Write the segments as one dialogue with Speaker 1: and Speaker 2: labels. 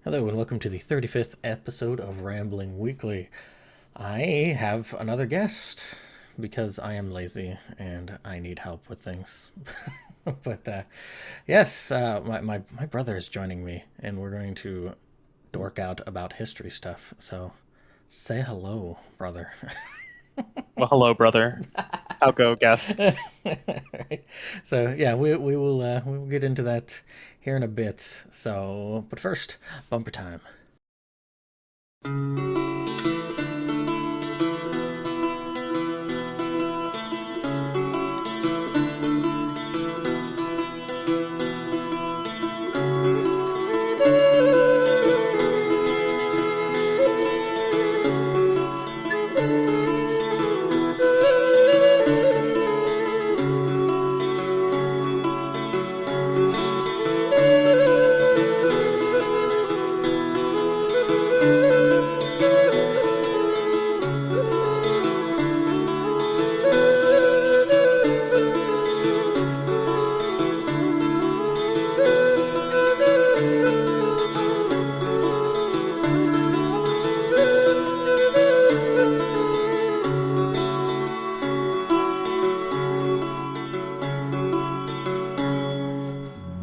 Speaker 1: Hello and welcome to the 35th episode of Rambling Weekly. I have another guest because I am lazy and I need help with things. but yes, my brother is joining me and we're going to dork out about history stuff. So say hello, brother.
Speaker 2: Well, hello, brother. I'll go guests.
Speaker 1: Right. So yeah, we will get into that here in a bit. So, but first, bumper time.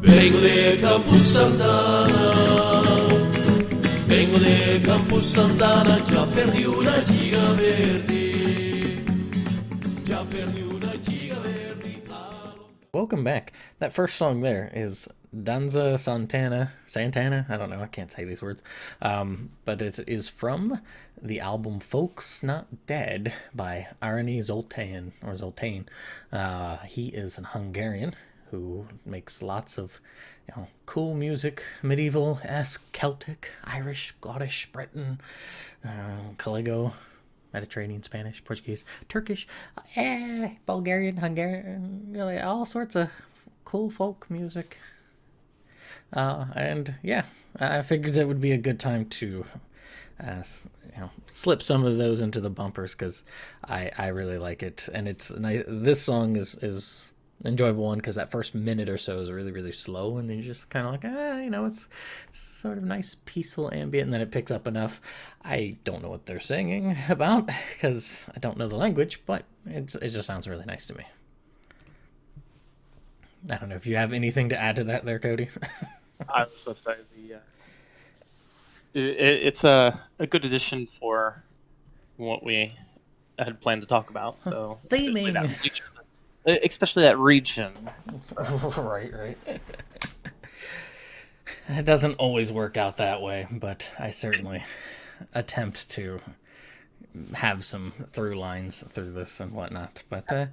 Speaker 3: Vengo de Campus Santana, vengo de Campus Santana, già perdi una giga verdi, già perdi una giga verdi.
Speaker 1: Welcome back. That first song there is Danza Santana. Santana? I don't know. I can't say these words. But it is from the album Folks Not Dead by Arany Zoltan, or Zoltan. He is an Hungarian who makes lots of cool music, medieval-esque, Celtic, Irish, Scottish, Breton, Caligo, Mediterranean, Spanish, Portuguese, Turkish, Bulgarian, Hungarian, really all sorts of cool folk music. And yeah, I figured that would be a good time to, slip some of those into the bumpers because I really like it, and this song is enjoyable one because that first minute or so is really really slow, and then you're just kind of like it's sort of nice peaceful ambient, and then it picks up enough. I don't know what they're singing about because I don't know the language, but it just sounds really nice to me. I don't know if you have anything to add to that there, Cody.
Speaker 2: I was about to say it's a good addition for what we had planned to talk about. So
Speaker 1: Theming.
Speaker 2: especially that region.
Speaker 1: Right. It doesn't always work out that way, but I certainly attempt to have some through lines through this and whatnot. But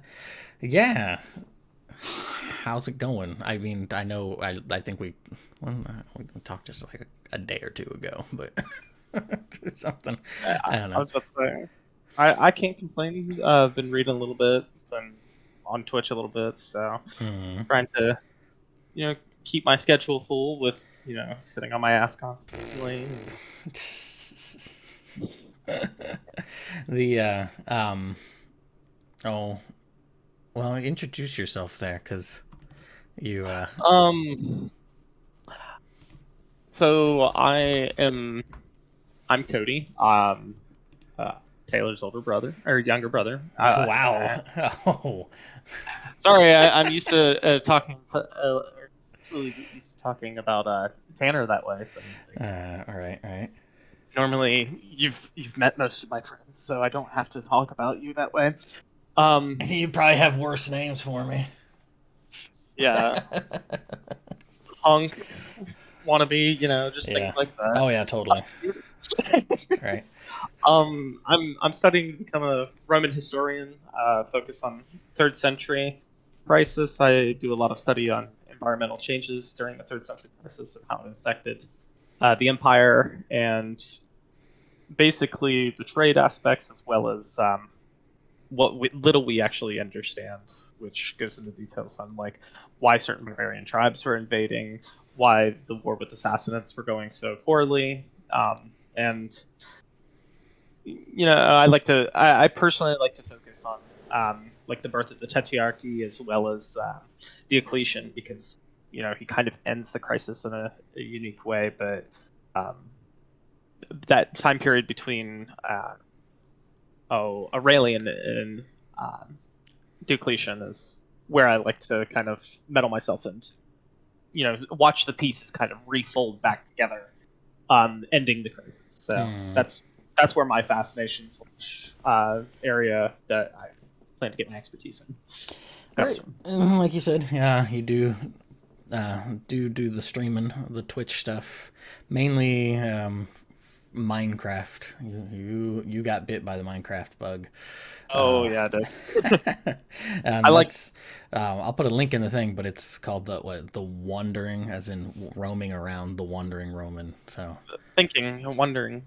Speaker 1: yeah, how's it going? I mean, I know I think we talked just like a day or two ago, but something I don't
Speaker 2: I
Speaker 1: know.
Speaker 2: was about to say I can't complain. I've been reading a little bit, been on Twitch a little bit, so trying to keep my schedule full with sitting on my ass constantly.
Speaker 1: The oh well, introduce yourself there because you
Speaker 2: Um. So I'm Cody. Uh, Taylor's older brother or younger brother.
Speaker 1: wow. Oh,
Speaker 2: Sorry, I'm used to actually used to talking about Tanner that way. So
Speaker 1: all right.
Speaker 2: normally you've met most of my friends, so I don't have to talk about you that way.
Speaker 1: You probably have worse names for me.
Speaker 2: Yeah, punk wannabe, just things
Speaker 1: Yeah.
Speaker 2: like that.
Speaker 1: Oh yeah, totally. Right.
Speaker 2: I'm studying to become a Roman historian, focus on third century crisis. I do a lot of study on environmental changes during the third century crisis and how it affected the empire and basically the trade aspects as well as little we actually understand, which goes into details on like why certain barbarian tribes were invading, why the war with the Sassanids were going so poorly, and I personally like to focus on like the birth of the Tetrarchy as well as Diocletian because he kind of ends the crisis in a unique way, but that time period between Aurelian and Diocletian is where I like to kind of meddle myself into. Watch the pieces kind of refold back together, ending the crisis. So that's where my fascination area that I plan to get my expertise in.
Speaker 1: Right. Like you said, yeah, you do the streaming, the Twitch stuff, mainly Minecraft. You got bit by the Minecraft bug.
Speaker 2: Oh yeah, dude.
Speaker 1: I like. I'll put a link in the thing, but it's called the Wandering, as in roaming around, the Wandering Roman. So
Speaker 2: thinking, wondering.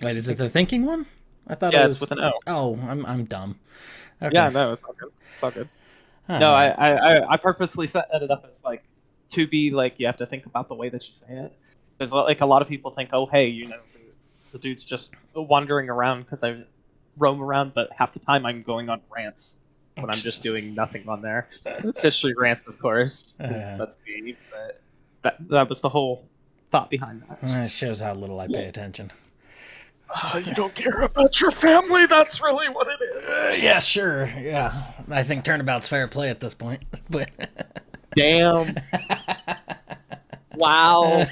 Speaker 1: Wait, is it the thinking one? I thought
Speaker 2: yeah,
Speaker 1: it was
Speaker 2: it's with an O.
Speaker 1: Oh, I'm dumb. Okay.
Speaker 2: Yeah, no, it's all good. It's all good. No, I purposely set it up as like to be like you have to think about the way that you say it. Because like a lot of people think, oh hey, the dude's just wandering around because I roam around, but half the time I'm going on rants when I'm just doing nothing on there. It's history rants, of course. That's me, but that was the whole thought behind that.
Speaker 1: It shows how little I pay attention.
Speaker 2: You don't care about your family. That's really what it is.
Speaker 1: Yeah, sure. Yeah, I think turnabout's fair play at this point. But
Speaker 2: damn. Wow.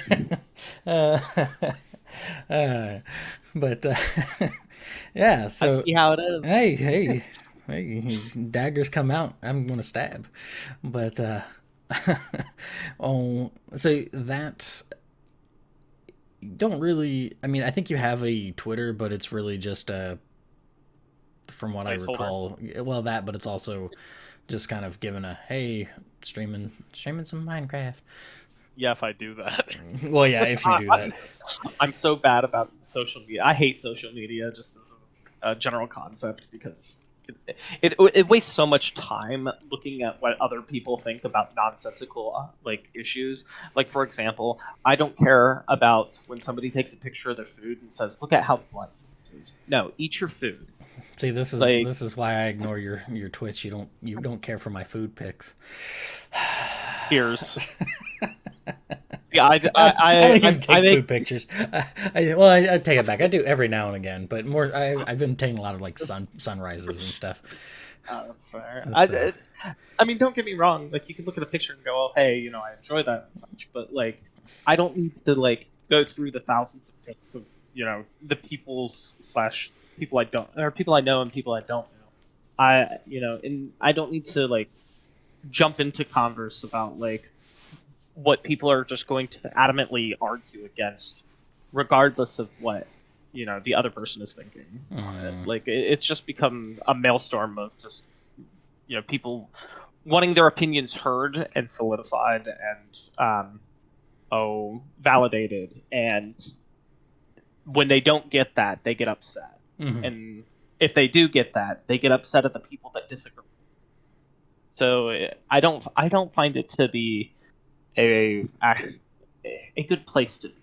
Speaker 1: But yeah, so
Speaker 2: I see how it is.
Speaker 1: Hey, daggers come out. I'm gonna stab. But so that's. Don't really. I mean, I think you have a Twitter, but it's really just from what I recall. Well, that, but it's also just kind of giving a hey, streaming some Minecraft.
Speaker 2: Yeah, if I do that.
Speaker 1: Well, yeah, if you do that.
Speaker 2: I'm so bad about social media. I hate social media just as a general concept because it wastes so much time looking at what other people think about nonsensical issues. Like, for example, I don't care about when somebody takes a picture of their food and says, "Look at how bloody this is." No, eat your food.
Speaker 1: See, this is why I ignore your Twitch. You don't care for my food pics.
Speaker 2: Ears. Yeah, I
Speaker 1: take food pictures. I take it back. I do every now and again, but more. I've been taking a lot of sunrises and stuff.
Speaker 2: Oh, that's fair. I mean, don't get me wrong. Like, you can look at a picture and go, "Oh, hey, I enjoy that and such." But I don't need to go through the thousands of pics of the people I don't, or people I know and people I don't know. And I don't need to jump into converse about what people are just going to adamantly argue against, regardless of what the other person is thinking. It's just become a maelstrom of just people wanting their opinions heard and solidified and validated, and when they don't get that, they get upset. And if they do get that, they get upset at the people that disagree. So I don't find it to be a good place to be.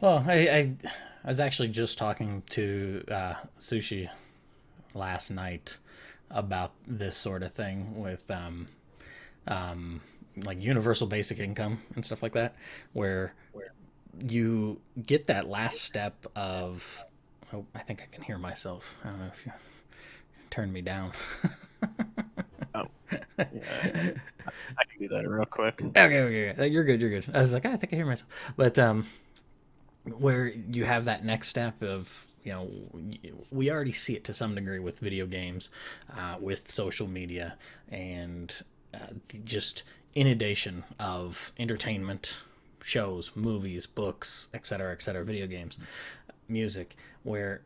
Speaker 1: Well, I was actually just talking to Sushi last night about this sort of thing with universal basic income and stuff like that, where you get that last step of. Oh, I think I can hear myself. I don't know if you turn me down.
Speaker 2: Oh, yeah, I can do that real quick.
Speaker 1: Okay. You're good. I was like, I think I hear myself. But where you have that next step of, we already see it to some degree with video games, with social media, and just inundation of entertainment, shows, movies, books, etc., video games, music, where,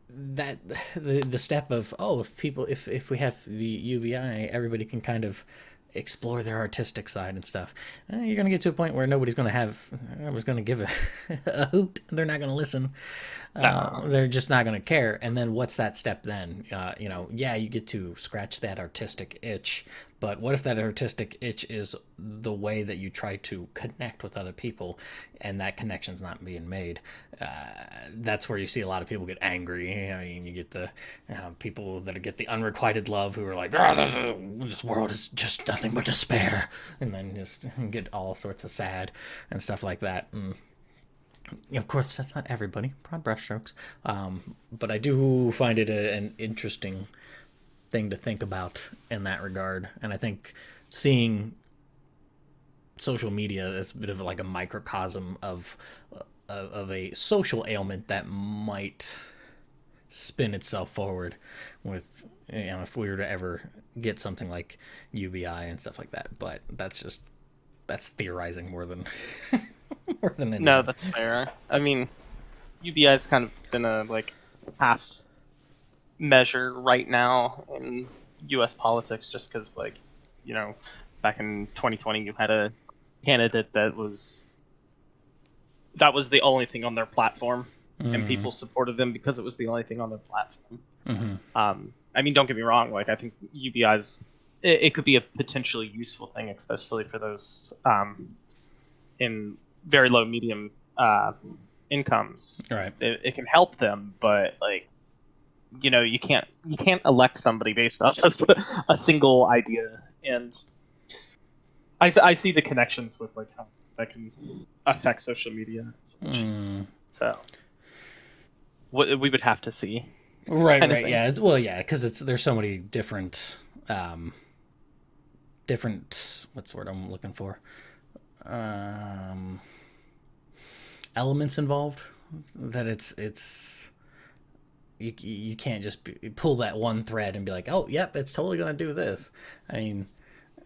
Speaker 1: that the step of if we have the UBI, everybody can kind of explore their artistic side and stuff. You're gonna get to a point where nobody's gonna give a hoot. They're not gonna listen. They're just not gonna care. And then what's that step then? You get to scratch that artistic itch. But what if that artistic itch is the way that you try to connect with other people, and that connection's not being made? That's where you see a lot of people get angry. You get the people that get the unrequited love who are like, this world is just nothing but despair, and then just get all sorts of sad and stuff like that. And Of course, that's not everybody. Broad brushstrokes. But I do find it an interesting thing to think about in that regard. And I think seeing social media as a bit of like a microcosm of a social ailment that might spin itself forward with, if we were to ever get something like UBI and stuff like that. But that's theorizing more than more than anything.
Speaker 2: No, that's fair. I mean, UBI's kind of been a like half measure right now in U.S. politics, just because like, back in 2020 you had a candidate that was the only thing on their platform, and people supported them because it was the only thing on their platform. I mean, don't get me wrong. Like, I think UBI's it could be a potentially useful thing, especially for those in very low medium incomes.
Speaker 1: Right.
Speaker 2: It can help them, but like, you can't elect somebody based off of a single idea. And I see the connections with like how that can affect social media and such. So we would have to see.
Speaker 1: Right. Yeah. Well, yeah, because there's so many different what's the word I'm looking for? Elements involved that it's you can't just pull that one thread and be like, oh, yep, it's totally gonna do this. I mean,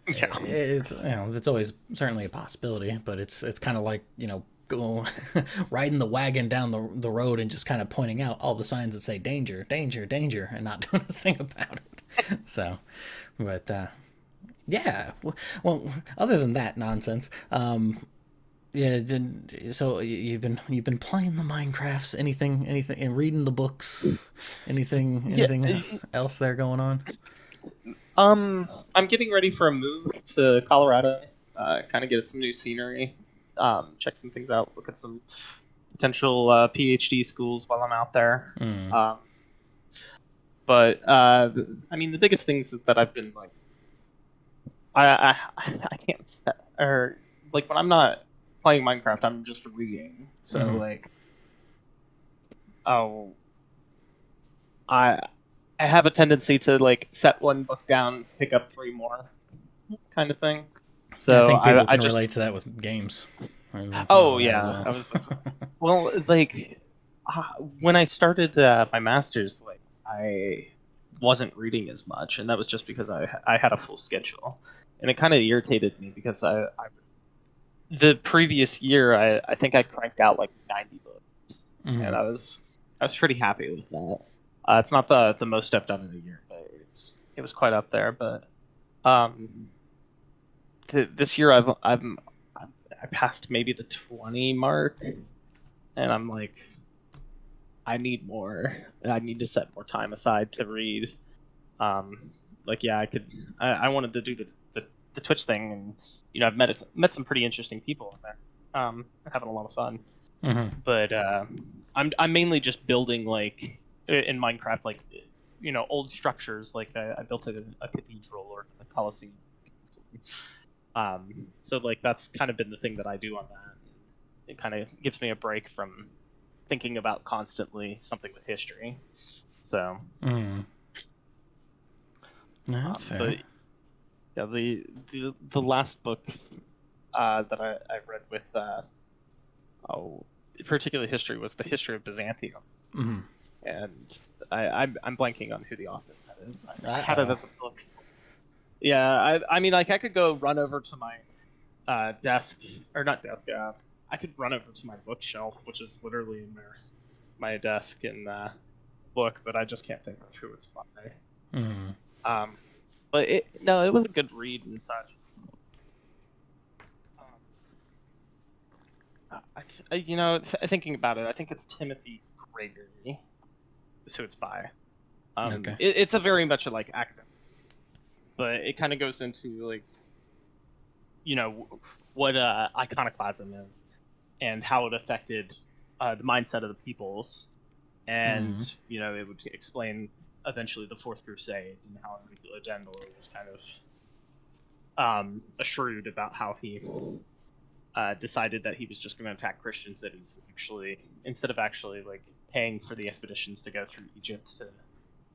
Speaker 2: Yeah.
Speaker 1: it's always certainly a possibility, but it's kind of like go riding the wagon down the road and just kind of pointing out all the signs that say danger, danger, danger, and not doing a thing about it. So, but yeah, well, other than that nonsense, yeah. So you've been playing the Minecrafts, anything, and reading the books, anything else there going on?
Speaker 2: I'm getting ready for a move to Colorado. Kind of get some new scenery, check some things out, look at some potential PhD schools while I'm out there. But I mean, the biggest things that I've been like, I can't or like when I'm not playing Minecraft, I'm just reading. So like, I have a tendency to like set one book down, pick up three more, kind of thing. So
Speaker 1: I think people
Speaker 2: I
Speaker 1: can
Speaker 2: just
Speaker 1: relate to that with games.
Speaker 2: Oh yeah, well, like when I started my master's, like I wasn't reading as much, and that was just because I had a full schedule, and it kind of irritated me because the previous year I think I cranked out like 90 books, and I was pretty happy with that. It's not the most I've done in a year, but it was quite up there. But this year I passed maybe the 20 mark, and I'm like, I need more. I need to set more time aside to read. Like, yeah, I wanted to do the Twitch thing, and I've met some pretty interesting people in there. Having a lot of fun. But I'm mainly just building like in Minecraft, like old structures. Like I built a cathedral or a coliseum. So like that's kind of been the thing that I do on that. It kind of gives me a break from thinking about constantly something with history. So
Speaker 1: that's fair.
Speaker 2: But yeah, the last book that I read with particular history was the history of Byzantium, and I'm blanking on who the author of that is. I had it as a book. Yeah, I mean, like I could go run over to my desk, or not desk. I could run over to my bookshelf, which is literally in my desk and book, but I just can't think of who it's by. But it was a good read and such. Thinking about it, I think it's Timothy Gregory is who it's by.
Speaker 1: Okay.
Speaker 2: It's a very much like academic, but it kind of goes into like, what iconoclasm is and how it affected the mindset of the peoples, and it would explain eventually the Fourth Crusade and how Enrico Dandolo was kind of shrewd about how he decided that he was just going to attack Christian cities, instead of actually like paying for the expeditions to go through Egypt to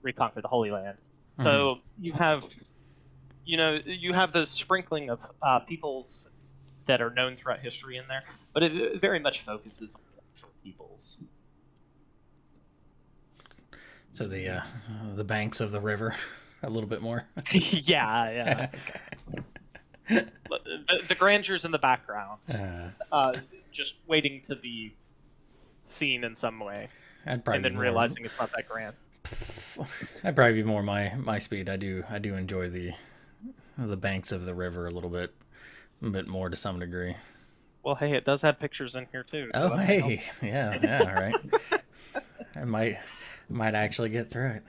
Speaker 2: reconquer the Holy Land.
Speaker 1: Mhm.
Speaker 2: So you have the sprinkling of peoples that are known throughout history in there, but it very much focuses on the actual peoples.
Speaker 1: So the banks of the river, a little bit more.
Speaker 2: Yeah. The grandeurs in the background, just waiting to be seen in some way,
Speaker 1: I'd probably
Speaker 2: and then
Speaker 1: be more-
Speaker 2: realizing it's not that grand.
Speaker 1: I'd probably be more my speed. I do enjoy the banks of the river a bit more to some degree.
Speaker 2: Well, hey, it does have pictures in here too. So
Speaker 1: Oh,
Speaker 2: that
Speaker 1: hey,
Speaker 2: helps.
Speaker 1: yeah, right. I might actually get through it.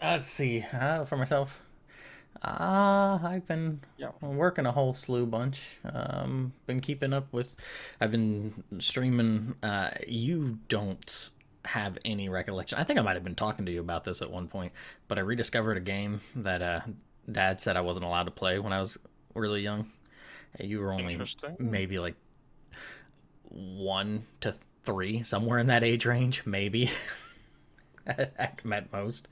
Speaker 1: Let's see. For myself, I've been working a whole slew bunch. Been keeping up with. I've been streaming. You don't have any recollection. I think I might have been talking to you about this at one point, but I rediscovered a game that Dad said I wasn't allowed to play when I was really young. You were only
Speaker 2: Interesting.
Speaker 1: maybe like 1 to 3, somewhere in that age range, maybe at most.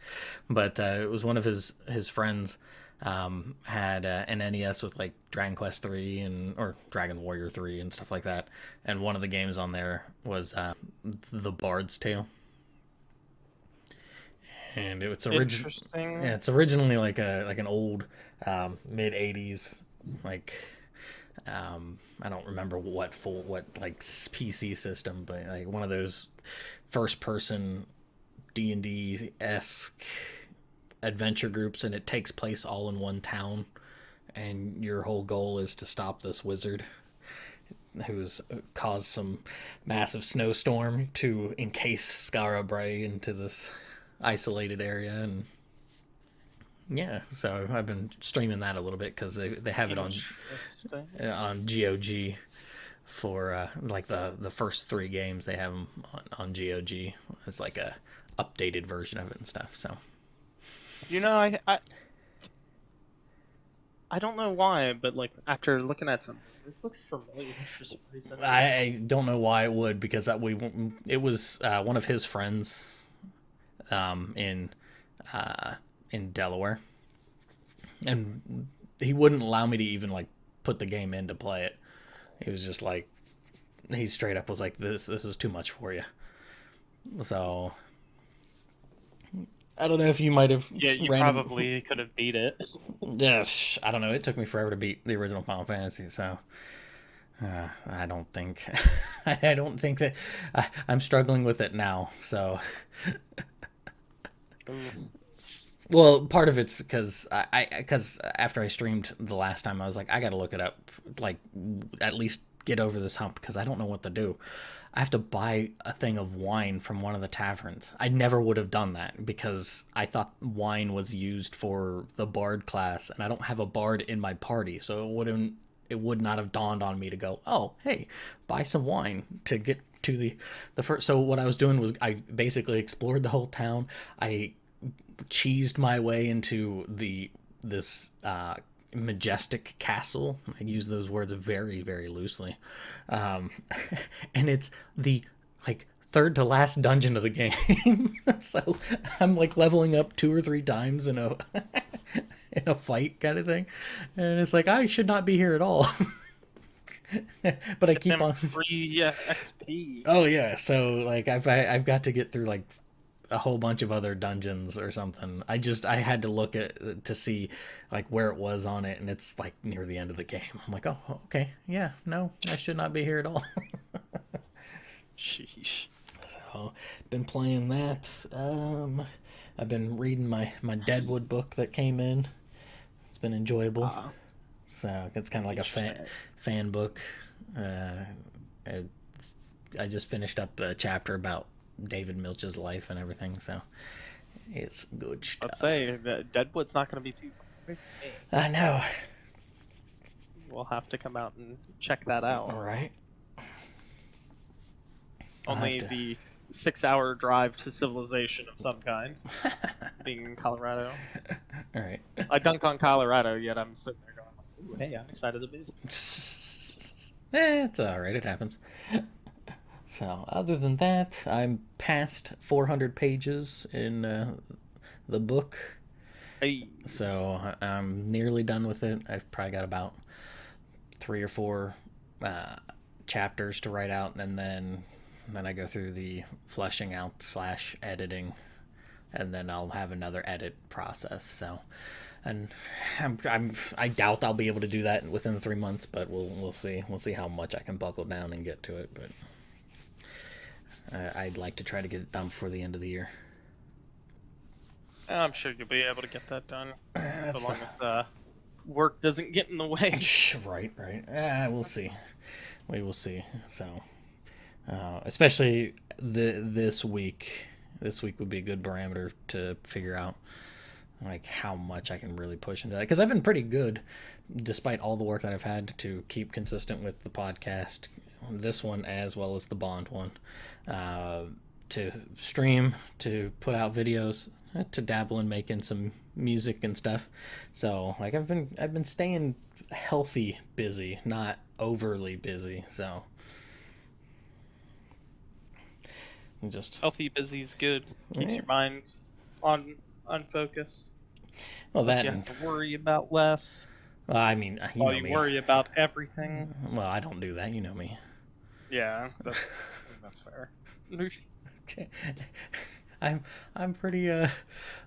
Speaker 1: But it was one of his friends had an NES with like Dragon Quest 3 or Dragon Warrior 3 and stuff like that. And one of the games on there was The Bard's Tale. And it's
Speaker 2: Interesting.
Speaker 1: yeah, it's originally like an old mid 80s like I don't remember what like PC system, but like one of those first person D&D-esque adventure groups, and it takes place all in one town, and your whole goal is to stop this wizard who's caused some massive snowstorm to encase Skara Brae into this isolated area. And yeah, so I've been streaming that a little bit because they have it on GOG for like the first 3 games. They have them on GOG as like a updated version of it and stuff. So
Speaker 2: I don't know why, but like after looking at some, this looks familiar for some reason.
Speaker 1: I don't know why it would, because it was one of his friends in Delaware, and he wouldn't allow me to even like put the game in to play it. He was just like, he straight up was like, this is too much for you. So I don't know if you might have.
Speaker 2: Yeah, you probably could have beat it.
Speaker 1: Yeah, I don't know. It took me forever to beat the original Final Fantasy, so I don't think that I'm struggling with it now. So, well, part of it's because because after I streamed the last time, I was like, I got to look it up, like at least get over this hump, because I don't know what to do. I have to buy a thing of wine from one of the taverns. I never would have done that because I thought wine was used for the bard class, and I don't have a bard in my party, so it would not have dawned on me to go, oh, hey, buy some wine to get to the first. So what I was doing was I basically explored the whole town. I cheesed my way into this majestic castle. I use those words very, very loosely. And it's the like third to last dungeon of the game. So I'm like leveling up 2 or 3 times in a in a fight kind of thing, and it's like I should not be here at all. But I keep on
Speaker 2: free XP.
Speaker 1: Oh yeah, so like I've got to get through like a whole bunch of other dungeons or something. I had to look at to see like where it was on it, and it's like near the end of the game. I'm like, oh, okay, yeah, no, I should not be here at all.
Speaker 2: Sheesh.
Speaker 1: So been playing that. I've been reading my Deadwood book that came in. It's been enjoyable. So it's kind of like a fan book. I just finished up a chapter about David Milch's life and everything, so it's good stuff.
Speaker 2: Let's say Deadwood's not going to be too far.
Speaker 1: I know.
Speaker 2: We'll have to come out and check that out.
Speaker 1: All right.
Speaker 2: Only the 6-hour drive to civilization of some kind, being in Colorado.
Speaker 1: All right.
Speaker 2: I dunk on Colorado, yet I'm sitting there going, ooh, hey, I'm excited to be.
Speaker 1: It's all right. It happens. So, other than that, I'm past 400 pages in the book.
Speaker 2: I,
Speaker 1: So, I'm nearly done with it. I've probably got about 3 or 4 chapters to write out, and then I go through the fleshing out / editing, and then I'll have another edit process. So, and I doubt I'll be able to do that within 3 months, but we'll see. We'll see how much I can buckle down and get to it. But I'd like to try to get it done before the end of the year.
Speaker 2: I'm sure you'll be able to get that done as long as work doesn't get in the way.
Speaker 1: Right. We'll see. We will see. So, especially this week. This week would be a good barometer to figure out like how much I can really push into that, because I've been pretty good despite all the work that I've had to keep consistent with the podcast, this one as well as the Bond one, to stream, to put out videos, to dabble in making some music and stuff. So like I've been staying healthy busy, not overly busy. So just
Speaker 2: Healthy, busy's good. Keeps your mind on focus.
Speaker 1: well, that
Speaker 2: you have to worry about less.
Speaker 1: well, I mean, you
Speaker 2: While
Speaker 1: know
Speaker 2: you
Speaker 1: me.
Speaker 2: worry about everything.
Speaker 1: Well, I don't do that. You know me.
Speaker 2: Yeah, that's fair.
Speaker 1: I'm pretty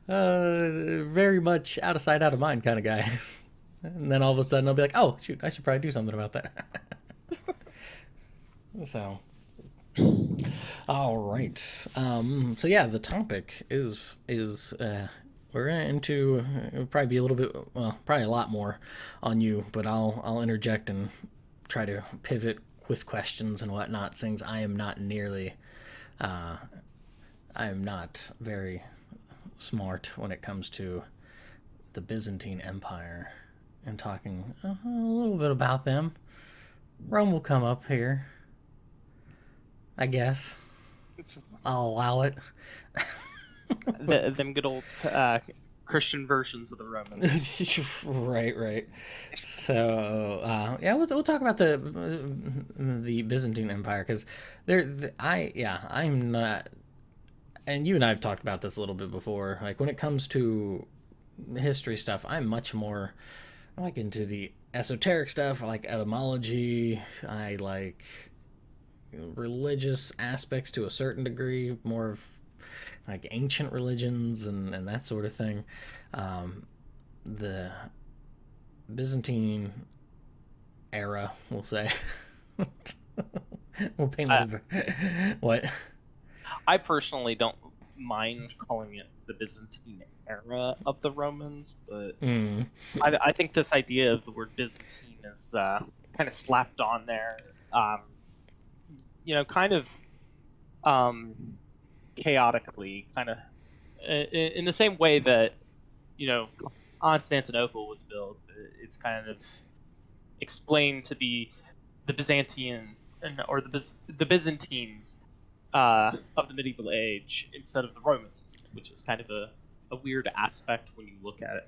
Speaker 1: very much out of sight, out of mind kind of guy. And then all of a sudden I'll be like, oh shoot, I should probably do something about that. So, all right. So yeah, the topic is we're into it'll probably be a little bit, well, probably a lot more on you, but I'll interject and try to pivot with questions and whatnot, since I am not very smart when it comes to the Byzantine Empire and talking a little bit about them. Rome will come up here, I guess. I'll allow it.
Speaker 2: Them good old Christian versions of the Romans.
Speaker 1: Right. So yeah, we'll talk about the Byzantine Empire, because I'm not, and you and I have talked about this a little bit before. Like when it comes to history stuff, I'm much more like into the esoteric stuff. I like etymology. I like religious aspects to a certain degree, more of like ancient religions and that sort of thing. The Byzantine era, we'll say. We'll paint what?
Speaker 2: I personally don't mind calling it the Byzantine era of the Romans, but I think this idea of the word Byzantine is kind of slapped on there. Kind of chaotically, kind of in the same way that Constantinople was built. It's kind of explained to be the Byzantine or the Byzantines of the medieval age instead of the Romans, which is kind of a weird aspect when you look at it.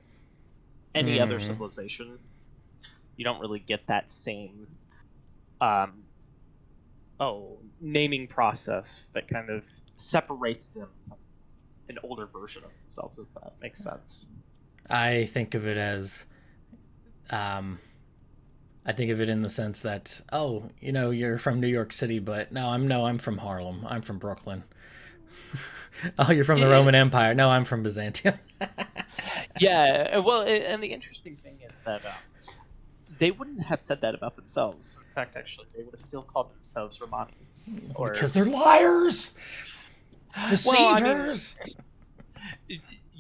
Speaker 2: Any other civilization, you don't really get that same naming process that kind of separates them from an older version of themselves, if that makes sense.
Speaker 1: I think of it as I think of it in the sense that, you're from New York City, but I'm from Harlem. I'm from Brooklyn. Oh, you're from the Roman Empire. No, I'm from Byzantium.
Speaker 2: Yeah, well, and the interesting thing is that they wouldn't have said that about themselves. In fact, actually, they would have still called themselves Romani.
Speaker 1: Because they're liars! Deceivers!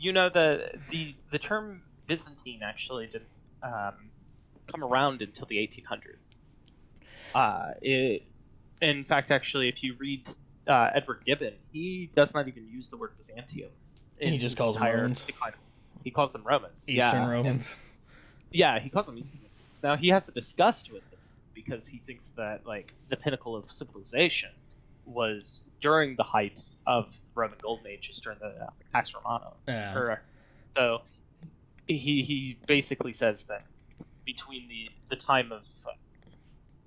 Speaker 2: Well, the term Byzantine actually didn't come around until the 1800s. In fact, actually, if you read Edward Gibbon, he does not even use the word Byzantium.
Speaker 1: He just calls them Romans.
Speaker 2: He calls them Romans.
Speaker 1: Eastern Romans.
Speaker 2: Yeah, he calls them Eastern Romans. Now, he has a disgust with them because he thinks that the pinnacle of civilization was during the height of the Roman Golden Age, just during the Pax Romana.
Speaker 1: Yeah.
Speaker 2: So he basically says that between the time of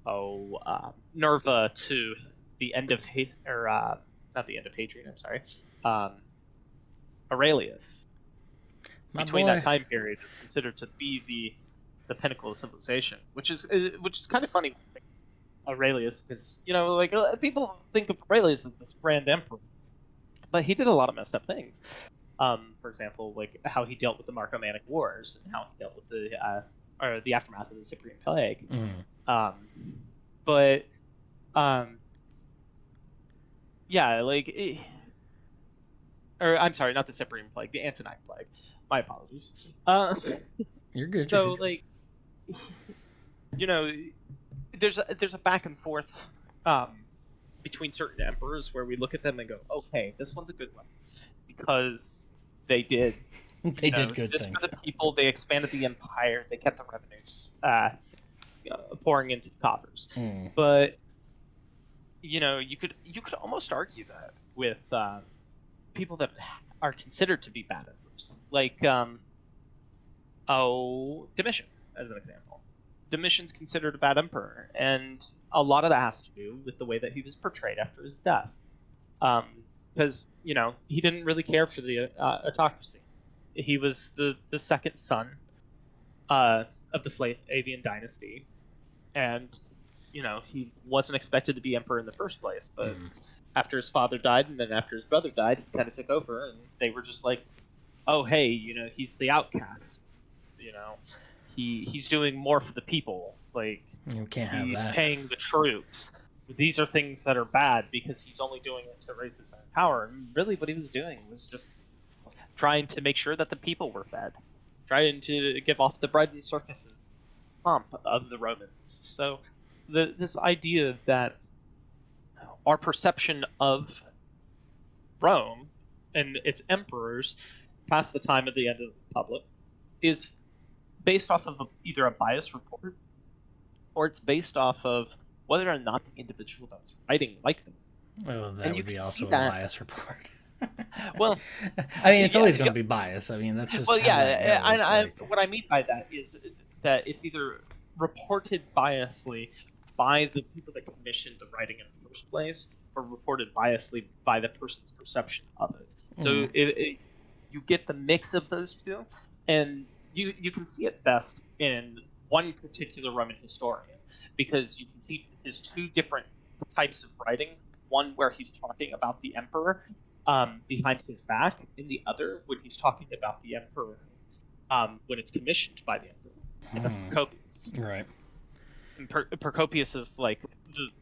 Speaker 2: Nerva to the end of not the end of Hadrian. I'm sorry, Aurelius.
Speaker 1: My
Speaker 2: Between
Speaker 1: boy.
Speaker 2: that time period, is considered to be the pinnacle of civilization, which is kind of funny. Aurelius, because like people think of Aurelius as this grand emperor, but he did a lot of messed up things. For example, like how he dealt with the Marcomannic Wars and how he dealt with the aftermath of the Cyprian Plague. But yeah, like, or I'm sorry, not the Cyprian Plague, the Antonine Plague. My apologies.
Speaker 1: You're good.
Speaker 2: So like, there's a back and forth between certain emperors where we look at them and go, okay, this one's a good one because they did
Speaker 1: did good
Speaker 2: this
Speaker 1: things.
Speaker 2: for the people. They expanded the empire. They kept the revenues pouring into the coffers. But you could almost argue that with people that are considered to be bad emperors, like Domitian, as an example. Domitian's considered a bad emperor, and a lot of that has to do with the way that he was portrayed after his death. Because he didn't really care for the autocracy. He was the second son of the Flavian dynasty, and he wasn't expected to be emperor in the first place. But after his father died, and then after his brother died, he kind of took over, and they were just like, "Oh, hey, he's the outcast. He's doing more for the people. Like,
Speaker 1: you can't have
Speaker 2: he's
Speaker 1: that.
Speaker 2: paying the troops. These are things that are bad because he's only doing it to raise his own power." And really, what he was doing was just trying to make sure that the people were fed, trying to give off the bread and circuses pomp of the Romans. So this idea that our perception of Rome and its emperors past the time of the end of the Republic is based off of either a biased report, or it's based off of whether or not the individual that was writing liked them.
Speaker 1: Oh, that
Speaker 2: And you
Speaker 1: would be
Speaker 2: can
Speaker 1: also
Speaker 2: see
Speaker 1: a
Speaker 2: that-
Speaker 1: bias report.
Speaker 2: Well,
Speaker 1: I mean, it's
Speaker 2: yeah,
Speaker 1: always going to be biased. I mean, that's just
Speaker 2: well,
Speaker 1: how
Speaker 2: yeah.
Speaker 1: that goes. Like,
Speaker 2: What I mean by that is that it's either reported biasly by the people that commissioned the writing in the first place, or reported biasly by the person's perception of it. So you get the mix of those two, and you can see it best in one particular Roman historian, because you can see his two different types of writing. One where he's talking about the emperor behind his back, and the other when he's talking about the emperor when it's commissioned by the emperor, and that's Procopius.
Speaker 1: right.
Speaker 2: And Procopius is like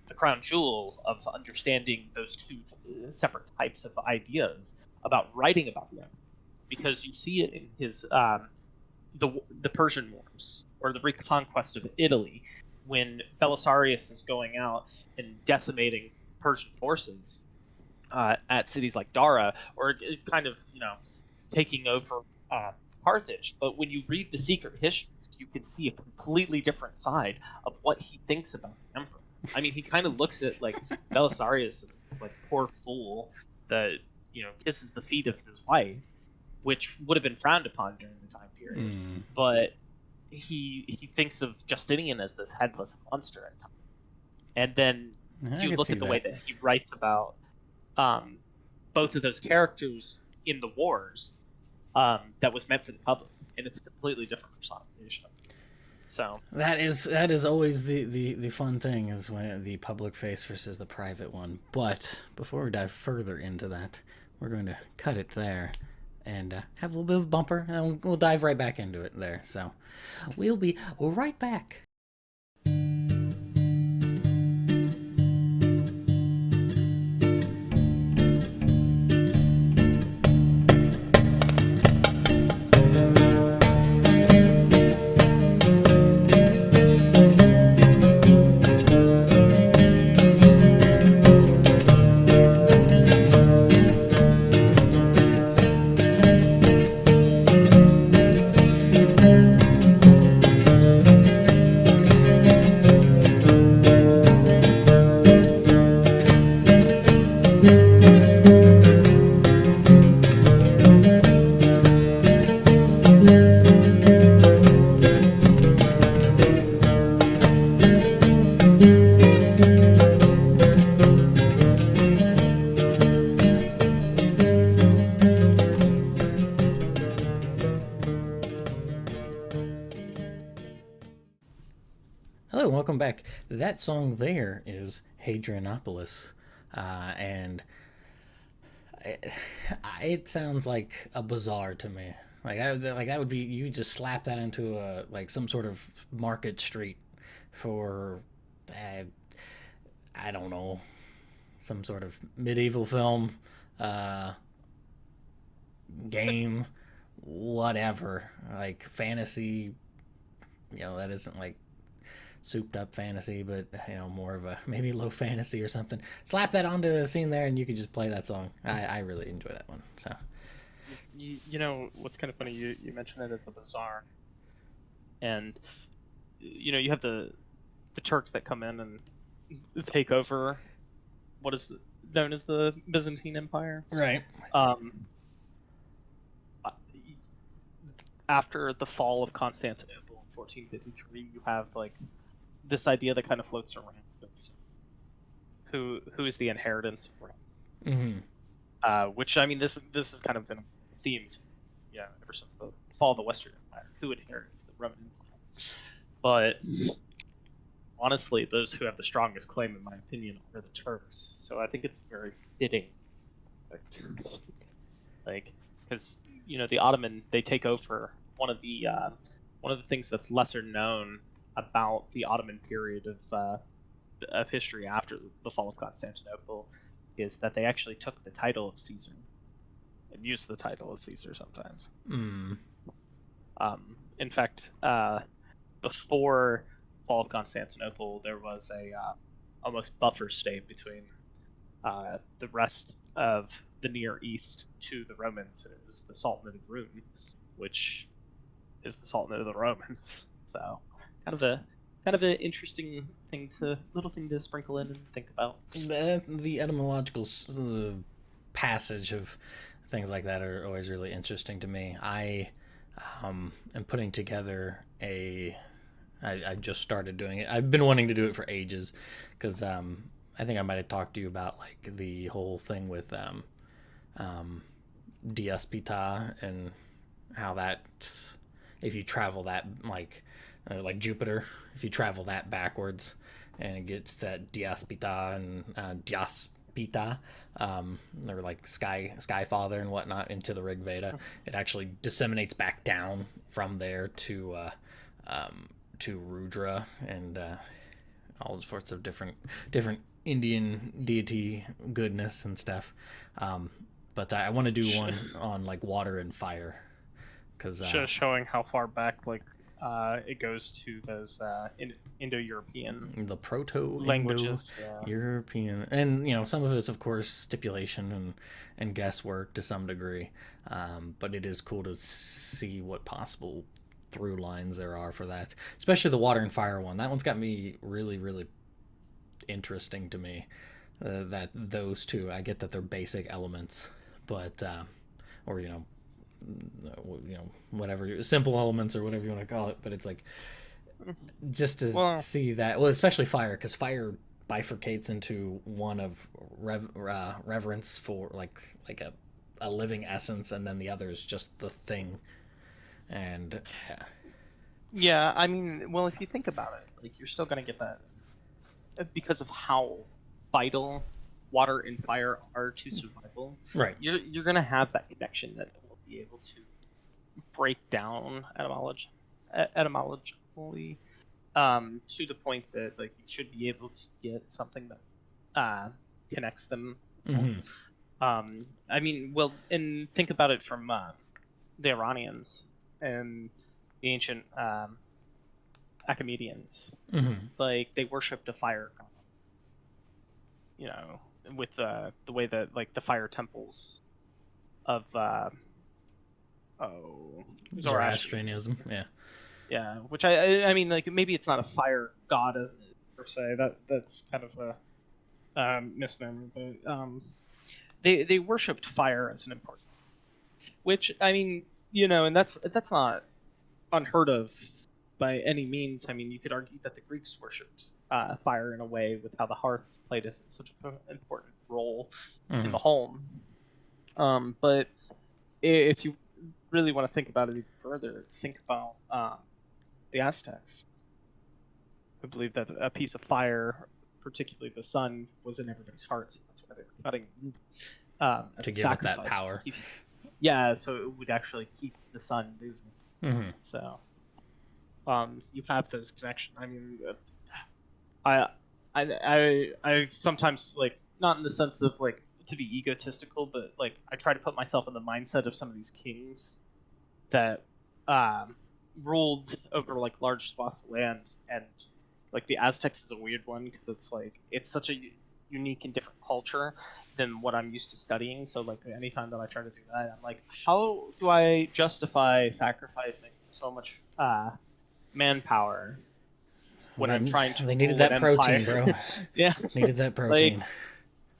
Speaker 2: the crown jewel of understanding those two separate types of ideas about writing about the emperor, because you see it in his the Persian Wars, or the reconquest of Italy, when Belisarius is going out and decimating Persian forces at cities like Dara, or kind of taking over Carthage. But when you read the secret histories, you can see a completely different side of what he thinks about the emperor. I mean, he kind of looks at like Belisarius as this like poor fool that kisses the feet of his wife, which would have been frowned upon during the time period. But he thinks of Justinian as this headless monster at times. And then you look at the way that he writes about both of those characters in the wars that was meant for the public, and it's a completely different personification. So
Speaker 1: that is always the fun thing, is when the public face versus the private one. But before we dive further into that, we're going to cut it there and have a little bit of a bumper, and we'll dive right back into it there. So we'll be right back. going back, that song there is Hadrianoplis, and it sounds like a bazaar to me. Like that would be, you just slap that into a like some sort of market street for I don't know, some sort of medieval film, uh, game, whatever, like fantasy. That isn't like souped up fantasy, but more of a maybe low fantasy or something. Slap that onto a scene there, and you could just play that song. I really enjoy that one. So,
Speaker 2: what's kind of funny? You mentioned it as a bazaar, and you have the Turks that come in and take over what is known as the Byzantine Empire.
Speaker 1: right.
Speaker 2: After the fall of Constantinople in 1453, you have like this idea that kind of floats around of who is the inheritance of Rome. Which, I mean, this has kind of been themed, ever since the fall of the Western Empire. Who inherits the Roman Empire? But honestly, those who have the strongest claim, in my opinion, are the Turks. So I think it's very fitting, like, because the Ottoman, they take over one of the things that's lesser known about the Ottoman period of history after the fall of Constantinople is that they actually took the title of Caesar and used the title of Caesar sometimes. In fact, before the fall of Constantinople, there was a almost buffer state between the rest of the Near East to the Romans. It was the Sultanate of Rome, which is the Sultanate of the Romans. So, kind of an interesting little thing to sprinkle in and think about.
Speaker 1: The etymological passage of things like that are always really interesting to me. I am putting together I just started doing it. I've been wanting to do it for ages because I think I might have talked to you about like the whole thing with Diaspita and how that if you travel that like Jupiter, if you travel that backwards and it gets that Diaspita and Diaspita, they're like sky father and whatnot into the Rig Veda, it actually disseminates back down from there to Rudra and all sorts of different Indian deity goodness and stuff. But I want to do one on like water and fire, because
Speaker 2: showing how far back it goes to those Indo-European,
Speaker 1: the
Speaker 2: languages,
Speaker 1: European, and some of it's of course stipulation and guesswork to some degree, but it is cool to see what possible through lines there are for that, especially the water and fire one. That one's got me really, really interesting to me. That those two, I get that they're basic elements, but or whatever, simple elements or whatever you want to call it, but it's like just to see that, well, especially fire, because fire bifurcates into one of reverence for like a living essence, and then the other is just the thing. And
Speaker 2: yeah, I mean, well, if you think about it, like, you're still gonna get that because of how vital water and fire are to survival.
Speaker 1: Right.
Speaker 2: You're gonna have that connection that will be able to break down etymologically to the point that like you should be able to get something that connects them. I mean, well, and think about it from the Iranians and the ancient Achaemenians. Like, they worshipped a fire god. With the way that like the fire temples of
Speaker 1: Zoroastrianism,
Speaker 2: yeah, which I mean, like, maybe it's not a fire god per se. That's kind of a misnomer, but they worshipped fire as an important, which, I mean, and that's not unheard of by any means. I mean, you could argue that the Greeks worshipped fire in a way with how the hearth played such an important role in the home. But if you really want to think about it even further, think about the Aztecs. I believe that a piece of fire, particularly the sun, was in everybody's hearts. That's why they were cutting as
Speaker 1: To
Speaker 2: a
Speaker 1: give it that
Speaker 2: sacrifice.
Speaker 1: power.
Speaker 2: Yeah, so it would actually keep the sun moving.
Speaker 1: Mm-hmm.
Speaker 2: So, you have those connections. I mean, I sometimes, like, not in the sense of like to be egotistical, but like I try to put myself in the mindset of some of these kings that ruled over like large swaths of land, and like the Aztecs is a weird one because it's like it's such a unique and different culture than what I'm used to studying. So like anytime that I try to do that, I'm like, how do I justify sacrificing so much manpower when I'm trying to
Speaker 1: They needed
Speaker 2: rule
Speaker 1: that
Speaker 2: an
Speaker 1: protein,
Speaker 2: empire?
Speaker 1: bro.
Speaker 2: Yeah,
Speaker 1: Needed that protein.
Speaker 2: Like,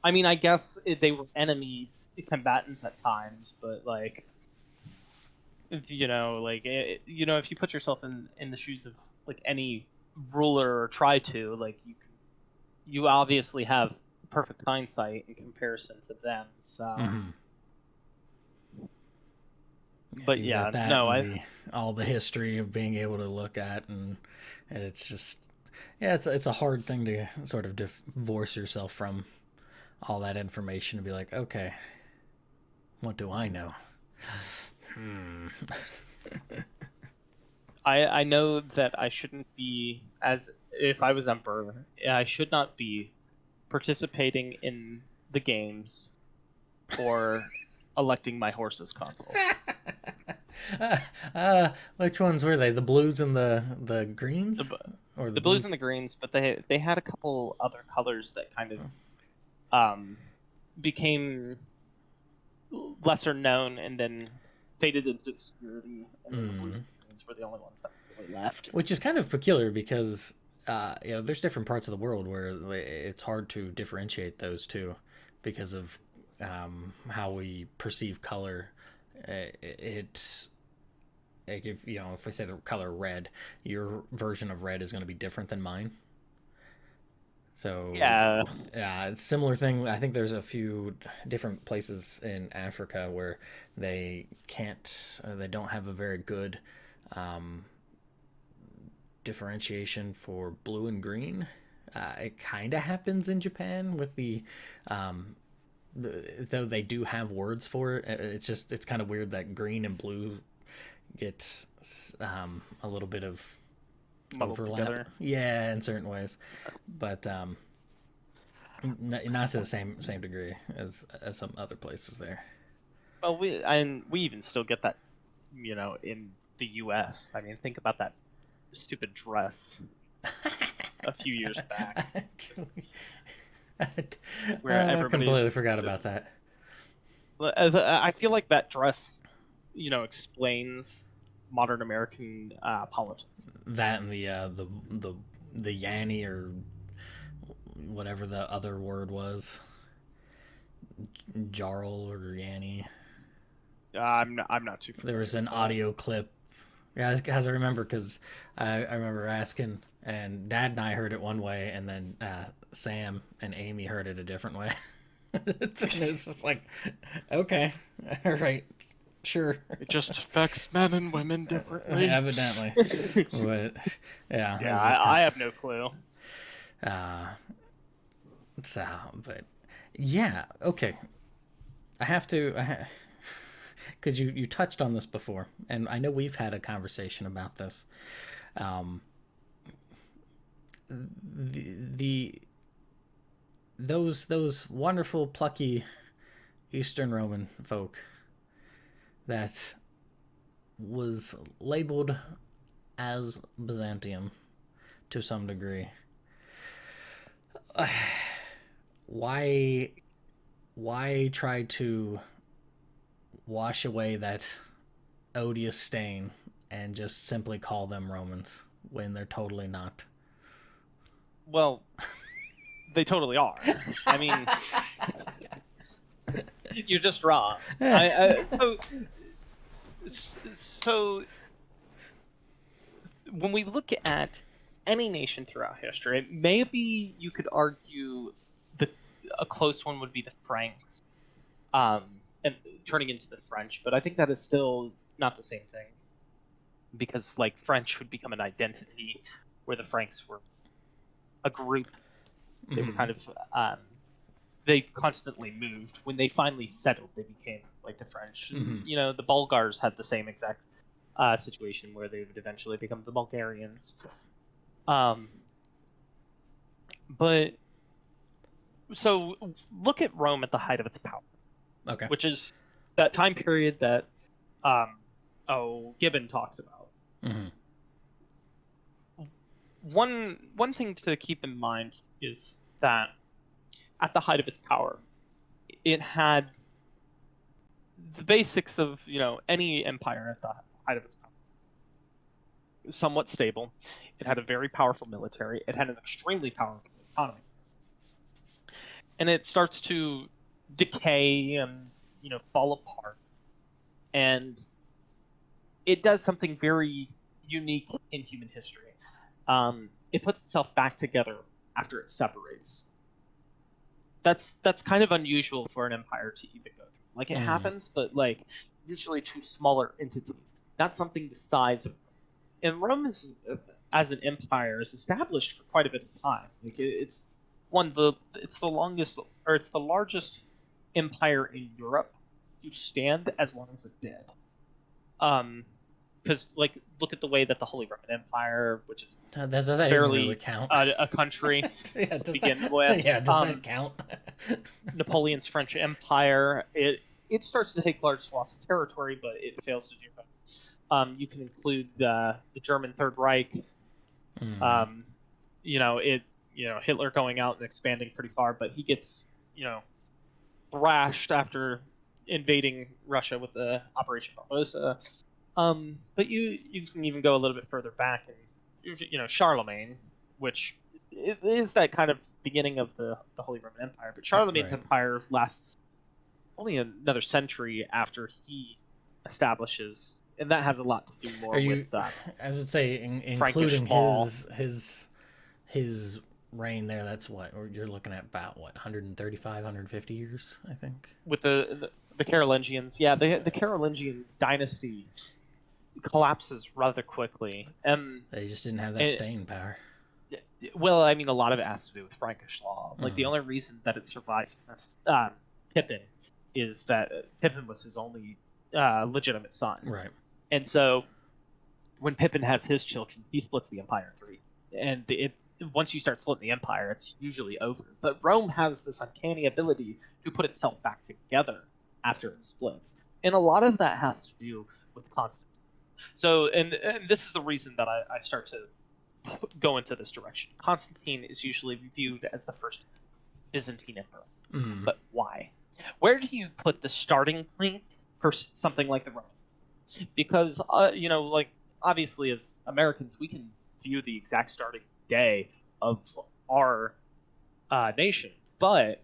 Speaker 2: I mean, I guess they were enemies, combatants at times, but like, like if you put yourself in the shoes of like any ruler or try to, like, you obviously have perfect hindsight in comparison to them. So,
Speaker 1: Mm-hmm.
Speaker 2: but
Speaker 1: You
Speaker 2: yeah,
Speaker 1: got that
Speaker 2: no,
Speaker 1: and all the history of being able to look at, and it's just, yeah, it's a hard thing to sort of divorce yourself from all that information and be like, okay, what do I know?
Speaker 2: I know that I shouldn't be, as if I was emperor, I should not be participating in the games or electing my horse's consul.
Speaker 1: Which ones were they? The blues and the greens, or
Speaker 2: The blues and the greens, but they had a couple other colors that kind of became lesser known and then faded into obscurity, and then the blues and greens were the only ones that really left.
Speaker 1: Which is kind of peculiar because there's different parts of the world where it's hard to differentiate those two because of how we perceive color. It's like if I say the color red, your version of red is going to be different than mine. So
Speaker 2: Yeah,
Speaker 1: it's a similar thing. I think there's a few different places in Africa where they don't have a very good differentiation for blue and green. It kind of happens in Japan with though they do have words for it. It's kind of weird that green and blue get a little bit of
Speaker 2: muddled
Speaker 1: overlap.
Speaker 2: together.
Speaker 1: Yeah, in certain ways, but not to the same degree as some other places there.
Speaker 2: Well, we even still get that, in the U.S. I mean, think about that stupid dress a few years back, where everybody
Speaker 1: completely forgot about that.
Speaker 2: I feel like that dress, explains modern American politics.
Speaker 1: That and the Yanny, or whatever the other word was, Jarl or Yanny.
Speaker 2: I'm not too familiar.
Speaker 1: There was an audio clip. Yeah, as I remember, because I remember asking, and Dad and I heard it one way, and then Sam and Amy heard it a different way. It's just like, okay, all right, sure.
Speaker 2: It just affects men and women differently.
Speaker 1: Evidently, but yeah,
Speaker 2: I have no clue.
Speaker 1: But yeah, okay. I have to, because you touched on this before, and I know we've had a conversation about this. Those wonderful, plucky Eastern Roman folk that was labeled as Byzantium to some degree. Why try to wash away that odious stain and just simply call them Romans when they're totally not?
Speaker 2: Well, they totally are. I mean, you're just wrong. So when we look at any nation throughout history, maybe you could argue a close one would be the Franks, and turning into the French. But I think that is still not the same thing, because like French would become an identity, where the Franks were a group. They were kind of they constantly moved. When they finally settled, they became like the French. You know, the Bulgars had the same exact situation where they would eventually become the Bulgarians. But so look at Rome at the height of its power, which is that time period that Gibbon talks about. One thing to keep in mind is that at the height of its power, it had the basics of, you know, any empire at the height of its power. Somewhat stable. It had a very powerful military. It had an extremely powerful economy. And it starts to decay and, you know, fall apart. And it does something very unique in human history. It puts itself back together after it separates. That's kind of unusual for an empire to even go through. Like, it happens, but like usually two smaller entities. Not something the size of Rome. And Rome is, as an empire, is established for quite a bit of time. Like, it's the longest, or it's the largest empire in Europe to stand as long as it did. Because, like, look at the way that the Holy Roman Empire, which is barely really count. A country to begin with.
Speaker 1: Yeah, does that count?
Speaker 2: Napoleon's French Empire, it starts to take large swaths of territory, but it fails to do that. You can include the German Third Reich. Hitler going out and expanding pretty far, but he gets, thrashed after invading Russia with the Operation Barbarossa. But you can even go a little bit further back, and Charlemagne, which is that kind of beginning of the Holy Roman Empire. But Charlemagne's empire lasts only another century after he establishes, and that has a lot to do more with that.
Speaker 1: I would say, including his reign there, that's what you're looking at, about 135, 150 years, I think.
Speaker 2: With the Carolingians, yeah, the Carolingian dynasty collapses rather quickly.
Speaker 1: They just didn't have that staying power.
Speaker 2: Well, I mean, a lot of it has to do with Frankish law. Like, the only reason that it survives Pippin is that Pippin was his only legitimate son.
Speaker 1: Right.
Speaker 2: And so when Pippin has his children, he splits the empire in three. And once you start splitting the empire, it's usually over. But Rome has this uncanny ability to put itself back together after it splits. And a lot of that has to do with Constantine. So, and this is the reason that I start to go into this direction. Constantine is usually viewed as the first Byzantine emperor. But why? Where do you put the starting point for something like the Romans? Because, obviously as Americans, we can view the exact starting day of our nation, but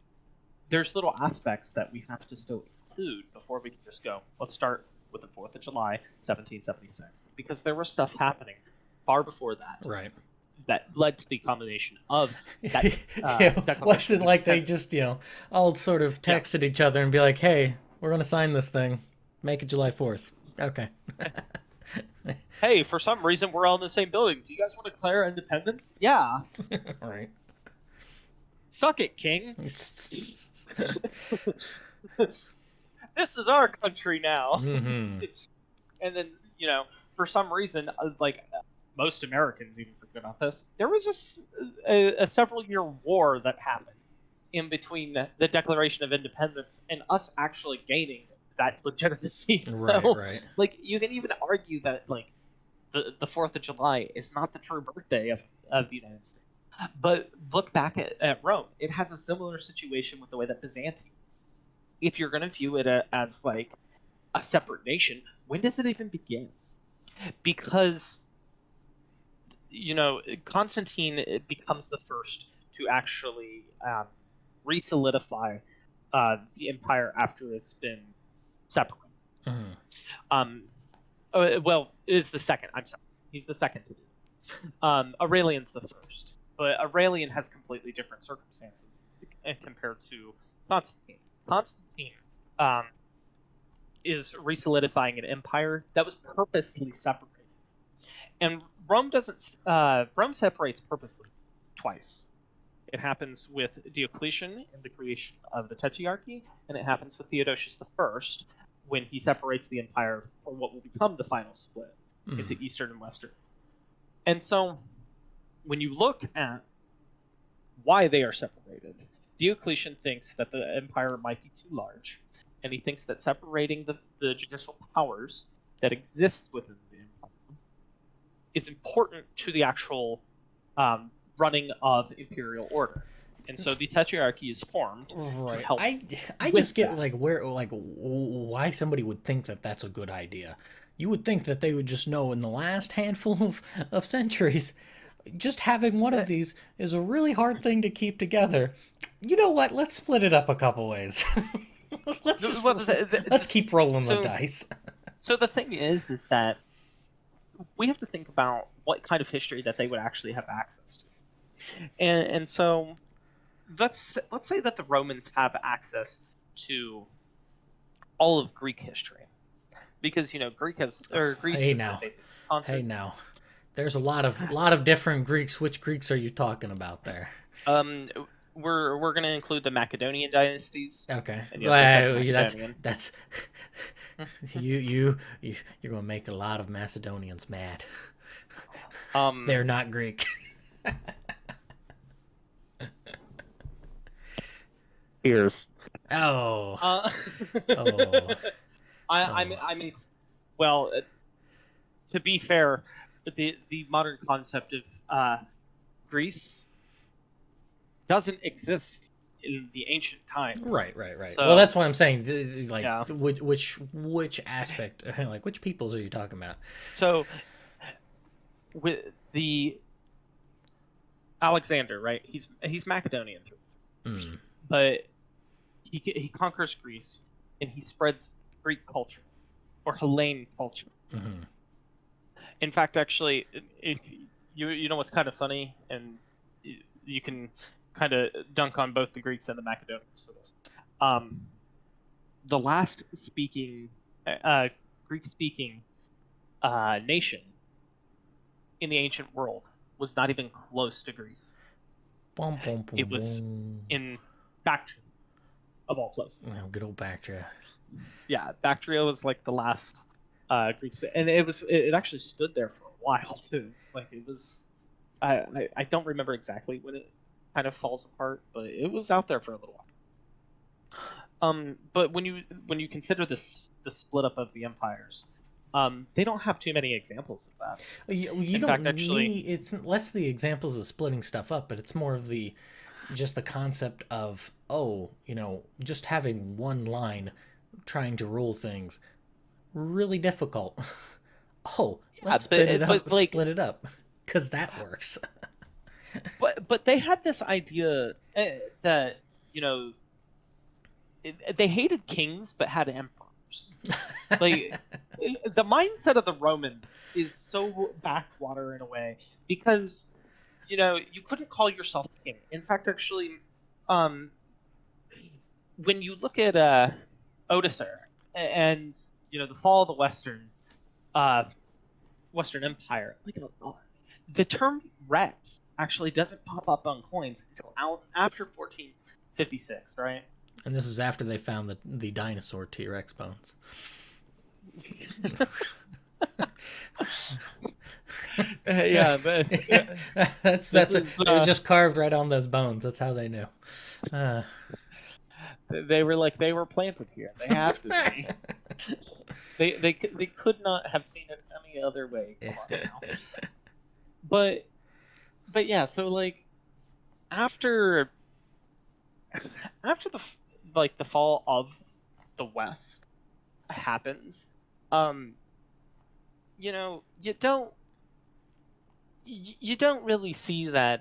Speaker 2: there's little aspects that we have to still include before we can just go, let's start with the 4th of July, 1776. Because there was stuff happening far before that.
Speaker 1: Right.
Speaker 2: That led to the combination of that.
Speaker 1: It wasn't like they just, all sort of texted each other and be like, hey, we're going to sign this thing. Make it July 4th. Okay.
Speaker 2: Hey, for some reason, we're all in the same building. Do you guys want to declare independence? Yeah.
Speaker 1: Right.
Speaker 2: Suck it, King. This is our country now. And then, for some reason, like most Americans even forget about this, there was a several-year war that happened in between the Declaration of Independence and us actually gaining that legitimacy.
Speaker 1: Right.
Speaker 2: Like, you can even argue that, like, the 4th of July is not the true birthday of the United States. But look back at Rome. It has a similar situation with the way that Byzantium. If you're going to view it as, like, a separate nation, when does it even begin? Because, Constantine becomes the first to actually re-solidify the empire after it's been separate. Is the second. I'm sorry. He's the second to do it. Aurelian's the first. But Aurelian has completely different circumstances compared to Constantine. Constantine is re-solidifying an empire that was purposely separated. And Rome separates purposely twice. It happens with Diocletian in the creation of the Tetrarchy, and it happens with Theodosius I when he separates the empire for what will become the final split into Eastern and Western. And so, when you look at why they are separated, Diocletian thinks that the empire might be too large, and he thinks that separating the judicial powers that exist within the empire is important to the actual running of imperial order. And so the Tetrarchy is formed
Speaker 1: Right.
Speaker 2: to help.
Speaker 1: I just get why somebody would think that that's a good idea. You would think that they would just know in the last handful of centuries, just having one of these is a really hard thing to keep together. You know what? Let's split it up a couple ways. Let's keep rolling the dice.
Speaker 2: So the thing is that we have to think about what kind of history that they would actually have access to. And so let's say that the Romans have access to all of Greek history, because Greece is basically
Speaker 1: Hey now, there's a lot of different Greeks. Which Greeks are you talking about there?
Speaker 2: We're going to include the Macedonian dynasties.
Speaker 1: Okay,
Speaker 2: Macedonian.
Speaker 1: that's you're going to make a lot of Macedonians mad. They're not Greek.
Speaker 2: Ears.
Speaker 1: Oh.
Speaker 2: I mean, well, to be fair, the modern concept of Greece doesn't exist in the ancient times.
Speaker 1: Right.
Speaker 2: So,
Speaker 1: well, that's what I'm saying. Like, yeah. which aspect, like, which peoples are you talking about?
Speaker 2: So, with the Alexander, right? He's Macedonian, but he conquers Greece and he spreads Greek culture or Hellene culture.
Speaker 1: Mm-hmm.
Speaker 2: In fact, actually, you know what's kind of funny, and you can kind of dunk on both the Greeks and the Macedonians for this. The last Greek-speaking nation in the ancient world was not even close to Greece. It was in Bactria, of all places.
Speaker 1: Oh, good old Bactria.
Speaker 2: Yeah, Bactria was like the last Greek, and it actually stood there for a while too. Like it was, I don't remember exactly when it kind of falls apart, but it was out there for a little while. But when you consider the split up of the empires, they don't have too many examples of that.
Speaker 1: It's less the examples of splitting stuff up, but it's more of just the concept of, just having one line trying to rule things really difficult. Let's split it up, because that works.
Speaker 2: but they had this idea that they hated kings but had emperors. Like the mindset of the Romans is so backwater in a way, because you couldn't call yourself king. In fact, actually, when you look at Odoacer and the fall of the Western Empire, the term Rex actually doesn't pop up on coins until after 1456, right?
Speaker 1: And this is after they found the dinosaur T-Rex bones.
Speaker 2: Yeah, but
Speaker 1: it was just carved right on those bones. That's how they knew.
Speaker 2: They were planted here. They have to be. They could not have seen it any other way. Come on now. But yeah, so after the fall of the West happens, you don't really see that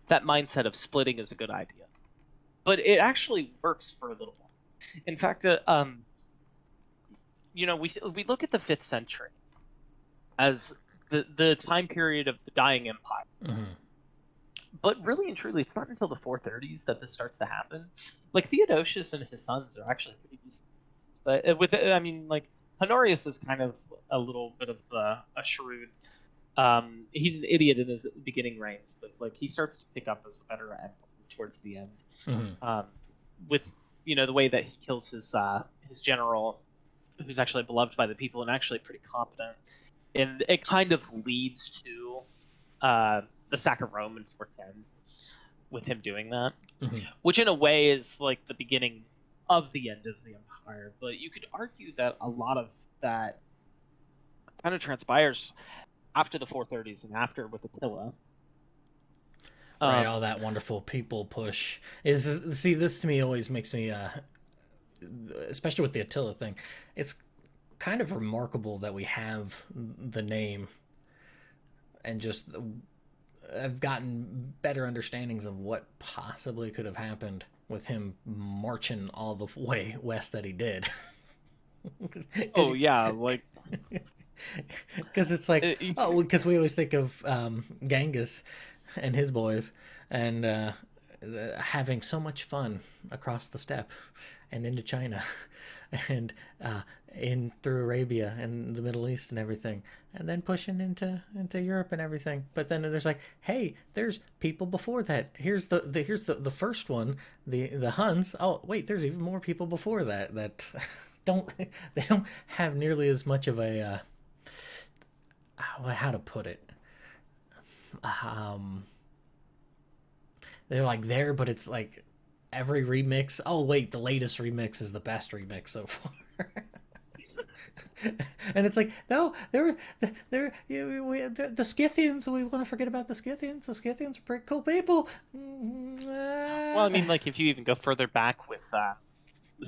Speaker 2: that mindset of splitting is a good idea, but it actually works for a little while. In fact, we look at the 5th century as the time period of the dying empire.
Speaker 1: Mm-hmm.
Speaker 2: But really and truly, it's not until the 430s that this starts to happen. Like Theodosius and his sons are actually pretty decent, but Honorius is kind of a little bit of a shrewd. He's an idiot in his beginning reigns, but like he starts to pick up as a better emperor towards the end. With the way that he kills his general, who's actually beloved by the people and actually pretty competent, and it kind of leads to the sack of Rome in 410, with him doing that, which in a way is like the beginning of the end of the empire. But you could argue that a lot of that kind of transpires after the 430s and after with Attila.
Speaker 1: Right, all that wonderful people push see, this to me always makes me, especially with the Attila thing, it's kind of remarkable that we have the name and just I've gotten better understandings of what possibly could have happened with him marching all the way west that he did.
Speaker 2: Oh yeah, like
Speaker 1: because it's like because we always think of Genghis and his boys and having so much fun across the steppe and into China and in through Arabia and the Middle East and everything, and then pushing into Europe and everything. But then there's like, hey, there's people before that. Here's the first one, the Huns. Oh wait, there's even more people before that don't have nearly as much of a how to put it. They're like there, but it's like every remix. Oh wait, the latest remix is the best remix so far. And it's like, no, the Scythians. We want to forget about the Scythians. The Scythians are pretty cool people.
Speaker 2: Well, I mean, like if you even go further back with the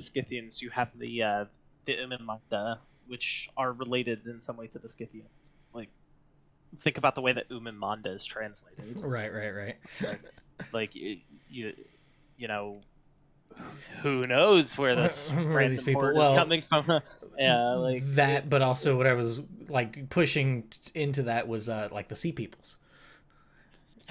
Speaker 2: Scythians, you have the Umimanda, which are related in some way to the Scythians. Like, think about the way that Umimanda is translated.
Speaker 1: Right.
Speaker 2: Like you know, who knows where this
Speaker 1: where these people
Speaker 2: is coming from? Yeah, like
Speaker 1: that. But also, what I was like pushing into that was like the Sea Peoples.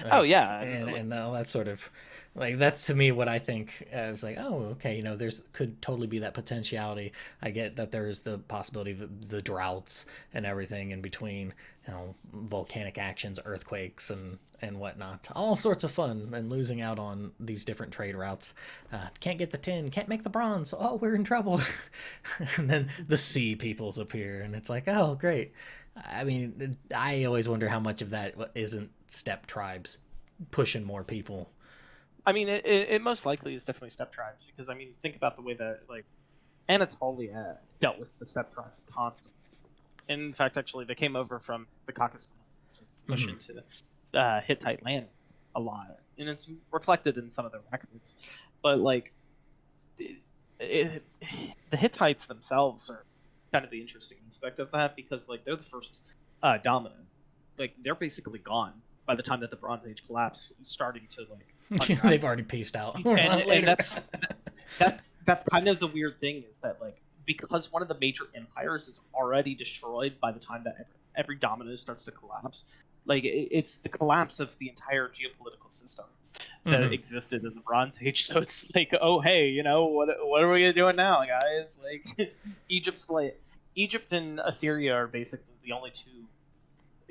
Speaker 1: Like,
Speaker 2: oh yeah,
Speaker 1: and all that sort of like that's to me what I think. I was like, oh okay, there's could totally be that potentiality. I get that there's the possibility of the droughts and everything in between, volcanic actions, earthquakes and whatnot, all sorts of fun, and losing out on these different trade routes. Can't get the tin, can't make the bronze. Oh, we're in trouble. And then the Sea Peoples appear, and it's like, oh great. I mean, I always wonder how much of that isn't steppe tribes pushing more people.
Speaker 2: I mean, it most likely is definitely steppe tribes, because I mean, think about the way that like Anatolia dealt with the steppe tribes constantly. In fact, actually, they came over from the Caucasus to push into Hittite land a lot, and it's reflected in some of their records. But like, the Hittites themselves are kind of the interesting aspect of that, because like they're the first dominant. Like they're basically gone by the time that the Bronze Age collapse is starting to like.
Speaker 1: They've already pieced out.
Speaker 2: and that's kind of the weird thing, is that like because one of the major empires is already destroyed by the time that every dominant starts to collapse. Like it's the collapse of the entire geopolitical system that existed in the Bronze Age. So it's like, oh hey, what are we doing now, guys? Like Egypt and Assyria are basically the only two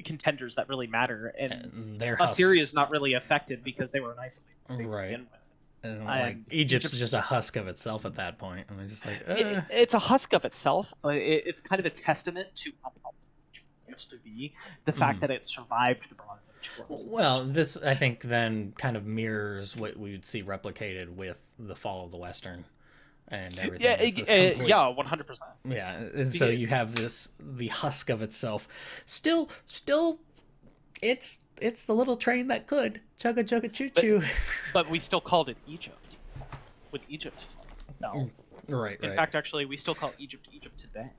Speaker 2: contenders that really matter, and Assyria is not really affected because they were an isolated state to begin with.
Speaker 1: And like Egypt's just a husk of itself at that point. I mean, just like
Speaker 2: it's a husk of itself, but it's kind of a testament to how powerful it used to be. The fact that it survived the Bronze Age.
Speaker 1: Well, this I think then kind of mirrors what we would see replicated with the fall of the Western and everything.
Speaker 2: Yeah, 100%.
Speaker 1: Yeah, and so you have the husk of itself. Still, it's the little train that could chugga chugga choo choo.
Speaker 2: But we still called it Egypt. With Egypt, no.
Speaker 1: Right.
Speaker 2: In fact, actually, we still call Egypt today.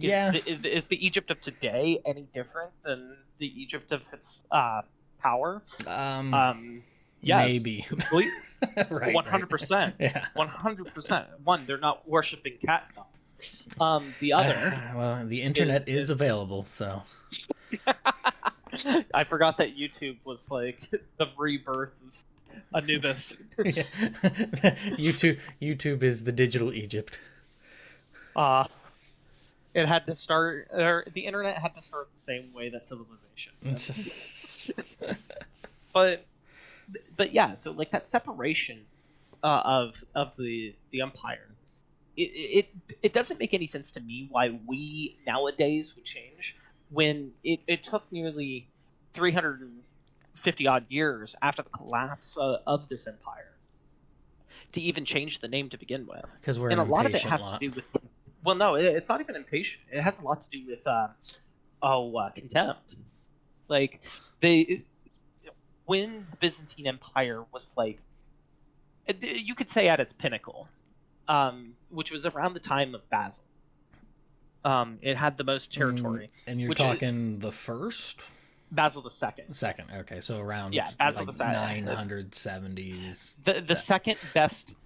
Speaker 2: Is the Egypt of today any different than the Egypt of its power? Yes,
Speaker 1: maybe.
Speaker 2: Right, 100%.
Speaker 1: Yeah.
Speaker 2: 100%. One, they're not worshiping cat gods. The other,
Speaker 1: well, the internet is available, so.
Speaker 2: I forgot that YouTube was like the rebirth of Anubis.
Speaker 1: YouTube is the digital Egypt.
Speaker 2: It had to start, or the internet had to start the same way that civilization did. but yeah, so like that separation of the empire, it doesn't make any sense to me why we nowadays would change when it took nearly 350 odd years after the collapse of this empire to even change the name to begin with.
Speaker 1: Because we're
Speaker 2: and
Speaker 1: an
Speaker 2: a lot of it
Speaker 1: impatient
Speaker 2: has
Speaker 1: lot.
Speaker 2: to do with, well, no, it's not even impatient. It has a lot to do with contempt. Like when the Byzantine Empire was like, you could say at its pinnacle, which was around the time of Basil. It had the most territory.
Speaker 1: And you're talking the first?
Speaker 2: Basil II.
Speaker 1: Second, okay, so around
Speaker 2: Basil
Speaker 1: like
Speaker 2: II.
Speaker 1: 970s.
Speaker 2: The second best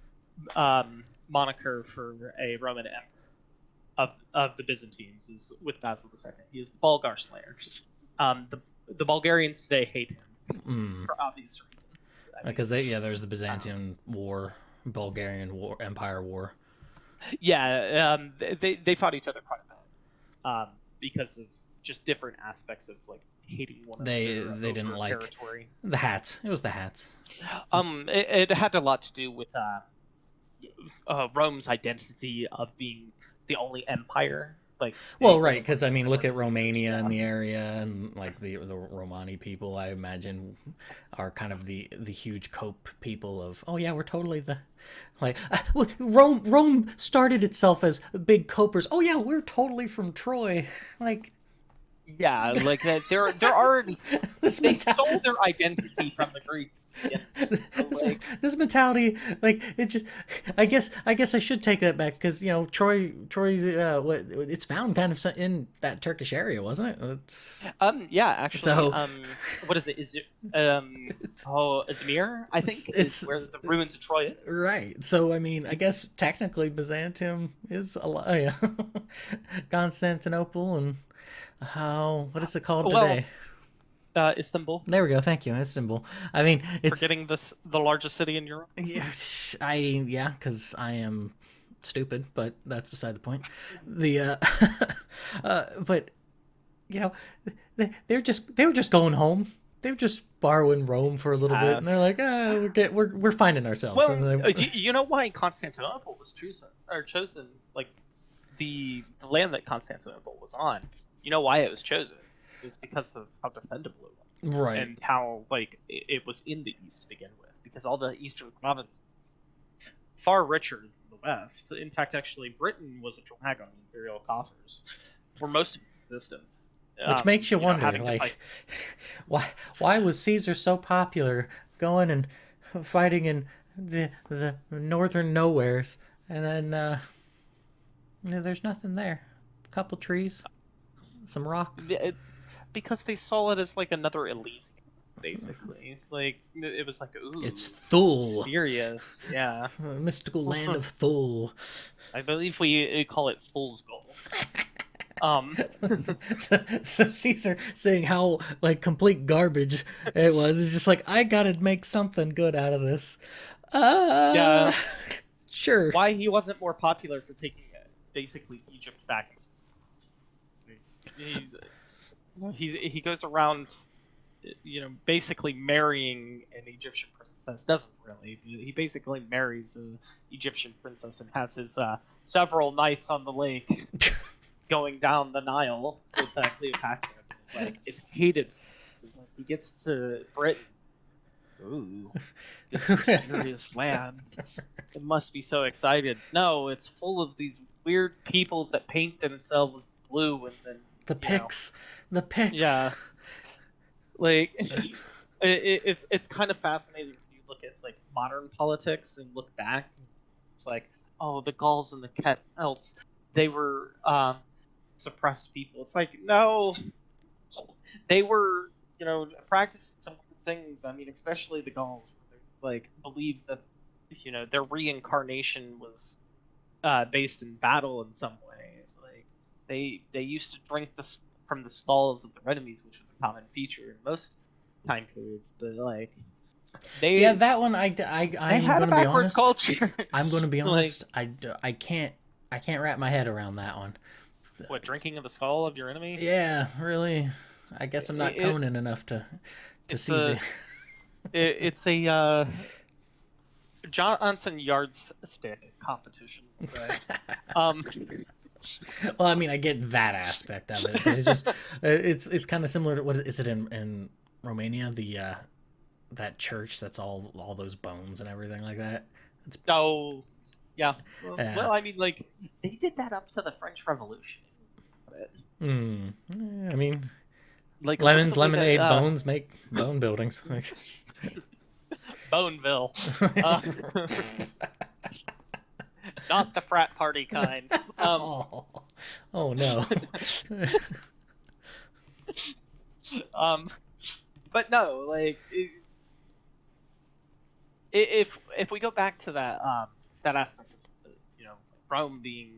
Speaker 2: moniker for a Roman emperor of the Byzantines is with Basil II. He is the Bulgar Slayer. The Bulgarians today hate him for obvious reasons.
Speaker 1: Because there's the Byzantine War, Bulgarian War, Empire War.
Speaker 2: Yeah, they fought each other quite a bit because of just different aspects of like hating one another.
Speaker 1: They didn't like
Speaker 2: territory.
Speaker 1: The hats. It was the hats.
Speaker 2: It had a lot to do with Rome's identity of being the only empire. Like,
Speaker 1: well, right, because I mean, look at Romania and the area, and like the Romani people, I imagine, are kind of the huge cope people of. Oh yeah, we're totally the, like, Rome started itself as big copers. Oh yeah, we're totally from Troy, like.
Speaker 2: Yeah, like they're already they stole their identity from the Greeks. So,
Speaker 1: this mentality, like it just, I guess I should take that back because Troy's it's found kind of in that Turkish area, wasn't it?
Speaker 2: Yeah, actually. So, what is it? Is it Izmir? I think it's where the ruins of Troy is.
Speaker 1: Right. So I mean, I guess technically Byzantium is a lot. Yeah. Constantinople and. What is it called today?
Speaker 2: Istanbul.
Speaker 1: There we go. Thank you, Istanbul. I mean, it's
Speaker 2: forgetting the largest city in Europe.
Speaker 1: Yeah, because I am stupid, but that's beside the point. But they were just going home. They were just borrowing Rome for a little bit, and they're like, we're finding ourselves.
Speaker 2: Well, you know why Constantinople was chosen, like the land that Constantinople was on. You know why it was chosen? It was because of how defendable it was.
Speaker 1: Right.
Speaker 2: And how, like, it was in the east to begin with. Because all the eastern provinces, far richer than the west. In fact, actually, Britain was a drag on imperial coffers for most of its existence.
Speaker 1: Which makes you wonder, like, why was Caesar so popular going and fighting in the northern nowheres, and then there's nothing there. A couple trees. Some rocks.
Speaker 2: Because they saw it as like another Elysium, basically. Like it was like, ooh,
Speaker 1: it's Thule,
Speaker 2: mysterious, yeah,
Speaker 1: mystical land of Thule.
Speaker 2: I believe we call it Fool's Gold.
Speaker 1: So Caesar saying how like complete garbage it was is just like, I gotta make something good out of this. Yeah, sure.
Speaker 2: Why he wasn't more popular for taking basically Egypt back? He goes around, basically marrying an Egyptian princess. Doesn't really. He basically marries an Egyptian princess and has his several nights on the lake, going down the Nile with Cleopatra. Like, it's hated. Like, he gets to Britain. Ooh, this mysterious land. It must be so excited. No, it's full of these weird peoples that paint themselves blue and then.
Speaker 1: The pics.
Speaker 2: Yeah. Like, it's kind of fascinating when you look at, like, modern politics and look back. It's like, oh, the Gauls and the Celts, they were suppressed people. It's like, no. They were, practicing some things. I mean, especially the Gauls, where they, like, believed that, their reincarnation was based in battle in some way. They used to drink from the skulls of their enemies, which was a common feature in most time periods. But like,
Speaker 1: that one I'm
Speaker 2: had a backwards culture.
Speaker 1: I'm going to be honest. I can't wrap my head around that one.
Speaker 2: what, drinking of the skull of your enemy?
Speaker 1: Yeah, really. I guess I'm not
Speaker 2: It-
Speaker 1: Conan enough to
Speaker 2: it's
Speaker 1: see
Speaker 2: a
Speaker 1: the.
Speaker 2: it's a Johnson yardstick competition. We'll say. um,
Speaker 1: Well, I mean, I get that aspect of it, but it's just it's kind of similar to what is it in Romania, the that church that's all those bones and everything like that. It's
Speaker 2: oh, yeah.
Speaker 1: Yeah.
Speaker 2: Well, I mean, like they did that up to the French Revolution.
Speaker 1: I mean,
Speaker 2: Like
Speaker 1: lemons,
Speaker 2: look at the way
Speaker 1: lemonade,
Speaker 2: that,
Speaker 1: bones make bone buildings.
Speaker 2: Boneville. Not the frat party kind.
Speaker 1: Oh no.
Speaker 2: But no, like if we go back to that that aspect of Rome being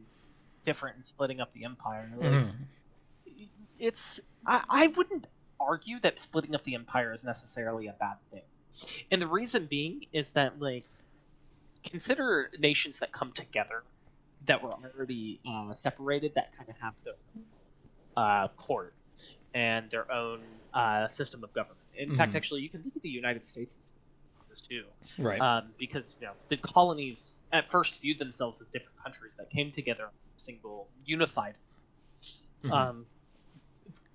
Speaker 2: different and splitting up the empire, like, it's I wouldn't argue that splitting up the empire is necessarily a bad thing, and the reason being is that, like, consider nations that come together that were already separated, that kind of have their court and their own system of government. In fact, actually, you can think of the United States as this too,
Speaker 1: Right.
Speaker 2: because the colonies at first viewed themselves as different countries that came together in a single unified.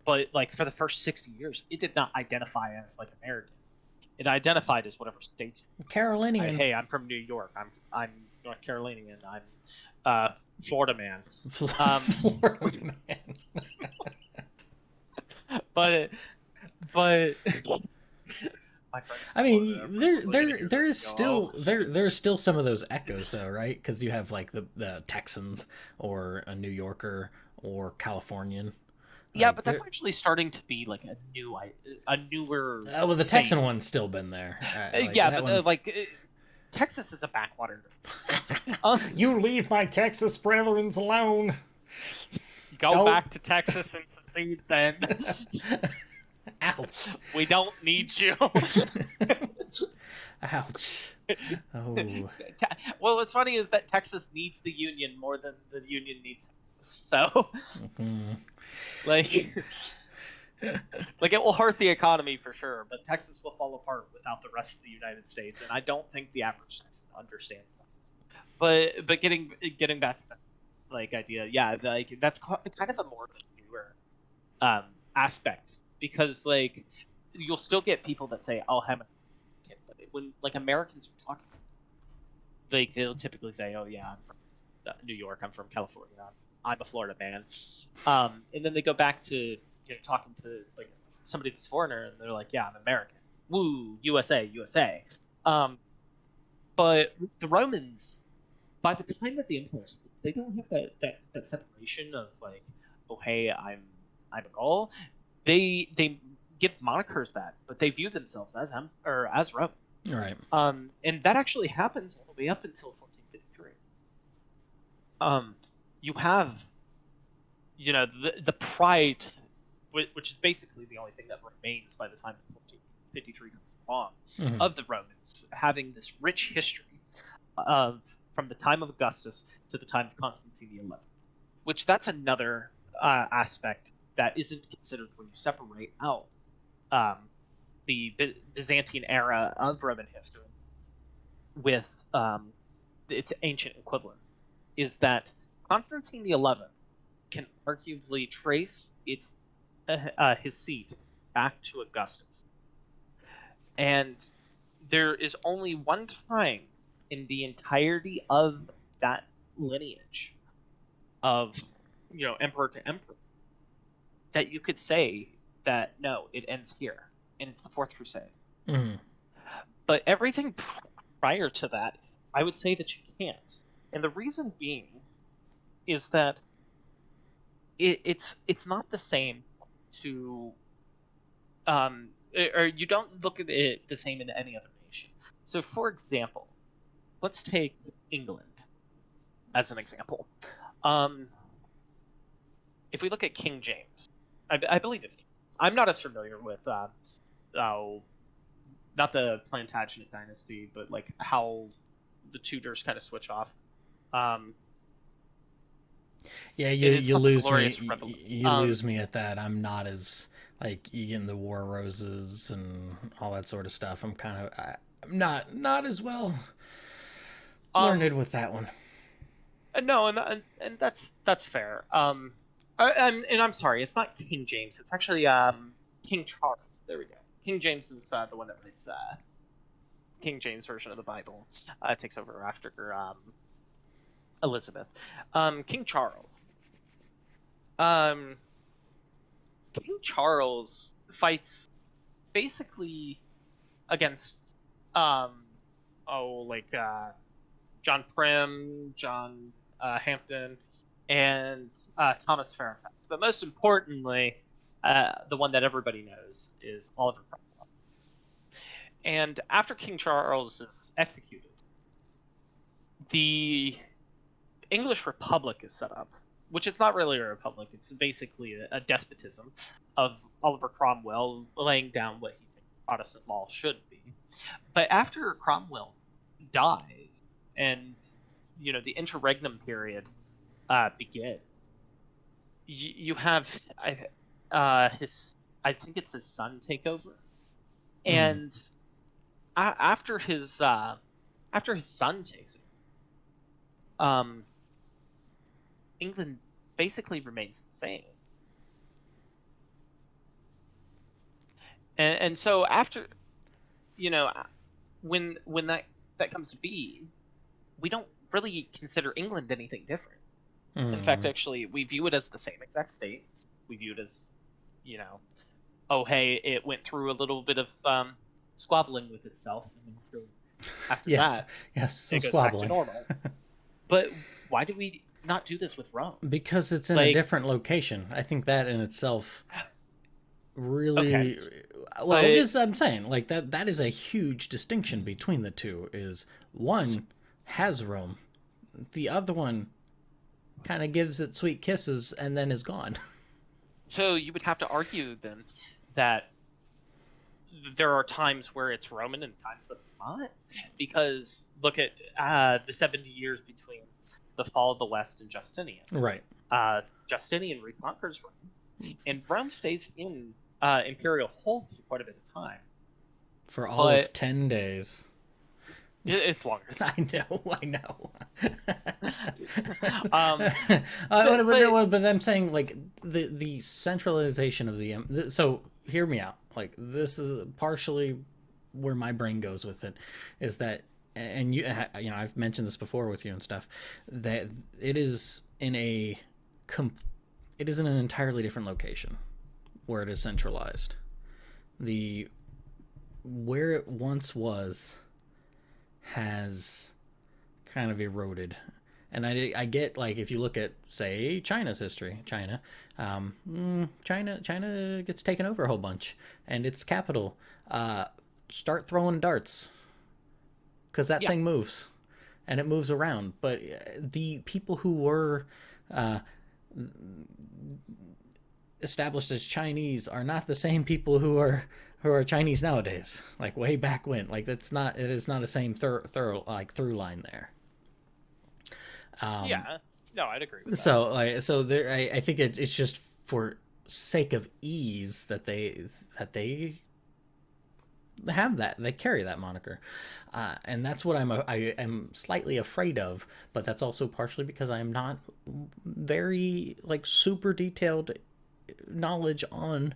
Speaker 2: But like for the first 60 years, it did not identify as like American. It identified as whatever state.
Speaker 1: Carolinian.
Speaker 2: Hey, I'm from New York. I'm North Carolinian. I'm Florida man.
Speaker 1: Florida man.
Speaker 2: But
Speaker 1: I mean, there is still there's still some of those echoes though, right? Because you have like the Texans or a New Yorker or Californian.
Speaker 2: Yeah,
Speaker 1: Like,
Speaker 2: but that's actually starting to be like a newer.
Speaker 1: well, the
Speaker 2: thing.
Speaker 1: Texan one's still been there.
Speaker 2: Yeah,
Speaker 1: that
Speaker 2: but
Speaker 1: one-
Speaker 2: Texas is a backwater.
Speaker 1: You leave my Texas brethrens alone.
Speaker 2: Go back to Texas and secede then.
Speaker 1: Ouch.
Speaker 2: We don't need you.
Speaker 1: Ouch. Oh.
Speaker 2: Well, what's funny is that Texas needs the Union more than the Union needs us. So, like it will hurt the economy for sure, but Texas will fall apart without the rest of the United States, and I don't think the average Texan understands that. But getting back to that like idea, yeah, like that's kind of a more of a newer aspect, because like you'll still get people that say, "Oh, I'm American," but when like Americans are talking, like they'll typically say, "Oh yeah, I'm from New York. I'm from California. I'm a Florida man," and then they go back to talking to like somebody that's foreigner, and they're like, "Yeah, I'm American. Woo, USA, USA." But the Romans, by the time that the empire splits, they don't have that separation of like, "Oh hey, I'm a Gaul." They give monikers that, but they view themselves as Rome.
Speaker 1: Right.
Speaker 2: And that actually happens all the way up until 1453. You have, the pride, which is basically the only thing that remains by the time that 1453 comes along, of the Romans, having this rich history from the time of Augustus to the time of Constantine XI, which that's another aspect that isn't considered when you separate out the Byzantine era of Roman history with its ancient equivalents, is that Constantine XI can arguably trace his seat back to Augustus. And there is only one time in the entirety of that lineage of, emperor to emperor, that you could say that, no, it ends here, and it's the Fourth Crusade. But everything prior to that, I would say that you can't. And the reason being is that it's not the same to or you don't look at it the same in any other nation. So for example, let's take England as an example. If we look at King James, I believe it's, I'm not as familiar with not the Plantagenet dynasty, but like how the Tudors kind of switch off.
Speaker 1: Yeah,
Speaker 2: It's
Speaker 1: you
Speaker 2: not the
Speaker 1: lose
Speaker 2: glorious
Speaker 1: me.
Speaker 2: revolution.
Speaker 1: You lose me at that. I'm not as like you getting the war roses and all that sort of stuff. I'm not as well
Speaker 2: Um,
Speaker 1: learned with that one.
Speaker 2: no, and that's fair. And I'm sorry, it's not King James. It's actually King Charles. There we go. King James is the one that writes King James version of the Bible. Takes over after Elizabeth. King Charles. Um, King Charles fights basically against like John Prim, John Hampton, and Thomas Fairfax. But most importantly, the one that everybody knows is Oliver Cromwell. And after King Charles is executed, the English Republic is set up, which it's not really a republic. It's basically a despotism of Oliver Cromwell laying down what he thinks Protestant law should be. But after Cromwell dies, and the interregnum period begins, you have his, I think it's his son, take over, and after his son takes it, England basically remains the same. And so after, when that comes to be, we don't really consider England anything different. In fact, actually, we view it as the same exact state. We view it as, oh, hey, it went through a little bit of squabbling with itself, and after that, it goes back to normal. But why do we not do this with Rome?
Speaker 1: Because it's in a different location. I think that in itself really because I'm saying like that is a huge distinction between the two. Is one has Rome, the other one kind of gives it sweet kisses and then is gone.
Speaker 2: So you would have to argue then that there are times where it's Roman and times that it's not, because look at the 70 years between the fall of the West and Justinian.
Speaker 1: Right.
Speaker 2: Justinian reconquers Rome, and Rome stays in imperial hold for quite a bit of time.
Speaker 1: For all of 10 days.
Speaker 2: It's longer.
Speaker 1: I know. But I'm saying, like, the centralization of the... So, hear me out. Like, this is partially where my brain goes with it, is that, and I've mentioned this before with you and stuff, that it is in an entirely different location where it is centralized. Where it once was has kind of eroded. And I get, like, if you look at, say, China's history, China gets taken over a whole bunch, and its capital, start throwing darts, because that thing moves, and it moves around. But the people who were established as Chinese are not the same people who are Chinese nowadays, like way back when. Like, it is not the same through line there.
Speaker 2: No, I'd agree with
Speaker 1: that. So there, I think it's just for sake of ease that they have that, they carry that moniker, and that's what I am slightly afraid of. But that's also partially because I am not very, like, super detailed knowledge on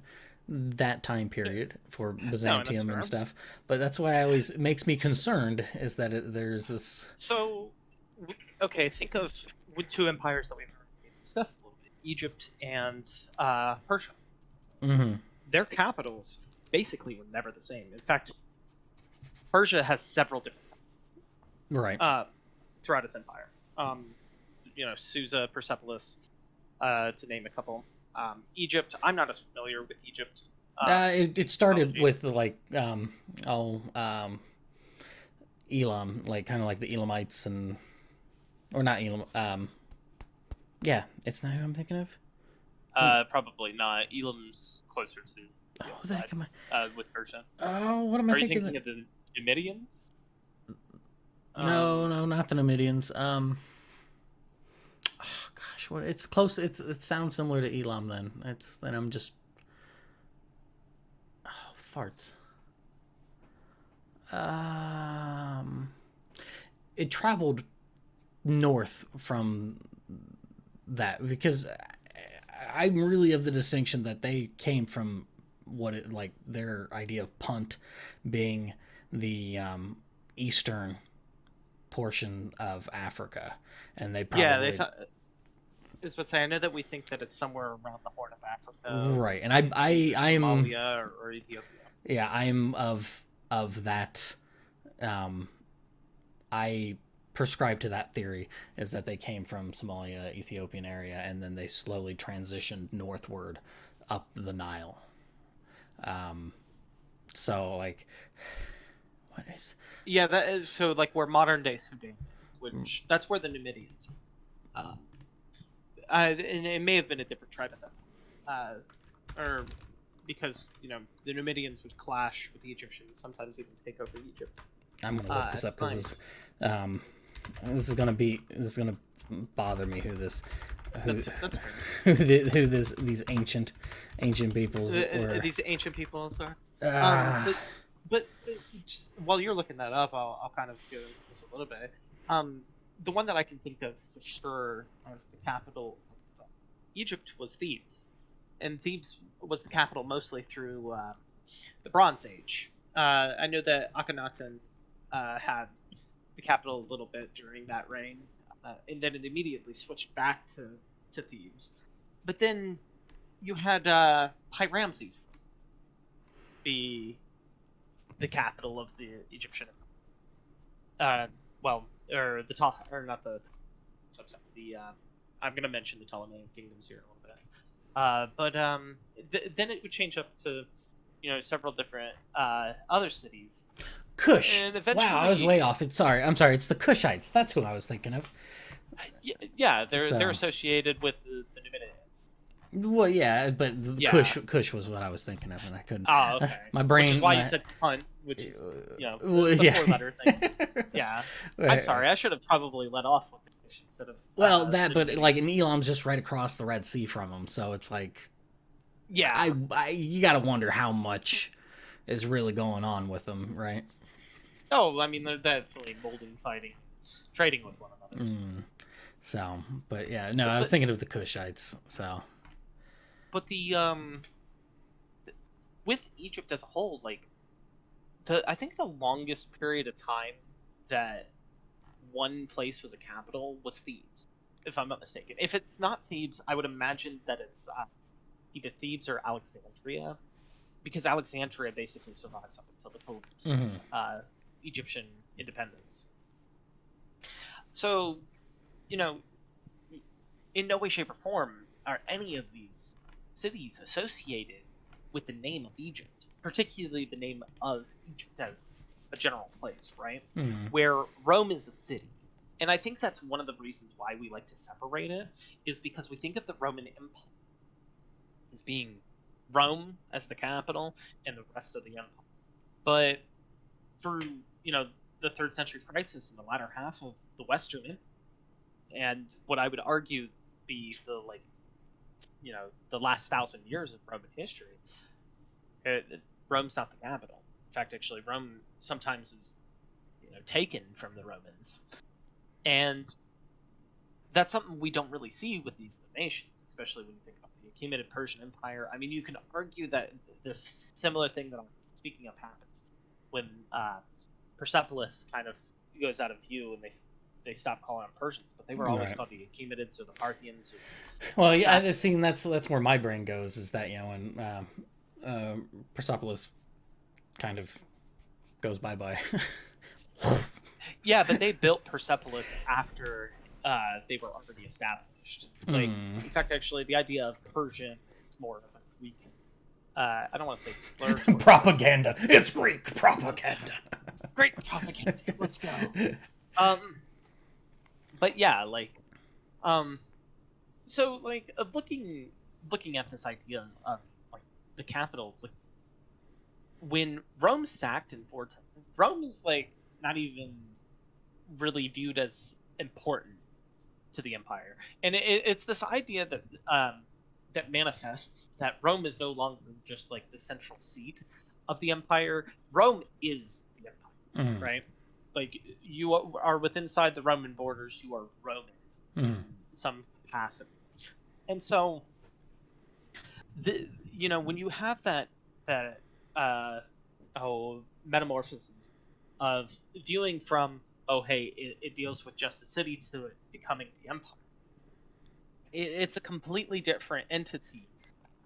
Speaker 1: that time period for Byzantium and stuff. But that's why always makes me concerned, is that there's this.
Speaker 2: So, okay, think of two empires that we've already discussed a little bit: Egypt and Persia.
Speaker 1: Mm-hmm.
Speaker 2: Their capitals basically were never the same. In fact, Persia has several different throughout its empire. Susa, Persepolis, to name a couple. Egypt, I'm not as familiar with Egypt.
Speaker 1: It started with, like, Elam, like, kind of like the Elamites, or not Elam. Yeah, it's not who I'm thinking of.
Speaker 2: Probably not. Elam's closer to the other side,
Speaker 1: am I?
Speaker 2: with Persia.
Speaker 1: Oh, what am I thinking?
Speaker 2: Are you thinking of the Numidians?
Speaker 1: No, not the Numidians. Oh gosh, gosh, what? It's close. It sounds similar to Elam. Then I'm just farts. It traveled north from that because I'm really of the distinction that they came from their idea of Punt being the eastern portion of Africa, and they probably
Speaker 2: they thought. I was about to say, I know that we think that it's somewhere around the Horn of Africa,
Speaker 1: right, and I'm
Speaker 2: Somalia or Ethiopia.
Speaker 1: Yeah, I'm of that. I prescribe to that theory is that they came from Somalia, Ethiopian area, and then they slowly transitioned northward up the Nile. So like, what is?
Speaker 2: Yeah, that is so like where modern day Sudan, which that's where the Numidians. And it may have been a different tribe at that, or because the Numidians would clash with the Egyptians, sometimes even take over Egypt.
Speaker 1: I'm gonna look this up because this is gonna bother me
Speaker 2: That's fair.
Speaker 1: who these ancient peoples were.
Speaker 2: These ancient peoples are. But just, while you're looking that up, I'll kind of go into this a little bit. The one that I can think of for sure as the capital of Egypt was Thebes, and Thebes was the capital mostly through the Bronze Age. I know that Akhenaten had the capital a little bit during that reign, and then it immediately switched back to Thebes. But then you had Ramses be the capital of the Egyptian. I'm going to mention the Ptolemaic kingdoms here in a little bit. Then it would change up to, several different other cities.
Speaker 1: Kush.
Speaker 2: And eventually,
Speaker 1: wow, I was way off. I'm sorry. It's the Kushites. That's who I was thinking of.
Speaker 2: Yeah, they're associated with the Numidians.
Speaker 1: Well, yeah, but Kush was what I was thinking of, and I couldn't.
Speaker 2: Oh, okay.
Speaker 1: My brain.
Speaker 2: Which is why you said Punt, which is the four-letter thing. Yeah, I'm sorry. I should have probably let off with Kush instead of.
Speaker 1: But in Elam's just right across the Red Sea from them, so it's like.
Speaker 2: Yeah.
Speaker 1: You got to wonder how much is really going on with them, right?
Speaker 2: Oh, I mean, they're definitely molding, fighting, trading with one another.
Speaker 1: So, but yeah, no, I was thinking of the Kushites. So,
Speaker 2: but with Egypt as a whole, I think the longest period of time that one place was a capital was Thebes, if I'm not mistaken. If it's not Thebes, I would imagine that it's either Thebes or Alexandria, because Alexandria basically survives up until the collapse of Egyptian independence. So, in no way, shape, or form are any of these cities associated with the name of Egypt, particularly the name of Egypt as a general place, right? Where Rome is a city. And I think that's one of the reasons why we like to separate it, is because we think of the Roman Empire as being Rome as the capital and the rest of the empire. But through, the 3rd century crisis in the latter half of the Western Empire, and what I would argue be the last 1,000 years of Roman history, Rome's not the capital. In fact, actually, Rome sometimes is, taken from the Romans, and that's something we don't really see with these nations, especially when you think about the Achaemenid Persian Empire. I mean, you can argue that this similar thing that I'm speaking of happens when Persepolis kind of goes out of view and they stop calling them Persians, but they were always called the Achaemenids or the Parthians.
Speaker 1: Well, yeah, that's where my brain goes, is that when Persepolis kind of goes bye-bye.
Speaker 2: Yeah, but they built Persepolis after they were already established. In fact, actually, the idea of Persian is more of a Greek. I don't want to say slur.
Speaker 1: Propaganda. It's Greek propaganda.
Speaker 2: Great propaganda. Let's go. But yeah, so looking at this idea of the capital, when Rome sacked in 410, Rome is not even really viewed as important to the empire, and it's this idea that that manifests that Rome is no longer just like the central seat of the empire. Rome is the empire, right? Like you are within inside the Roman borders, you are Roman in some capacity, and so when you have that metamorphosis of viewing from it deals with just a city to it becoming the empire. It's a completely different entity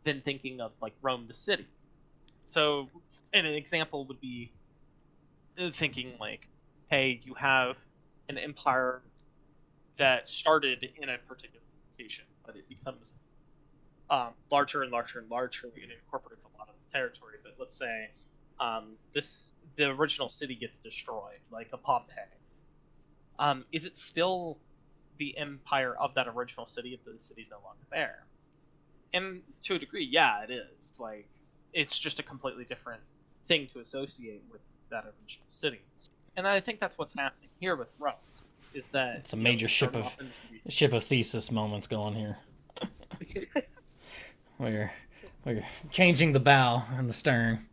Speaker 2: than thinking of like Rome the city. So an example would be thinking like, hey, you have an empire that started in a particular location, but it becomes larger and larger and larger, and it incorporates a lot of the territory. But let's say the original city gets destroyed, like a Pompeii. Is it still the empire of that original city if the city's no longer there? And to a degree, yeah, it is. Like, it's just a completely different thing to associate with that original city. And I think that's what's happening here with Rome, is that
Speaker 1: it's a major ship of thesis moments going here. we're changing the bow and the stern.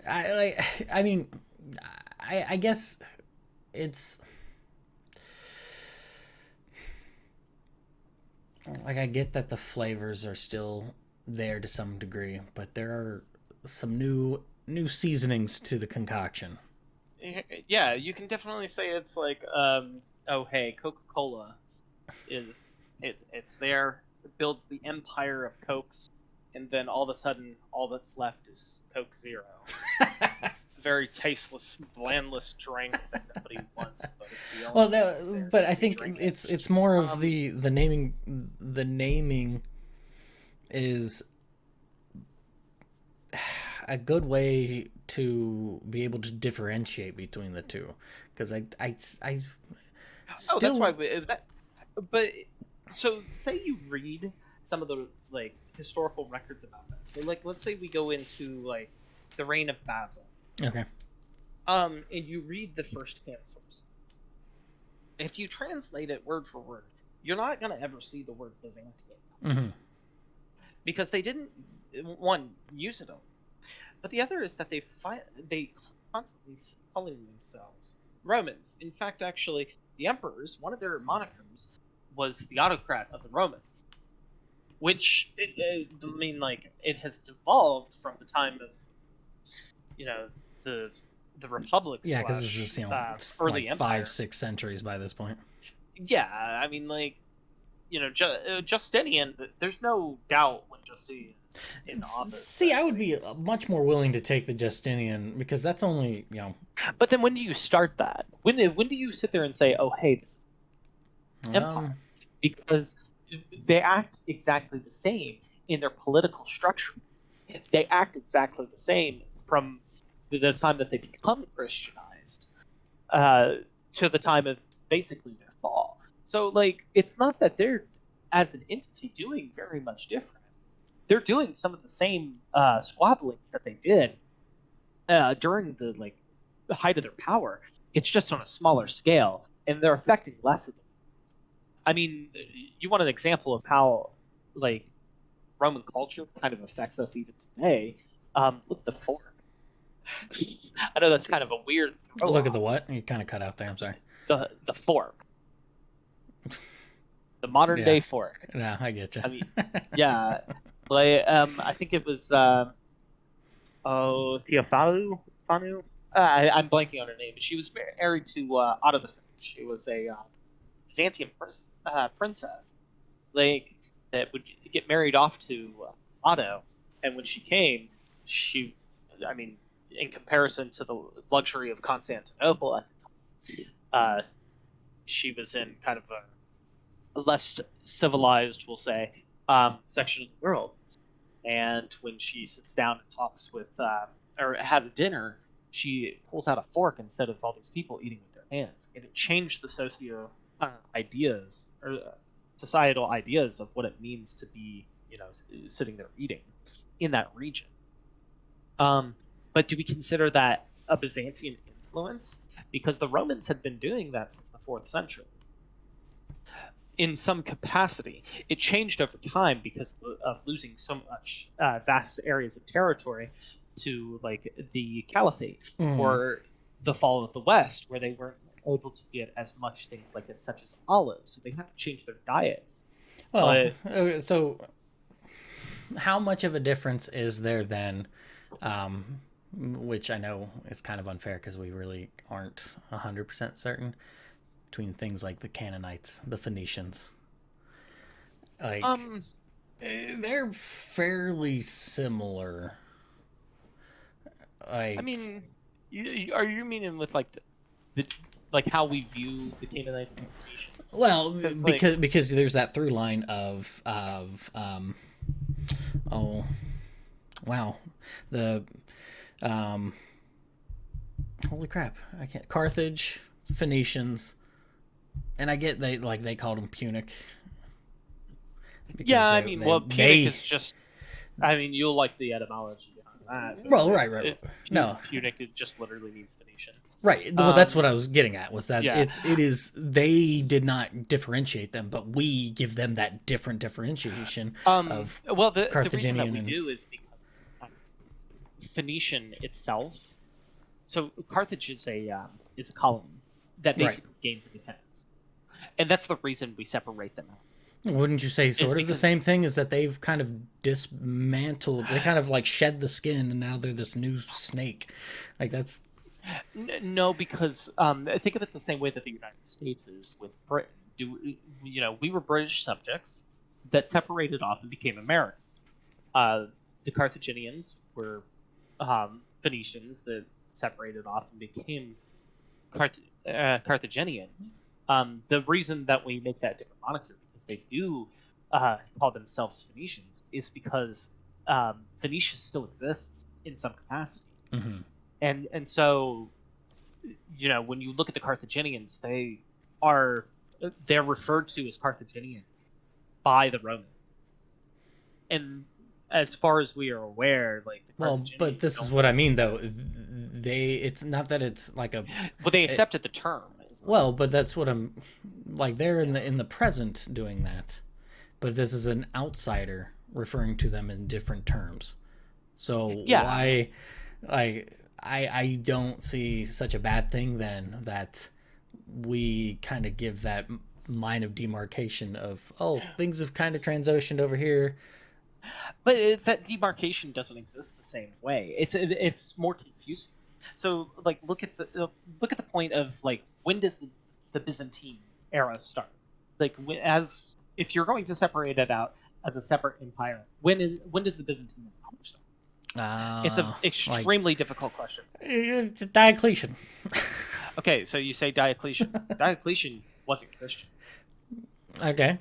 Speaker 1: I guess it's like, I get that the flavors are still there to some degree, but there are some new seasonings to the concoction.
Speaker 2: Yeah, you can definitely say it's like, Coca-Cola it's there, it builds the empire of Cokes, and then all of a sudden, all that's left is Coke Zero. Very tasteless, blandless drink that nobody wants, but it's the only.
Speaker 1: Well, no, but I think it's more of the naming. The naming is a good way to be able to differentiate between the two, because I
Speaker 2: still... that's why that. But so, say you read some of the like historical records about that. So, like, let's say we go into like the reign of Basil.
Speaker 1: Okay.
Speaker 2: And you read the first-hand source. If you translate it word for word, you're not going to ever see the word Byzantium.
Speaker 1: Mm-hmm.
Speaker 2: Because they didn't, one, use it all. But the other is that they constantly calling themselves Romans. In fact, actually, the emperors, one of their monikers was the autocrat of the Romans. Which, it has devolved from the time of, the Republic.
Speaker 1: Yeah, because this is
Speaker 2: early
Speaker 1: like 5-6 centuries by this point.
Speaker 2: Yeah, I mean, like, Justinian. There's no doubt when Justinian is in office.
Speaker 1: See, I would be much more willing to take the Justinian, because that's only
Speaker 2: But then when do you start that? When do you sit there and say, "Oh, hey, this is empire"? Because they act exactly the same in their political structure. They act exactly the same from the time that they become Christianized to the time of basically their fall. So, like, it's not that they're, as an entity, doing very much different. They're doing some of the same squabblings that they did during the height of their power. It's just on a smaller scale, and they're affecting less of them. I mean, you want an example of how, like, Roman culture kind of affects us even today? Look at the fork. I know that's kind of a weird.
Speaker 1: Look at the what? You kind of cut out there. I'm sorry.
Speaker 2: The fork. The modern day fork.
Speaker 1: Yeah, I get you.
Speaker 2: I mean, yeah, like I think it was Theophanu. I'm blanking on her name. She was married to Otto II. She was a Byzantine princess, like, that would get married off to Otto, and when she came, in comparison to the luxury of Constantinople at the time, she was in kind of a less civilized, we'll say, section of the world. And when she sits down and talks with, or has dinner, she pulls out a fork instead of all these people eating with their hands. And it changed the ideas, or societal ideas of what it means to be, sitting there eating in that region. But do we consider that a Byzantine influence? Because the Romans had been doing that since the 4th century. in some capacity. It changed over time because of losing so much vast areas of territory to like the Caliphate or the fall of the West, where they weren't able to get as much things like such as olives, so they had to change their diets.
Speaker 1: Well, so how much of a difference is there then? Which I know is kind of unfair because we really aren't 100% certain between things like the Canaanites, the Phoenicians. Like, they're fairly similar. Like,
Speaker 2: I mean, are you meaning with like the like how we view the Canaanites and the Phoenicians?
Speaker 1: well, because there's that through line of oh, wow, the holy crap, I can't, Carthage, Phoenicians, and I get they called them Punic.
Speaker 2: Yeah, I mean, Punic is just. I mean, you'll like the etymology behind that.
Speaker 1: Well, right. No,
Speaker 2: Punic it just literally means Phoenician.
Speaker 1: Right. Well, that's what I was getting at. Was that it is they did not differentiate them, but we give them that different differentiation of
Speaker 2: the
Speaker 1: Carthaginian.
Speaker 2: reason that we do is because Phoenician itself. So Carthage is a colony that basically gains independence, and that's the reason we separate them out.
Speaker 1: Wouldn't you say sort of the same thing? Is that they've kind of dismantled? They kind of like shed the skin, and now they're this new snake. Like that's.
Speaker 2: No, because think of it the same way that the United States is with Britain. We were British subjects that separated off and became American. The Carthaginians were Phoenicians that separated off and became Carthaginians. The reason that we make that different moniker, because they do call themselves Phoenicians, is because Phoenicia still exists in some capacity.
Speaker 1: Mm-hmm.
Speaker 2: And so, when you look at the Carthaginians, they're referred to as Carthaginian by the Romans. And as far as we are aware, like the Carthaginians
Speaker 1: but this is what I mean, though. It's not that it's like a.
Speaker 2: Well, they accepted the term.
Speaker 1: Well, but that's what I'm like. They're in the present doing that, but this is an outsider referring to them in different terms. So why, I don't see such a bad thing then that we kind of give that line of demarcation of things have kind of transoceaned over here.
Speaker 2: But that demarcation doesn't exist the same way. It's more confusing. So like look at the point of like when does the Byzantine era start? Like if you're going to separate it out as a separate empire, when does the Byzantine Empire start? It's an extremely difficult question.
Speaker 1: It's Diocletian.
Speaker 2: Okay, so you say Diocletian. Diocletian wasn't Christian.
Speaker 1: Okay.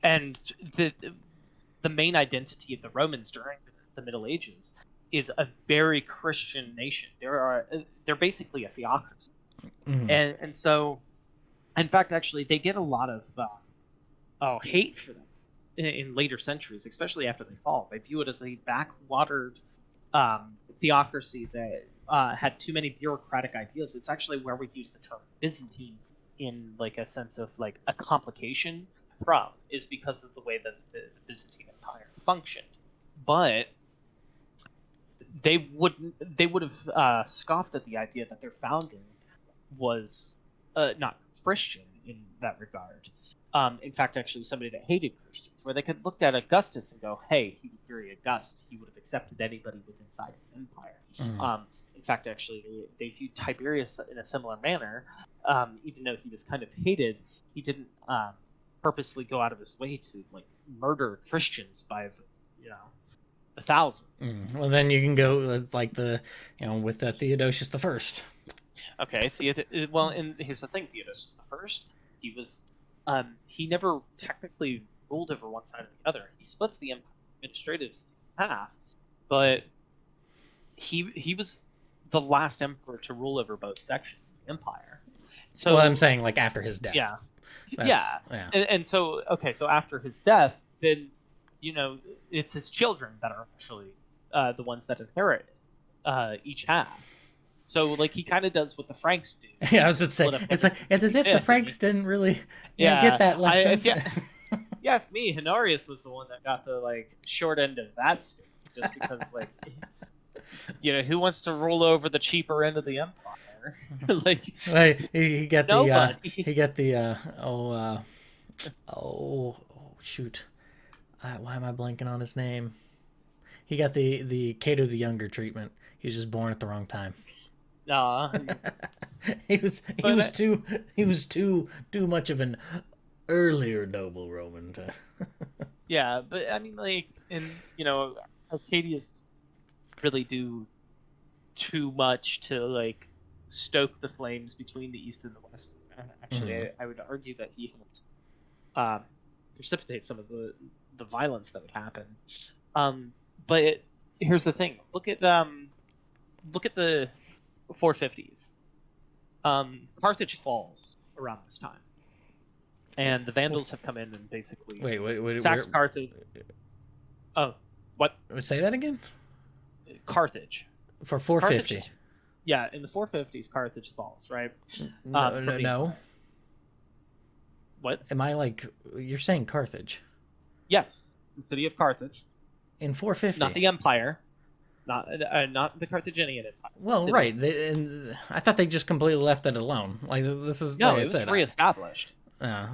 Speaker 2: And the main identity of the Romans during the Middle Ages is a very Christian nation. They're basically a theocracy. Mm-hmm. And so, in fact, actually, they get a lot of hate for them in later centuries, especially after they fall. They view it as a backwatered theocracy that had too many bureaucratic ideas. It's actually where we use the term Byzantine in like a sense of like a complication from, is because of the way that the Byzantine Empire functioned. But they would have scoffed at the idea that their founding was not Christian in that regard. In fact, actually, somebody that hated Christians, where they could look at Augustus and go, "Hey, he was very august. He would have accepted anybody within inside his empire." Mm. In fact, actually, they viewed Tiberius in a similar manner. Even though he was kind of hated, he didn't purposely go out of his way to like murder Christians by the thousand.
Speaker 1: Mm. Well, then you can go like with Theodosius the First.
Speaker 2: Okay, well, and here's the thing: Theodosius the First, he was. He never technically ruled over one side or the other. He splits the empire administratively in half, but he was the last emperor to rule over both sections of the empire. So
Speaker 1: I'm saying like after his death.
Speaker 2: Yeah. And so so after his death, then it's his children that are actually the ones that inherit each half. So like he kind of does what the Franks do.
Speaker 1: Yeah, I was just saying,
Speaker 2: Split up
Speaker 1: it's as if the
Speaker 2: 50.
Speaker 1: Franks didn't really get that lesson.
Speaker 2: If you ask me, Honorius was the one that got the like short end of that stick, just because like who wants to roll over the cheaper end of the empire? Like
Speaker 1: he got
Speaker 2: nobody.
Speaker 1: Shoot, why am I blanking on his name? He got the Cato the Younger treatment. He was just born at the wrong time. he was too much of an earlier noble Roman to.
Speaker 2: Yeah, but I mean, like, Arcadius really do too much to like stoke the flames between the East and the West. Actually, I would argue that he helped precipitate some of the violence that would happen. But here's the thing: look at the 450s. Carthage falls around this time, and the Vandals have come in and basically sacked Carthage. Oh, what?
Speaker 1: Say that again.
Speaker 2: Carthage
Speaker 1: for 450.
Speaker 2: Carthage, yeah, in the 450s, Carthage falls, right?
Speaker 1: No.
Speaker 2: What?
Speaker 1: Am I like you're saying Carthage?
Speaker 2: Yes, the city of Carthage.
Speaker 1: In 450.
Speaker 2: Not the Empire. Not the Carthaginian Empire.
Speaker 1: Well, right. And I thought they just completely left it alone. Like this is
Speaker 2: no,
Speaker 1: like
Speaker 2: it was reestablished.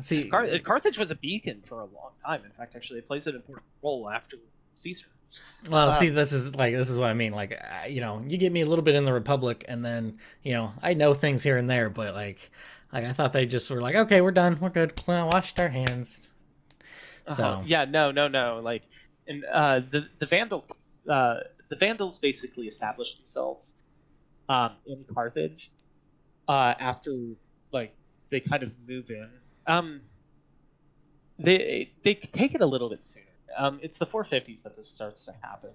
Speaker 1: See,
Speaker 2: Carthage was a beacon for a long time. In fact, actually, it plays an important role after Caesar.
Speaker 1: Well, see, this is what I mean. Like, you get me a little bit in the Republic, and then I know things here and there, but like I thought they just were like, okay, we're done, we're good, washed our hands. So
Speaker 2: yeah, no. Like, and the Vandals basically established themselves in Carthage after like they kind of move in. They take it a little bit sooner. It's the 450s that this starts to happen.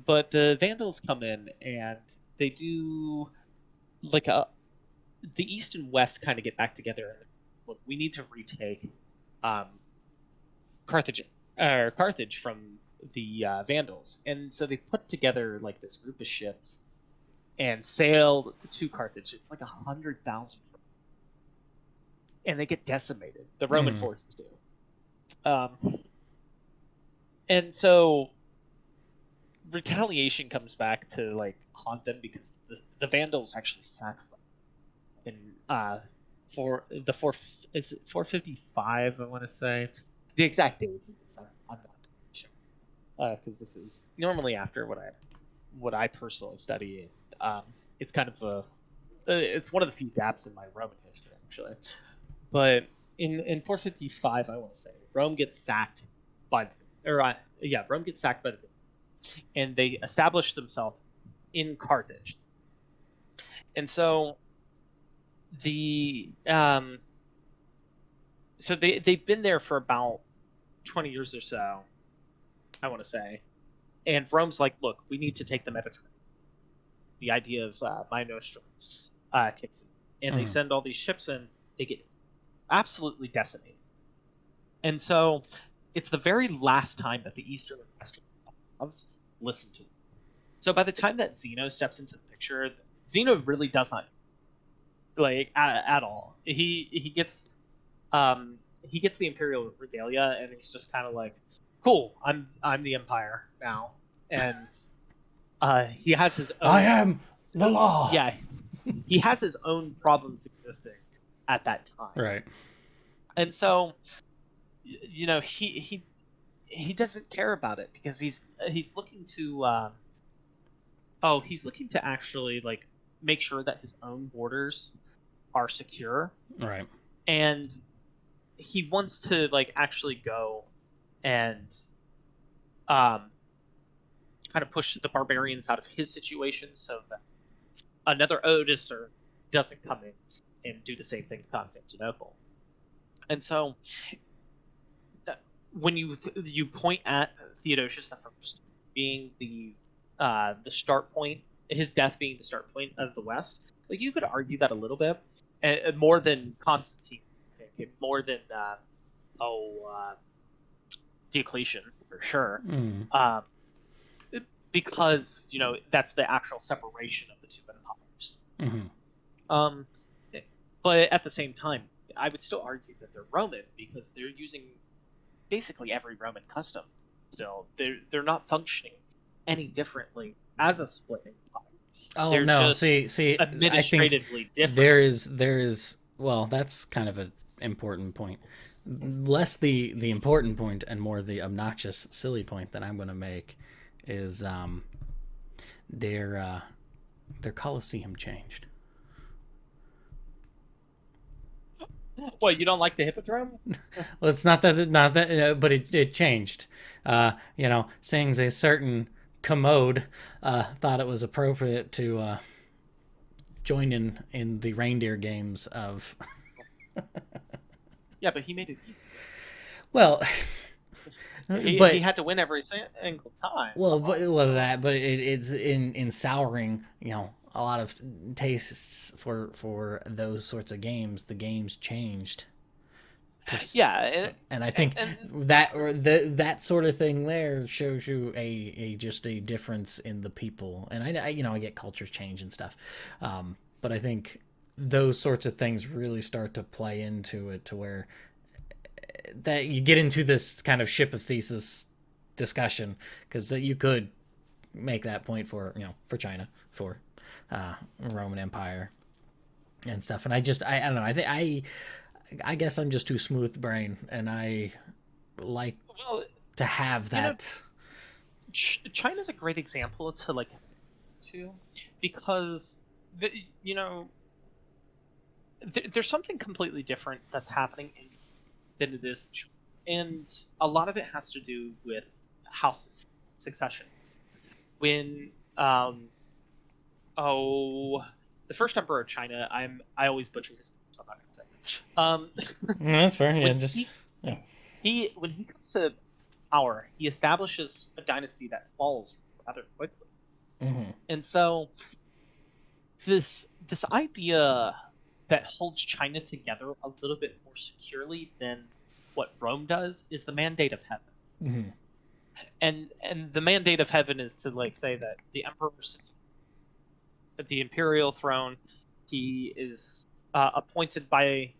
Speaker 2: But the Vandals come in and they do like the East and West kind of get back together. Look, we need to retake Carthage from the Vandals, and so they put together like this group of ships and sail to Carthage. It's like 100,000, and they get decimated. The Roman forces do, and so retaliation comes back to like haunt them because the Vandals actually sack them in for the 455. I want to say the exact dates. I'm not sure because this is normally after what I personally study. It's kind of it's one of the few gaps in my Roman history actually. But in 455, I want to say Rome gets sacked by Rome gets sacked by the and they establish themselves in Carthage. And so they've been there for about 20 years or so, I want to say. And Rome's like, look, we need to take the Mediterranean. The idea of Mare Nostrum kicks in. And they send all these ships in. They get absolutely decimated. And so it's the very last time that the Eastern and Western Slavs listen to it. So by the time that Zeno steps into the picture, Zeno really does not like at all. He gets the imperial regalia, and he's just kind of like, cool, I'm the empire now, and he has his own,
Speaker 1: I am the law.
Speaker 2: Yeah, he has his own problems existing at that time,
Speaker 1: right? And
Speaker 2: so he doesn't care about it because he's looking to he's looking to actually like make sure that his own borders are secure,
Speaker 1: right?
Speaker 2: And he wants to like actually go and kind of push the barbarians out of his situation so that another Otis doesn't come in and do the same thing to Constantinople. And so when you point at Theodosius the First being the start point, his death being the start point of the West, like you could argue that a little bit, and more than Constantine, I think, more than Diocletian for sure, because that's the actual separation of the two
Speaker 1: Hmm.
Speaker 2: Um, but at the same time, I would still argue that they're Roman because they're using basically every Roman custom. Still, they're not functioning any differently as a split empire.
Speaker 1: Oh
Speaker 2: They're
Speaker 1: no,
Speaker 2: just
Speaker 1: see, I think
Speaker 2: administratively different.
Speaker 1: there is well, that's kind of an important point. Less the important point and more the obnoxious, silly point that I'm going to make is their Colosseum changed.
Speaker 2: What, you don't like the Hippodrome?
Speaker 1: Well, it's not that, but it changed. Saying a certain commode thought it was appropriate to join in the reindeer games of.
Speaker 2: Yeah, but he made it easy.
Speaker 1: Well,
Speaker 2: He had to win every single time.
Speaker 1: but it's in souring, a lot of tastes for those sorts of games. The games changed.
Speaker 2: Yeah,
Speaker 1: And I think that sort of thing there shows you a just a difference in the people. And I get cultures change and stuff, but I think those sorts of things really start to play into it to where that you get into this kind of ship of thesis discussion, because that you could make that point for China, for Roman Empire and stuff. And I don't know. I guess I'm just too smooth brain, and I like to have that.
Speaker 2: China's a great example to because there's something completely different that's happening than it is in China. And a lot of it has to do with house succession. When the first emperor of China, I always butcher his name, so I'm not going to say it.
Speaker 1: No, that's fair. Yeah,
Speaker 2: when he comes to power, he establishes a dynasty that falls rather quickly.
Speaker 1: Mm-hmm.
Speaker 2: And so this idea that holds China together a little bit more securely than what Rome does is the mandate of heaven.
Speaker 1: Mm-hmm.
Speaker 2: And the mandate of heaven is to say that the emperor sits at the imperial throne. He is appointed by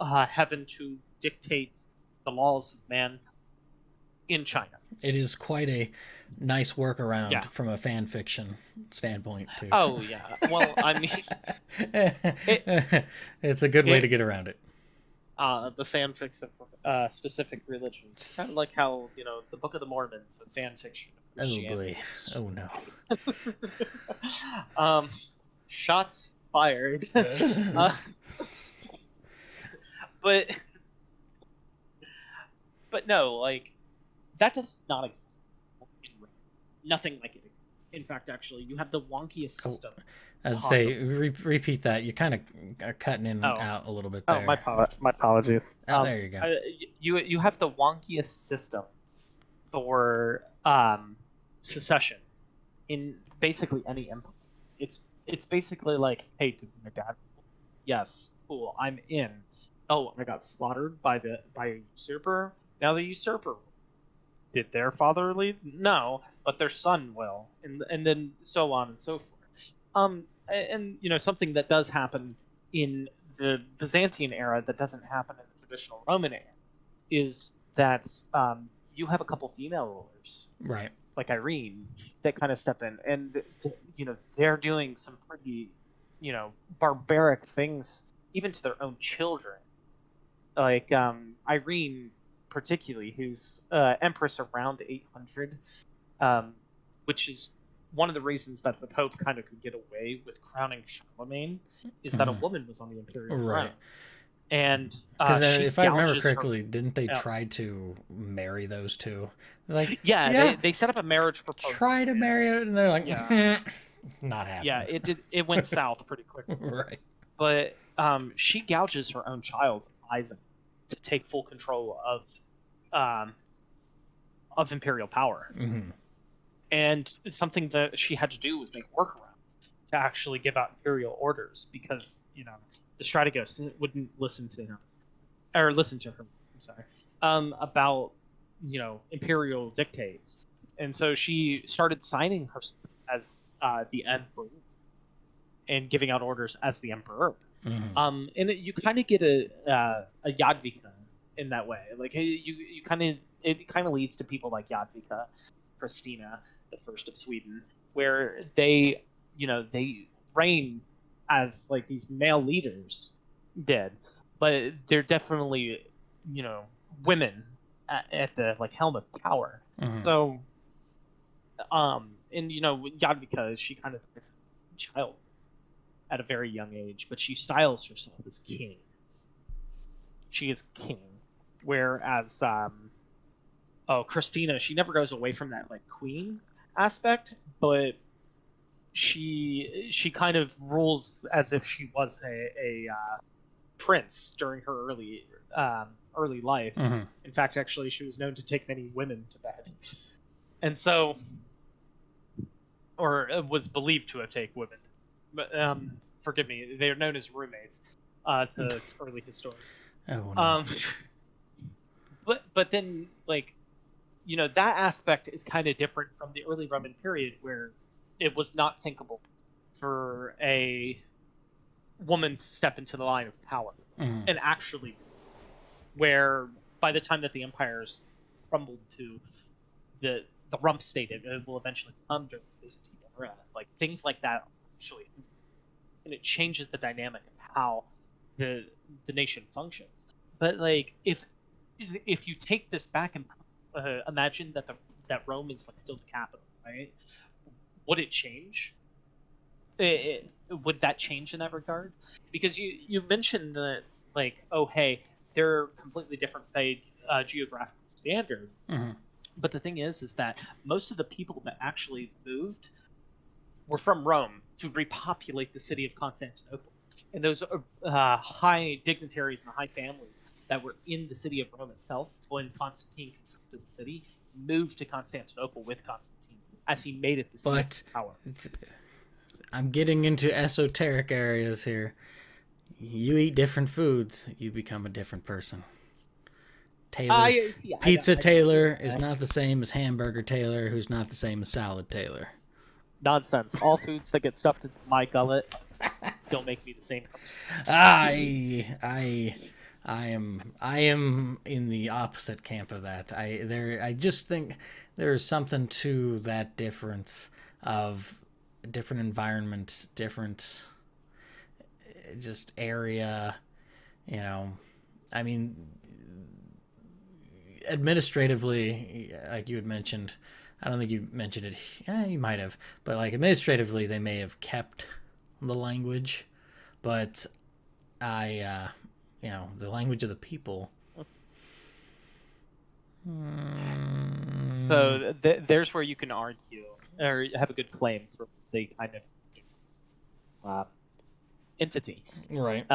Speaker 2: heaven to dictate the laws of man in China.
Speaker 1: It is quite a nice workaround from a fan fiction standpoint, too.
Speaker 2: Oh, yeah. Well, I mean...
Speaker 1: it's a good way to get around it.
Speaker 2: The fanfics of specific religions. It's kind of like how, the Book of the Mormons, a fan fiction of Christianity.
Speaker 1: Oh, boy. Oh, no.
Speaker 2: Shots fired. But no, that does not exist. Nothing like it exists. In fact, actually, you have the wonkiest system.
Speaker 1: I'd say, repeat that. You're kind of cutting in and out a little bit there.
Speaker 2: Oh, my apologies.
Speaker 1: Oh, there you go.
Speaker 2: You have the wonkiest system for secession in basically any empire. It's basically like, hey, did my dad? Yes, cool. I'm in. Oh, I got slaughtered by a usurper. Now the usurper. Did their father lead? No, but their son will, and then so on and so forth. And something that does happen in the Byzantine era that doesn't happen in the traditional Roman era is that you have a couple female rulers,
Speaker 1: right,
Speaker 2: like Irene, that kind of step in, and they're doing some pretty barbaric things even to their own children, like Irene particularly, who's empress around 800, which is one of the reasons that the Pope kind of could get away with crowning Charlemagne, is that a woman was on the imperial throne.
Speaker 1: Right.
Speaker 2: And
Speaker 1: because if I remember correctly, didn't they try to marry those two?
Speaker 2: They set up a marriage proposal.
Speaker 1: Try to marry it, and they're like, not happening.
Speaker 2: Yeah, it went south pretty quickly.
Speaker 1: Right.
Speaker 2: But she gouges her own child, Isaac, to take full control of imperial power.
Speaker 1: Mm-hmm.
Speaker 2: And something that she had to do was make a workaround to actually give out imperial orders, because the Strategos wouldn't listen to her. I'm sorry, about imperial dictates, and so she started signing herself as the emperor. and giving out orders as the emperor.
Speaker 1: Mhm.
Speaker 2: And you kind of get a Jadwiga in that way. Like you kind of it kind of leads to people like Jadwiga, Christina, the first of Sweden, where they they reign as like these male leaders did, but they're definitely women at the like helm of power.
Speaker 1: Mhm.
Speaker 2: So and Jadwiga, she kind of is a child at a very young age, but she styles herself as king. She is king, whereas Christina, she never goes away from that like queen aspect, but she kind of rules as if she was a prince during her early life.
Speaker 1: Mhm.
Speaker 2: In fact, actually, she was known to take many women to bed, and so, or was believed to have taken women. But forgive me, they are known as roommates to early historians.
Speaker 1: Oh no.
Speaker 2: But then like that aspect is kind of different from the early Roman period where it was not thinkable for a woman to step into the line of power
Speaker 1: Mhm.
Speaker 2: and actually where by the time that the empires crumbled to the rump state it will eventually come during the Byzantine Era, like things like that actually, and it changes the dynamic of how the nation functions. But like if you take this back and imagine that Rome is like still the capital, right? Would it change? Would that change in that regard? Because you mentioned that like, oh hey, they're completely different by geographical standard.
Speaker 1: Mhm.
Speaker 2: But the thing is that most of the people that actually moved were from Rome to repopulate the city of Constantinople, and those high dignitaries and high families that were in the city of Rome itself when Constantine constructed the city moved to Constantinople with Constantine as he made it the seat
Speaker 1: But
Speaker 2: of power.
Speaker 1: I'm getting into esoteric areas here. You eat different foods, you become a different person. Taylor, Pizza Taylor is not the same as Hamburger Taylor, who's not the same as Salad Taylor.
Speaker 2: Nonsense. All foods that get stuffed into my gullet don't make me the same person.
Speaker 1: I am in the opposite camp of that. I just think there's something to that difference of different environment, different just area, I mean, administratively, like you had mentioned, I don't think you mentioned it. Yeah, you might have, but like administratively, they may have kept the language, but the language of the people.
Speaker 2: So there's where you can argue or have a good claim for the kind of entity.
Speaker 1: Right.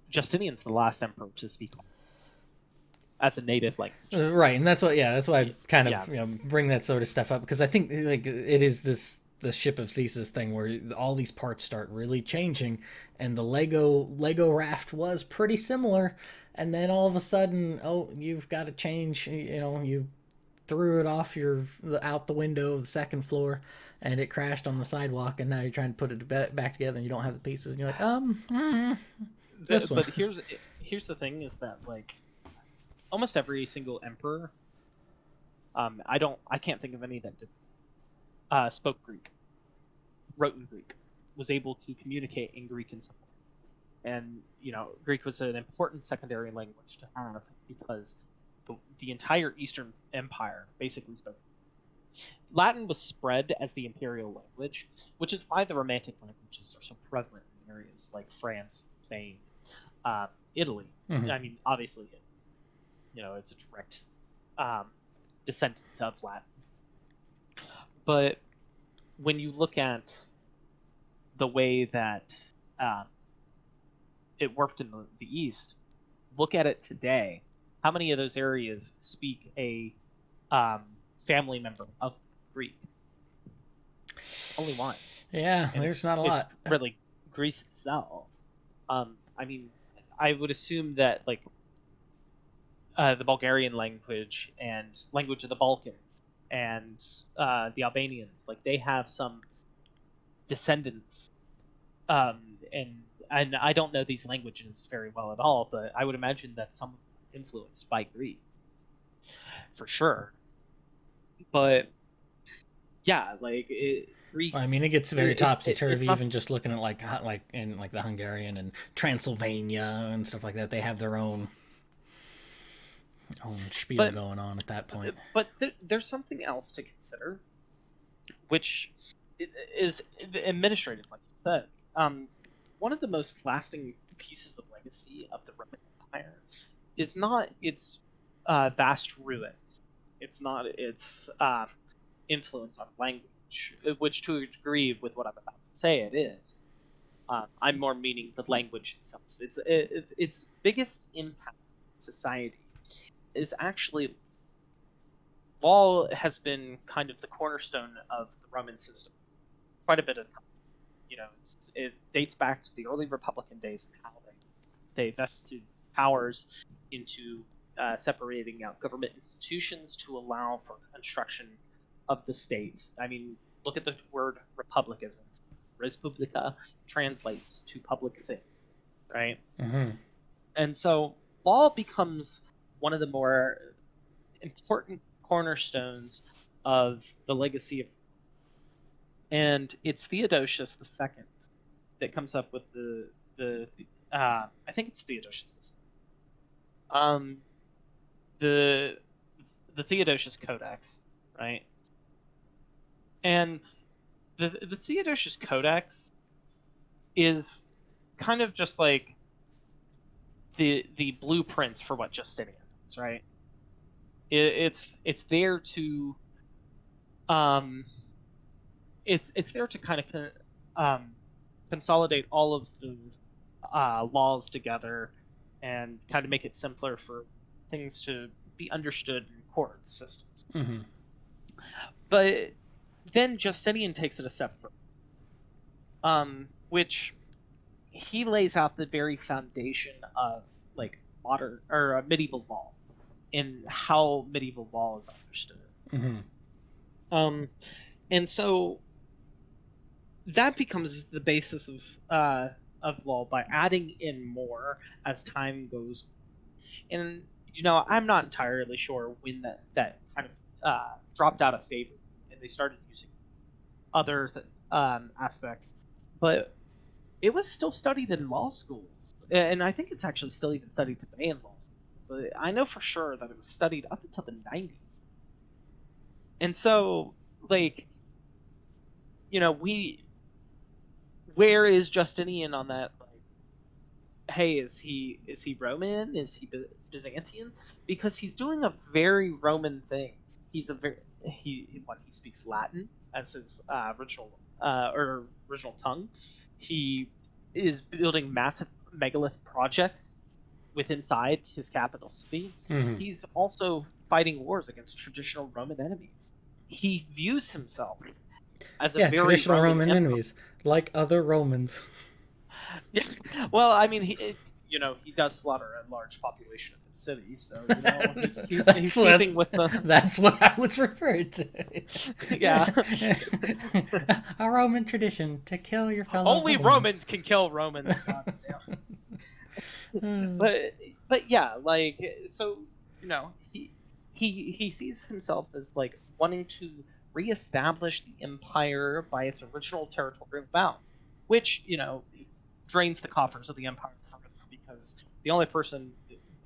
Speaker 2: Justinian's the last emperor to speak as a native language.
Speaker 1: Right, and that's why I kind of bring that sort of stuff up, because I think like it is the ship of Theseus thing where all these parts start really changing, and the Lego raft was pretty similar, and then all of a sudden, oh, you've got to change. You threw it off out the window of the second floor, and it crashed on the sidewalk, and now you're trying to put it back together, and you don't have the pieces, and you're like, this one.
Speaker 2: But here's the thing: is that like almost every single emperor, I can't think of any that did, spoke Greek, wrote in Greek, was able to communicate in Greek in some way. And Greek was an important secondary language to have because the entire Eastern Empire basically spoke. Latin was spread as the imperial language, which is why the Romantic languages are so prevalent in areas like France, Spain, Italy.
Speaker 1: Mhm.
Speaker 2: I mean, obviously, it's a direct descendant of Latin. But when you look at the way that it worked in the East, look at it today. How many of those areas speak a family member of Greek? Only one.
Speaker 1: Yeah,
Speaker 2: And
Speaker 1: there's not a lot.
Speaker 2: It's really Greece itself. I mean, I would assume that like the Bulgarian language and language of the Balkans and the Albanians, like they have some descendants And I don't know these languages very well at all, but I would imagine that some influenced by Greek, for sure. But yeah, like Greece.
Speaker 1: I mean, it gets very topsy turvy.
Speaker 2: Not,
Speaker 1: Even just looking at like in like the Hungarian and Transylvania and stuff like that, they have their own spiel going on at that point.
Speaker 2: But there's something else to consider, which is administrative, like you said. One of the most lasting pieces of legacy of the Roman Empire is not its vast ruins. It's not its influence on language, which to a degree, with what I'm about to say, it is. I'm more meaning the language itself. Its biggest impact on society is actually law has been kind of the cornerstone of the Roman system quite a bit of time. You know, it dates back to the early Republican days and how they vested powers into separating out government institutions to allow for construction of the state. I mean, look at the word republicanism. Respublica translates to public thing, right?
Speaker 1: Mm-hmm.
Speaker 2: And so law becomes one of the more important cornerstones of the legacy of, and it's Theodosius II that comes up with I think it's Theodosius II. The Theodosius Codex, right? And the Theodosius Codex is kind of just like the blueprints for what Justinian is, right? It's there to it's there to kind of consolidate all of the laws together and kind of make it simpler for things to be understood in court systems.
Speaker 1: Mm-hmm.
Speaker 2: But then Justinian takes it a step further, which he lays out the very foundation of like modern or medieval law and how medieval law is understood.
Speaker 1: Mm-hmm.
Speaker 2: And so that becomes the basis of law by adding in more as time goes. And you know, I'm not entirely sure when that kind of dropped out of favor and they started using other aspects, but it was still studied in law schools, and I think it's actually still even studied today in law schools. But I know for sure that it was studied up until the 90s. And so, like, you know, where is Justinian on that? Like, hey, is he Roman? Is he Byzantine? Because he's doing a very Roman thing. He speaks Latin as his original tongue. He is building massive megalith projects inside his capital city.
Speaker 1: Mm-hmm.
Speaker 2: He's also fighting wars against traditional Roman enemies. He views himself as a very
Speaker 1: traditional Roman
Speaker 2: emperor.
Speaker 1: enemies, like other Romans.
Speaker 2: Yeah, well, I mean, he does slaughter a large population of his city, so you know, he's keeping with the.
Speaker 1: That's what I was referring to.
Speaker 2: Yeah,
Speaker 1: a Roman tradition to kill your fellow.
Speaker 2: Only Romans can kill Romans. God damn. But yeah, like, so you know, he sees himself as like wanting to reestablish the empire by its original territorial bounds, which, you know, drains the coffers of the empire further, because the only person,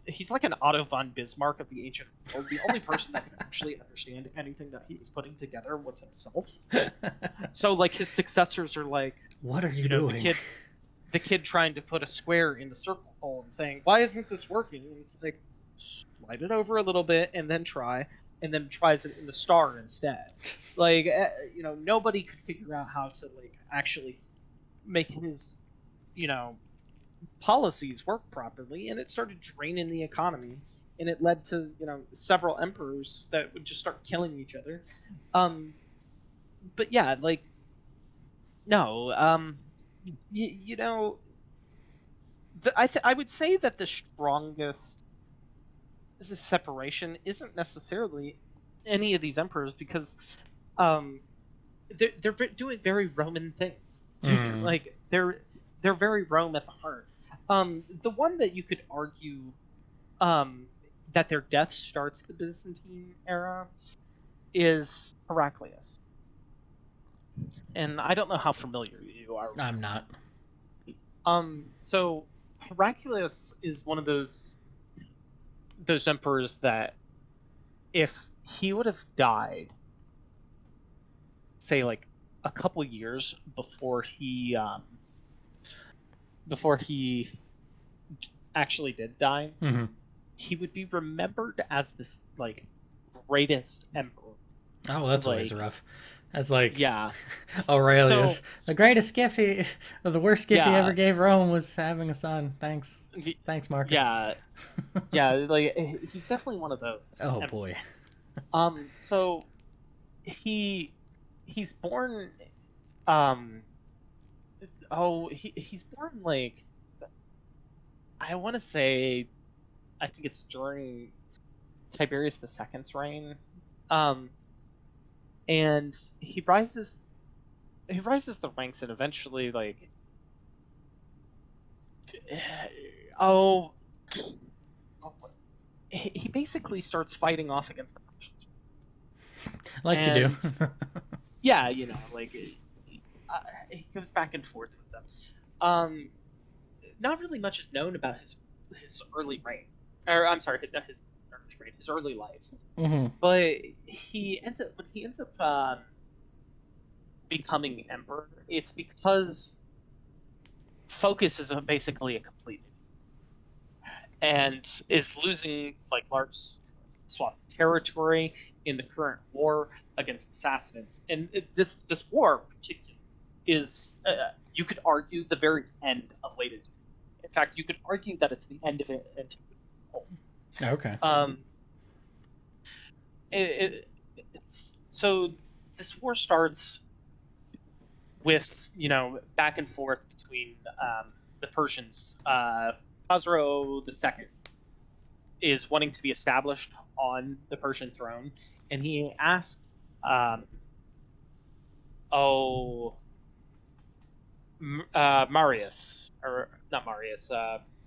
Speaker 2: he's like an Otto von Bismarck of the ancient world. The only person that could actually understand anything that he was putting together was himself. So like his successors are like,
Speaker 1: what are you doing?
Speaker 2: The kid trying to put a square in the circle hole and saying, why isn't this working? And he's like, slide it over a little bit and then try, and then tries it in the star instead. Like, you know, nobody could figure out how to like actually make his, you know, policies work properly, and it started draining the economy, and it led to, you know, several emperors that would just start killing each other. But yeah, like, no, you know, I would say that the strongest separation isn't necessarily any of these emperors, because they're doing very Roman things.
Speaker 1: Mm.
Speaker 2: Like they're very Rome at the heart. The one that you could argue that their death starts the Byzantine era is Heraclius. And I don't know how familiar you are with
Speaker 1: I'm not.
Speaker 2: So Heraclius is one of those emperors that if he would have died, say like a couple years before he actually did die,
Speaker 1: Mm-hmm.
Speaker 2: he would be remembered as this like greatest emperor.
Speaker 1: Oh, that's always
Speaker 2: Like,
Speaker 1: rough. That's like
Speaker 2: yeah.
Speaker 1: Aurelius.
Speaker 2: So-
Speaker 1: The greatest gift or the worst gift he
Speaker 2: Yeah.
Speaker 1: ever gave Rome was having a son. Thanks.
Speaker 2: Y-
Speaker 1: Thanks, Marcus.
Speaker 2: Yeah, yeah, like he's definitely one of those.
Speaker 1: Oh
Speaker 2: And,
Speaker 1: boy.
Speaker 2: so he's born. He's born like I want to say, I think it's during Tiberius II's reign, and he rises the ranks and eventually like he basically starts fighting off against the Persians.
Speaker 1: Like you do.
Speaker 2: Yeah, you know, like he goes back and forth with them. Not really much is known about his early reign, or I'm sorry, not his reign, his early life.
Speaker 1: Mm-hmm.
Speaker 2: But he ends up becoming emperor. It's because focus is basically a complete and is losing like large swaths of territory in the current war against the Sassanids. And this war, particularly, is you could argue the very end of late antiquity. In fact, you could argue that it's the end of antiquity.
Speaker 1: Okay.
Speaker 2: So this war starts with, you know, back and forth between the Persians. Khosrow II is wanting to be established on the Persian throne, and he asks, Marius, or not Marius,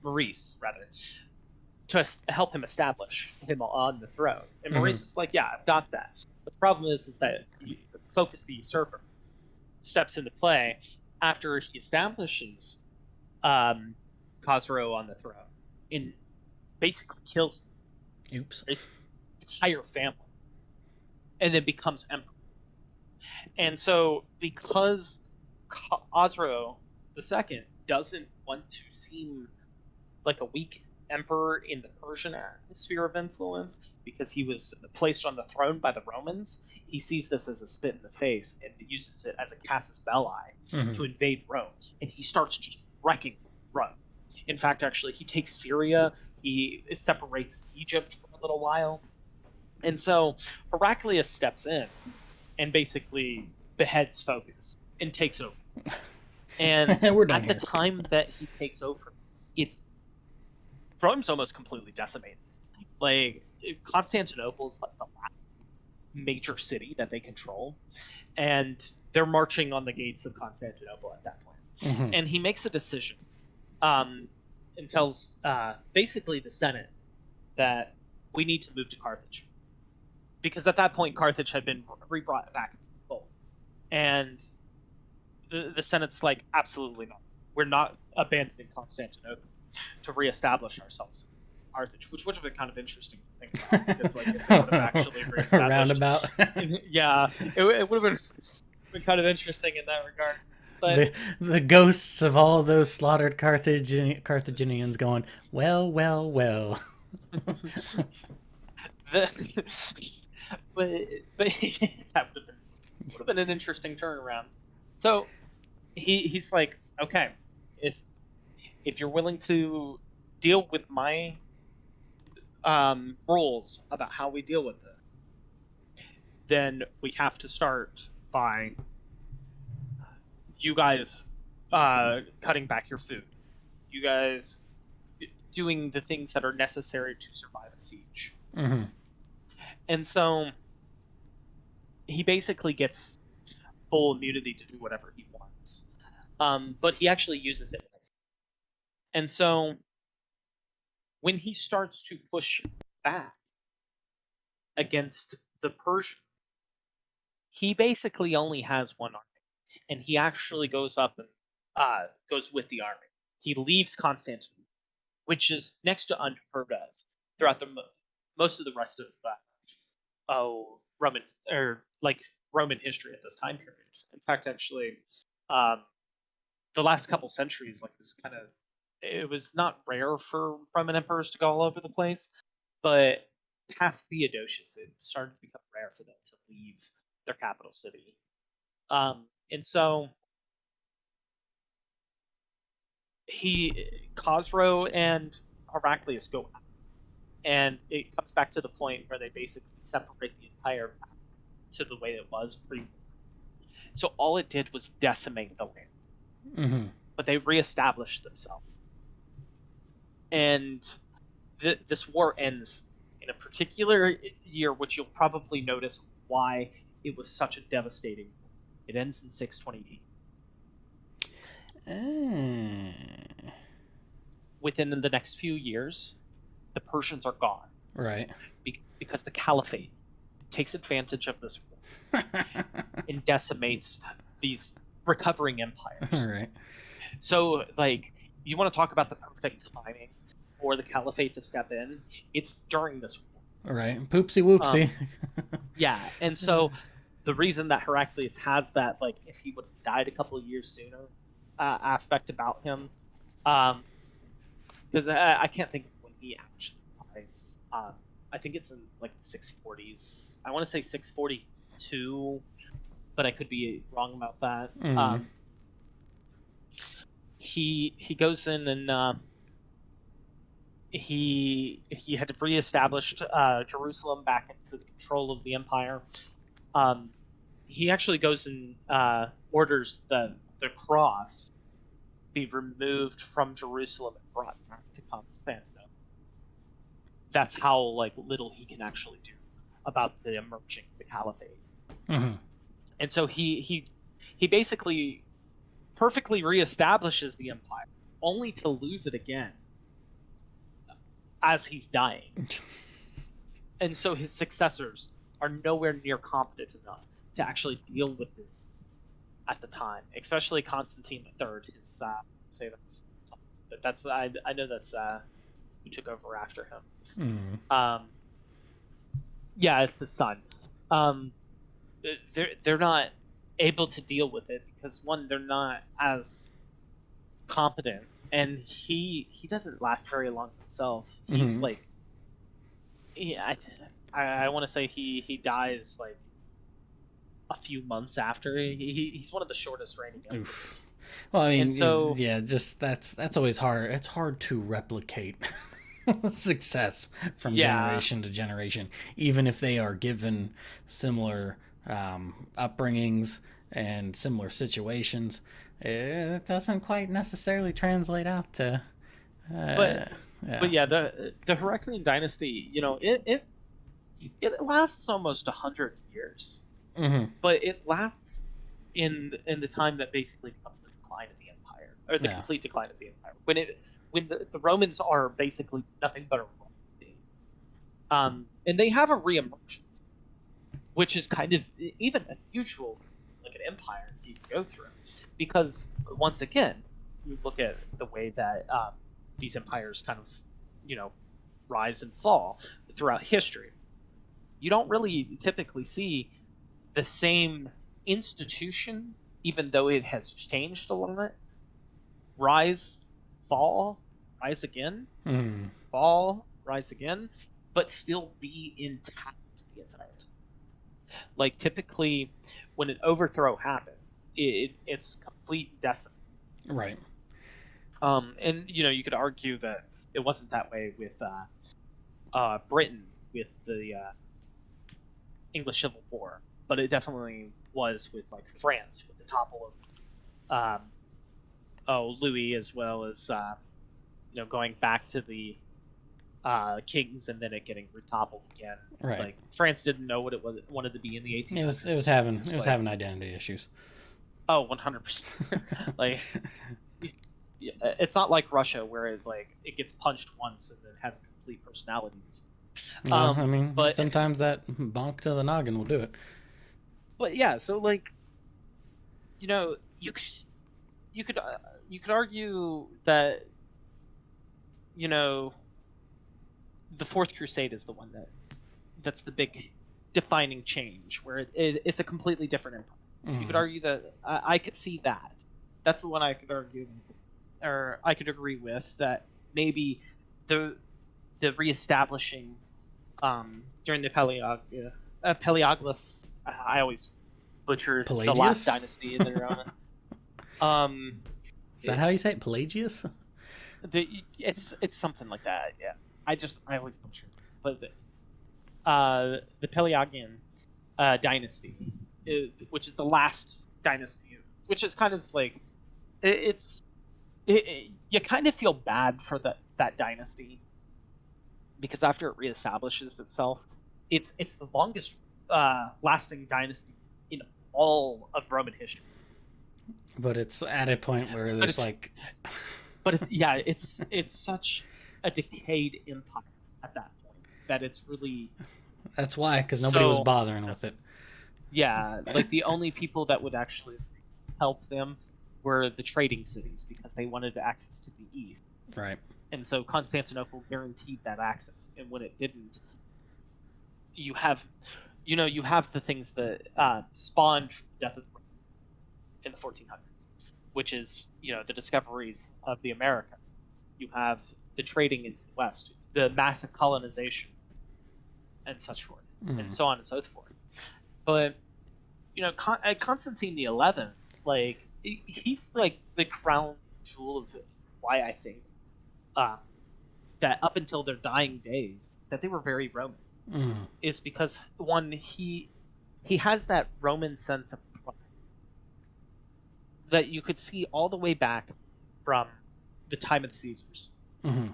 Speaker 2: Maurice, rather, to help him establish him on the throne. And Maurice is like, yeah, I've got that. But the problem is that Focus the Usurper steps into play after he establishes Khosrow on the throne and basically kills
Speaker 1: Oops.
Speaker 2: his entire family and then becomes emperor. And so because Khosrow II doesn't want to seem like a weak emperor in the Persian sphere of influence because he was placed on the throne by the Romans, he sees this as a spit in the face and uses it as a casus belli to invade Rome. And he starts just wrecking Rome. In fact, actually, he takes Syria, he separates Egypt for a little while. And so Heraclius steps in and basically beheads Focus and takes over. And
Speaker 1: We're done
Speaker 2: at the time that he takes over, Rome's almost completely decimated. Like, Constantinople's like the last major city that they control, and they're marching on the gates of Constantinople at that point. And he makes a decision, and tells basically the Senate that we need to move to Carthage, because at that point Carthage had been re-brought back into the fold, and the Senate's like, absolutely not. We're not abandoning Constantinople to reestablish ourselves in Carthage, which would have been kind of interesting to think about, because like if they would have actually reestablished,
Speaker 1: roundabout.
Speaker 2: yeah, it would have been kind of interesting in that regard. But
Speaker 1: the ghosts of all those slaughtered Carthaginians going, well, well, well.
Speaker 2: but that would have been an interesting turnaround. So he's like, okay, if you're willing to deal with my rules about how we deal with it, then we have to start by you guys cutting back your food, you guys doing the things that are necessary to survive a siege. And so he basically gets full immunity to do whatever he wants, but he actually uses it And so when he starts to push back against the Persians, he basically only has one army, and he actually goes up and goes with the army. He leaves Constantinople, which is next to unheard of throughout most of the rest of Roman Roman history at this time period. In fact, actually, the last couple centuries, it was not rare for Roman emperors to go all over the place, but past Theodosius, it started to become rare for them to leave their capital city. And so Khosrow and Heraclius go out, and it comes back to the point where they basically separate the empire back to the way it was pre. So all it did was decimate the land, but they reestablished themselves, and this war ends in a particular year, which you'll probably notice why it was such a devastating war. It ends in 628. Within the next few years, the Persians are gone.
Speaker 1: Right.
Speaker 2: Because the Caliphate takes advantage of this war and decimates these recovering empires.
Speaker 1: Right.
Speaker 2: So, like, you want to talk about the perfect timing for the Caliphate to step in? It's during this war.
Speaker 1: Right. Poopsie whoopsie.
Speaker 2: Yeah, and so the reason that Heraclius has that, like, if he would have died a couple of years sooner aspect about him, because I can't think of when he actually dies. I think it's in like the 640s. I want to say 642, but I could be wrong about that. He goes in and he had reestablished Jerusalem back into the control of the empire. He actually goes and orders the cross be removed from Jerusalem and brought back to Constantinople. That's how little he can actually do about the emerging the caliphate. And so he basically perfectly reestablishes the empire, only to lose it again as he's dying. And so his successors are nowhere near competent enough to actually deal with this at the time, especially Constantine III. His I know that's who took over after him. Yeah, it's his son. They're not able to deal with it because, one, they're not as competent, and he doesn't last very long himself. He's I want to say he dies like a few months after. He's one of the shortest reigning emperors.
Speaker 1: Well, I mean,
Speaker 2: and so,
Speaker 1: yeah, just that's always hard. It's hard to replicate success from generation to generation, even if they are given similar upbringings and similar situations. It doesn't quite necessarily translate out to.
Speaker 2: But yeah, the Heraclian dynasty, it lasts almost 100 years, but it lasts in the time that basically becomes the decline of the empire, or the complete decline of the empire, when the Romans are basically nothing but a Roman, and they have a reemergence, which is kind of even unusual for like an empire to go through, because once again, you look at the way that these empires kind of rise and fall throughout history. You don't really typically see the same institution, even though it has changed a lot. Rise, fall, rise again, fall, rise again, but still be intact the entire time. Like, typically, when an overthrow happens, it's complete decimation.
Speaker 1: Right.
Speaker 2: And you could argue that it wasn't that way with Britain with the English Civil War, but it definitely was with like France with the topple of Louis, as well as going back to the kings and then it getting retoppled again.
Speaker 1: Right.
Speaker 2: Like, France didn't know what it wanted to be in the 1800s.
Speaker 1: It was having identity issues.
Speaker 2: Oh, 100%. Like, it's not like Russia where it gets punched once and then has a complete personality.
Speaker 1: Well, I mean,
Speaker 2: But
Speaker 1: sometimes that bonk to the noggin will do it.
Speaker 2: but yeah, so like you could you could argue that the Fourth Crusade is the one that's the big defining change, where it's a completely different empire. You could argue that I could see that. That's the one I could argue, or I could agree with, that maybe the reestablishing during the Paleoglus. I always butcher the last dynasty in the Roman.
Speaker 1: Is that how you say it? Pelagius?
Speaker 2: It's something like that. Yeah, I always butcher it. But the Pelagian dynasty, which is the last dynasty, which is kind of like you kind of feel bad for that dynasty, because after it reestablishes itself, it's the longest lasting dynasty in all of Roman history.
Speaker 1: But it's at a point where there's like,
Speaker 2: but it's such a decayed empire at that point that it's really.
Speaker 1: That's why, because nobody was bothering with it.
Speaker 2: Yeah, like the only people that would actually help them were the trading cities, because they wanted access to the east.
Speaker 1: Right.
Speaker 2: And so Constantinople guaranteed that access, and when it didn't, you have the things that spawned death of the in the 1400s, which is the discoveries of the Americas. You have the trading into the West, the massive colonization, and such forth, and so on and so forth. But Constantine the 11th, like he's like the crown jewel of why I think that up until their dying days that they were very Roman, is because one, he has that Roman sense of pride that you could see all the way back from the time of the Caesars, and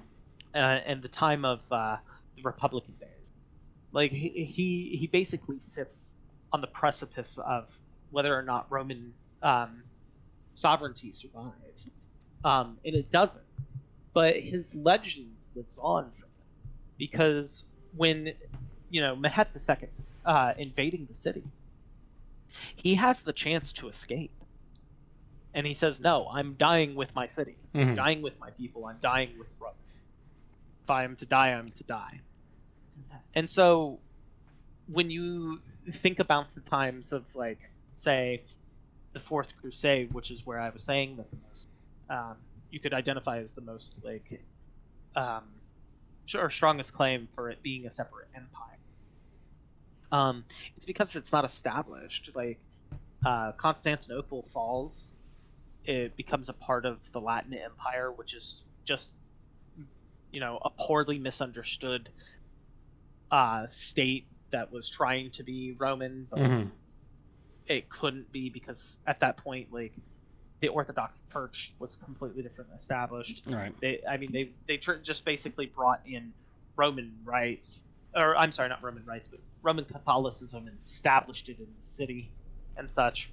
Speaker 2: the time of the Republican days. Like he basically sits on the precipice of whether or not Roman sovereignty survives, and it doesn't. But his legend lives on from it, because when Mehet II invading the city, he has the chance to escape, and he says, "No, I'm dying with my city. I'm dying with my people. I'm dying with Rome. If I am to die, I'm to die." And so, when you think about the times of, like, say, the Fourth Crusade, which is where I was saying that the most you could identify as the most or strongest claim for it being a separate empire. It's because it's not established. Like Constantinople falls, it becomes a part of the Latin Empire, which is just a poorly misunderstood state that was trying to be Roman, but it couldn't be, because at that point, like, the Orthodox Church was completely different established.
Speaker 1: Right.
Speaker 2: They just basically brought in Roman rights, or I'm sorry, not Roman rights, but Roman Catholicism, and established it in the city and such.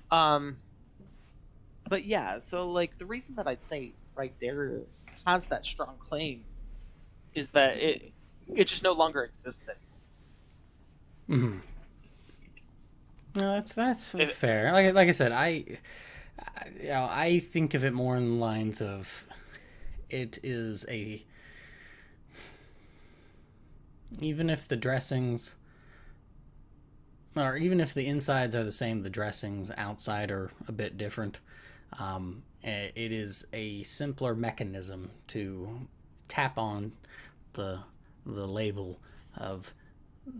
Speaker 2: But yeah, so like the reason that I'd say right there has that strong claim is that it just no longer exists anymore.
Speaker 1: No, that's fair. Like I said, I think of it more in the lines of it is even if the dressings, or even if the insides are the same, the dressings outside are a bit different. It is a simpler mechanism to tap on the label of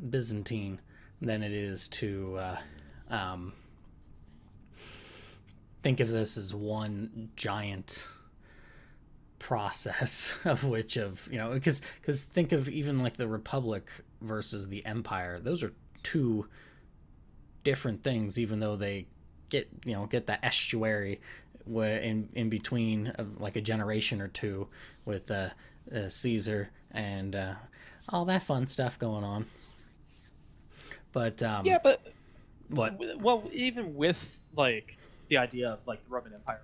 Speaker 1: Byzantine than it is to think of this as one giant process because think of even like the Republic versus the Empire. Those are two different things, even though they get that estuary in between of like a generation or two with Caesar and all that fun stuff going on. But what?
Speaker 2: Well, even with like the idea of like the Roman Empire,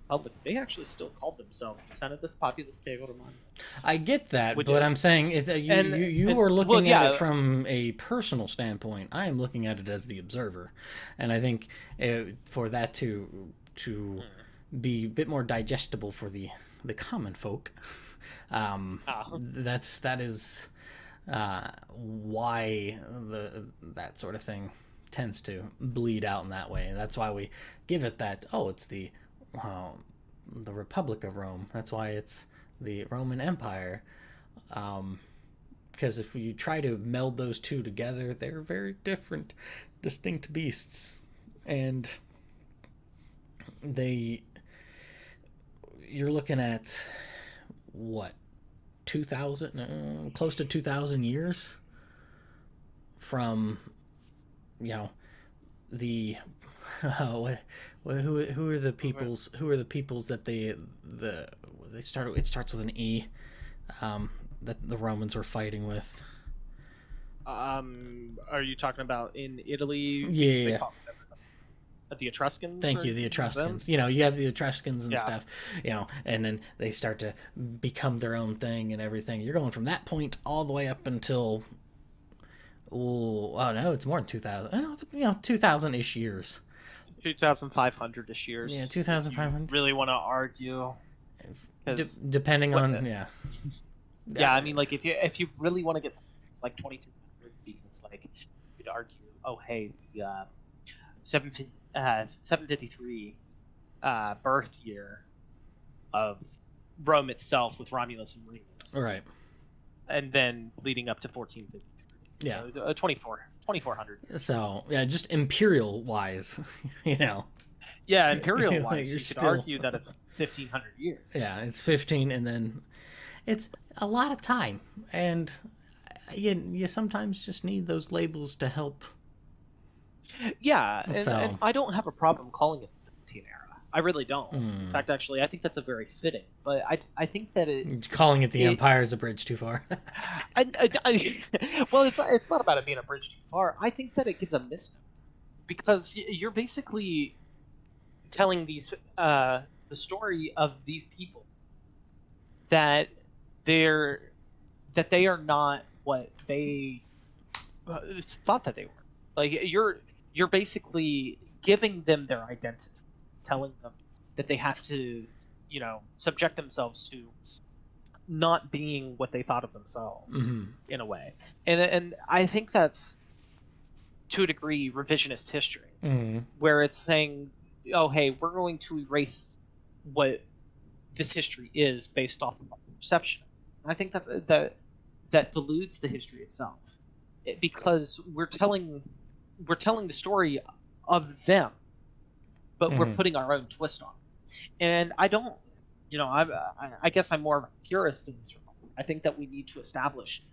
Speaker 2: Republic, they actually still called themselves the Senatus Populus Dei Romani.
Speaker 1: I get that,
Speaker 2: Which
Speaker 1: but
Speaker 2: is-
Speaker 1: I'm saying you are looking
Speaker 2: well,
Speaker 1: at
Speaker 2: yeah.
Speaker 1: it from a personal standpoint. I am looking at it as the observer, and I think for that to be a bit more digestible for the common folk, that is why that sort of thing tends to bleed out in that way. That's why we give it that. Oh, it's the Republic of Rome. That's why it's the Roman Empire. Because if you try to meld those two together, they're very different, distinct beasts, and you're looking at what, 2,000, close to 2,000 years from, the who are the peoples that they started. It starts with an E, that the Romans were fighting with.
Speaker 2: Are you talking about in Italy?
Speaker 1: Yeah.
Speaker 2: They call them the Etruscans.
Speaker 1: Thank you, the Etruscans. You have the Etruscans and stuff. And then they start to become their own thing and everything. You're going from that point all the way up until, no, it's more than 2,000. 2,000-ish years.
Speaker 2: 2,500-ish years.
Speaker 1: Yeah, 2,500.
Speaker 2: Really want to argue?
Speaker 1: Depending on
Speaker 2: Yeah, I mean, like if you really want to get to, it's like 2,200, because like you'd argue, oh hey, the 753 birth year of Rome itself with Romulus and Remus,
Speaker 1: right,
Speaker 2: and then leading up to 1453.
Speaker 1: Yeah,
Speaker 2: so 2,400.
Speaker 1: So just imperial wise,
Speaker 2: Yeah, imperial wise, you could argue that it's 1,500 years.
Speaker 1: Yeah, it's 15, and then it's a lot of time, and you sometimes just need those labels to help.
Speaker 2: Yeah, and I don't have a problem calling it the Byzantine Era. I really don't. In fact, actually, I think that's a very fitting. But I think that
Speaker 1: calling it the Empire is a bridge too far.
Speaker 2: Well, it's not about it being a bridge too far. I think that it gives a misnomer, because you're basically telling these the story of these people that they are not what they thought that they were. Like you're basically giving them their identity, telling them that they have to, subject themselves to not being what they thought of themselves, in a way. And I think that's, to a degree, revisionist history, where it's saying, oh, hey, we're going to erase what this history is based off of our perception. And I think that dilutes the history itself, because we're telling the story of them, but we're putting our own twist on it. And I don't, I guess I'm more of a purist in this regard. I think that we need to establish,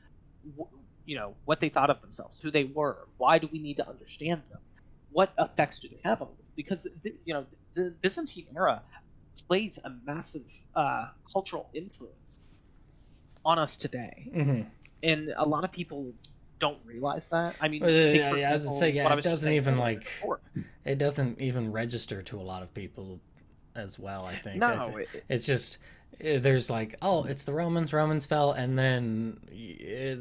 Speaker 2: what they thought of themselves, who they were, why do we need to understand them, what effects do they have on us? Because the Byzantine era plays a massive cultural influence on us today, and a lot of people don't realize that. I mean, take, for example,
Speaker 1: it doesn't even register to a lot of people as well. I think it's just there's like, oh, it's the Romans fell, and then the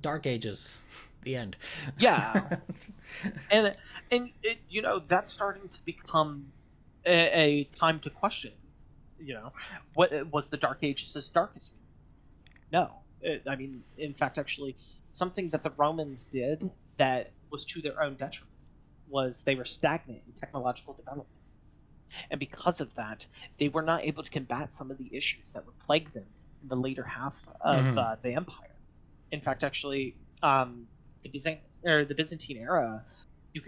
Speaker 1: Dark Ages, the end.
Speaker 2: Yeah, and that's starting to become a time to question. What was the Dark Ages' darkest? No. I mean, in fact, actually, something that the Romans did that was to their own detriment was they were stagnant in technological development. And because of that, they were not able to combat some of the issues that would plague them in the later half of the empire. In fact, actually, the Byzantine era, you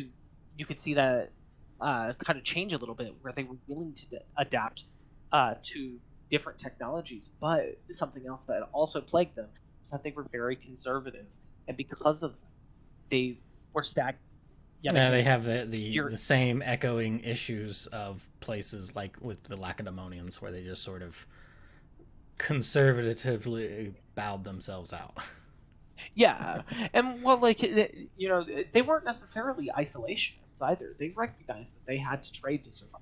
Speaker 2: could see that kind of change a little bit, where they were willing to adapt to different technologies, but something else that also plagued them was that they were very conservative, and because of that, they were stagnant.
Speaker 1: They have the same echoing issues of places like with the Lacedaemonians, where they just sort of conservatively bowed themselves out.
Speaker 2: Yeah, and well, like you know, they weren't necessarily isolationists either. They recognized that they had to trade to survive.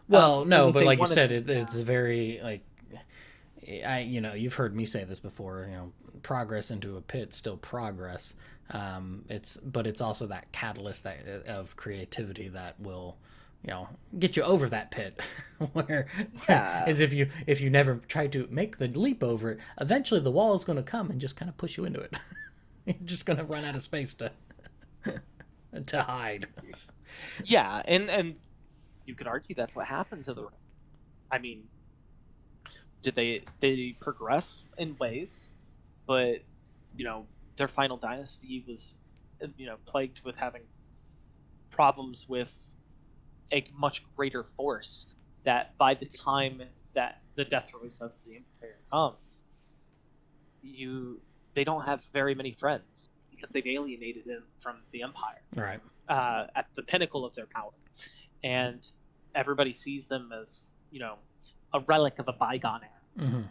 Speaker 1: Well,
Speaker 2: And
Speaker 1: no,
Speaker 2: if
Speaker 1: but
Speaker 2: they
Speaker 1: like you
Speaker 2: wanted
Speaker 1: said,
Speaker 2: to,
Speaker 1: it's very like you've heard me say this before. Progress into a pit, still progress. It's also that catalyst of creativity that will, get you over that pit. where
Speaker 2: yeah,
Speaker 1: is if you never try to make the leap over it, eventually the wall is going to come and just kind of push you into it. You're just going to run out of space to hide.
Speaker 2: yeah, and you could argue that's what happened to the. I mean, did they progress in ways, but their final dynasty was plagued with having problems with a much greater force that by the time that the death throes of the empire comes, they don't have very many friends because they've alienated them from the empire
Speaker 1: Right.
Speaker 2: at the pinnacle of their power, and everybody sees them as a relic of a bygone era.
Speaker 1: Mm-hmm.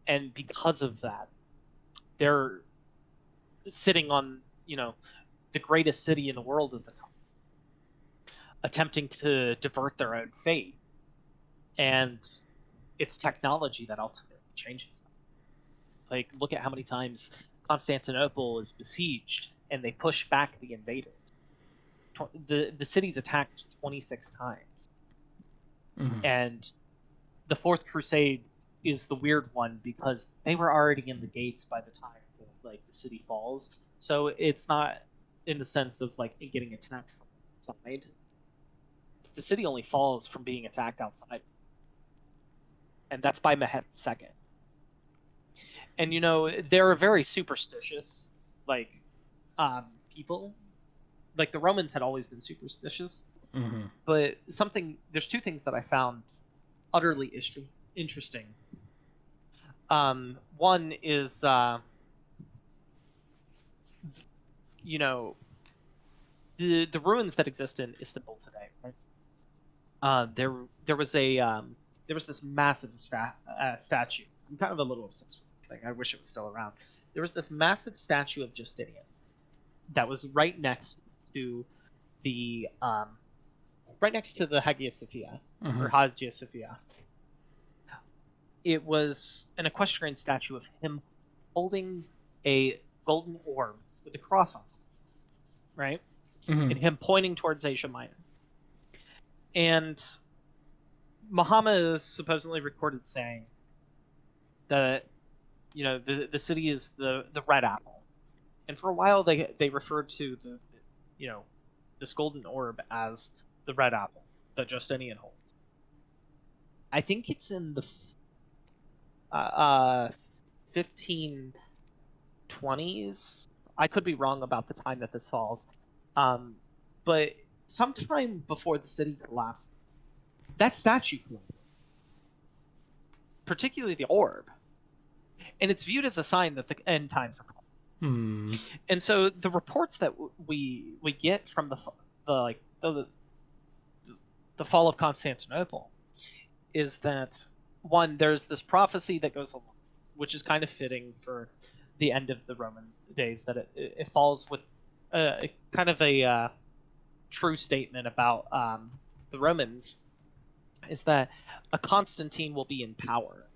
Speaker 2: And because of that, they're sitting on the greatest city in the world at the time, attempting to divert their own fate, and it's technology that ultimately changes them. Like, look at how many times Constantinople is besieged and they push back the invaders. The city's attacked 26 times.
Speaker 1: Mm-hmm.
Speaker 2: And the Fourth Crusade is the weird one because they were already in the gates by the time the city falls. So it's not in the sense of getting attacked from outside. The city only falls from being attacked outside, and that's by Mehmet II. And they're a very superstitious people. Like, the Romans had always been superstitious.
Speaker 1: Mm-hmm.
Speaker 2: But there's two things that I found utterly interesting. One is the ruins that exist in Istanbul today, right? There was this massive statue. I'm kind of a little obsessed with this thing. I wish it was still around. There was this massive statue of Justinian that was right next to the Hagia Sophia,
Speaker 1: Mm-hmm.
Speaker 2: or Hagia Sophia. It was an equestrian statue of him holding a golden orb with a cross on top, right?
Speaker 1: Mm-hmm.
Speaker 2: And him pointing towards Asia Minor. And Muhammad is supposedly recorded saying that the city is the red apple, and for a while they referred to this golden orb as the red apple that Justinian holds. I think it's in the 1520s. I could be wrong about the time that this falls, but sometime before the city collapsed, that statue collapsed, particularly the orb, and it's viewed as a sign that the end times are coming.
Speaker 1: Hmm.
Speaker 2: And so the reports that we get from the fall of Constantinople is that, one, there's this prophecy that goes along, which is kind of fitting for the end of the Roman days, that it falls with kind of a true statement about the Romans, is that a Constantine will be in power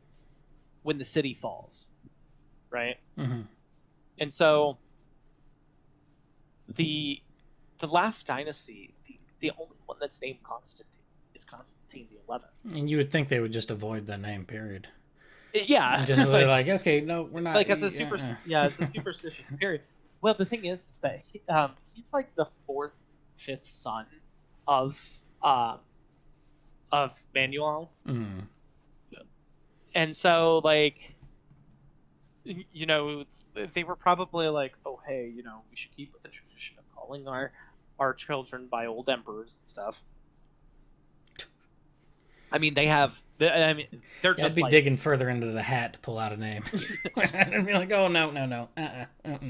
Speaker 2: when the city falls, right?
Speaker 1: Mm-hmm.
Speaker 2: And so the last dynasty, the only one that's named Constantine, is Constantine the 11th.
Speaker 1: And you would think they would just avoid the name, period.
Speaker 2: Yeah,
Speaker 1: And just like, okay, no, we're not.
Speaker 2: it's a superstitious period. Well, the thing is that he's like the fifth son of Manuel,
Speaker 1: Mm.
Speaker 2: and so they were probably like, oh hey, we should keep with the tradition of calling our children by old emperors and stuff. I mean, they're just
Speaker 1: I'd be digging further into the hat to pull out a name. I'd be like, oh no.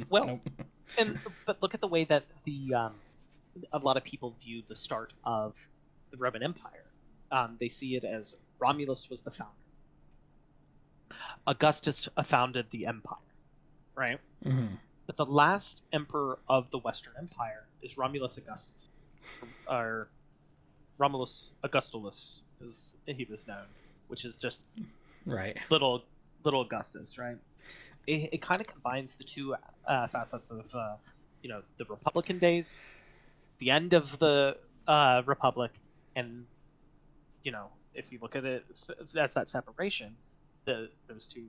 Speaker 2: Well,
Speaker 1: nope.
Speaker 2: But look at the way that a lot of people view the start of the Roman Empire. They see it as Romulus was the founder. Augustus founded the empire, right? But the last emperor of the Western Empire is Romulus Augustus, or Romulus Augustulus, as he was known, which is just
Speaker 1: Right.
Speaker 2: little Augustus, right? It kind of combines the two facets of the Republican days, the end of the Republic, and if you look at it as that separation, those two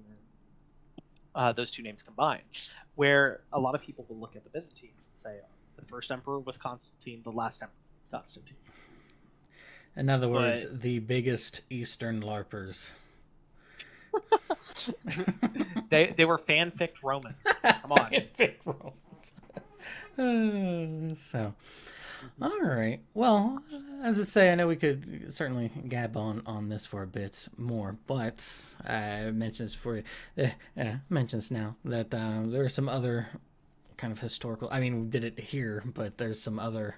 Speaker 2: names combined, where a lot of people will look at the Byzantines and say the first emperor was Constantine, the last emperor was Constantine.
Speaker 1: In other words, the biggest Eastern LARPers.
Speaker 2: They were fanfic Romans. Come on.
Speaker 1: Fanfic Romans. So, all right. Well, as I say, I know we could certainly gab on this for a bit more, but I mentioned this before. Mentioned this now that there are some other kind of historical. I mean, we did it here, but there's some other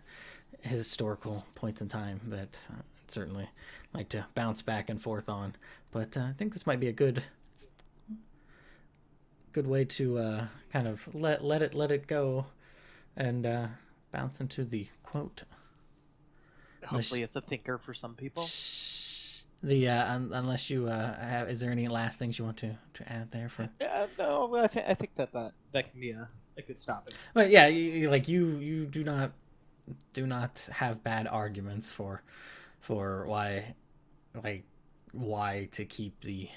Speaker 1: historical points in time that I'd certainly like to bounce back and forth on. But I think this might be a good way to kind of let it go and bounce into the quote.
Speaker 2: Hopefully, it's a thinker for some people.
Speaker 1: The unless you have, is there any last things you want to add there for?
Speaker 2: No, I think that can be a good stopping.
Speaker 1: But yeah, you do not have bad arguments for why to keep the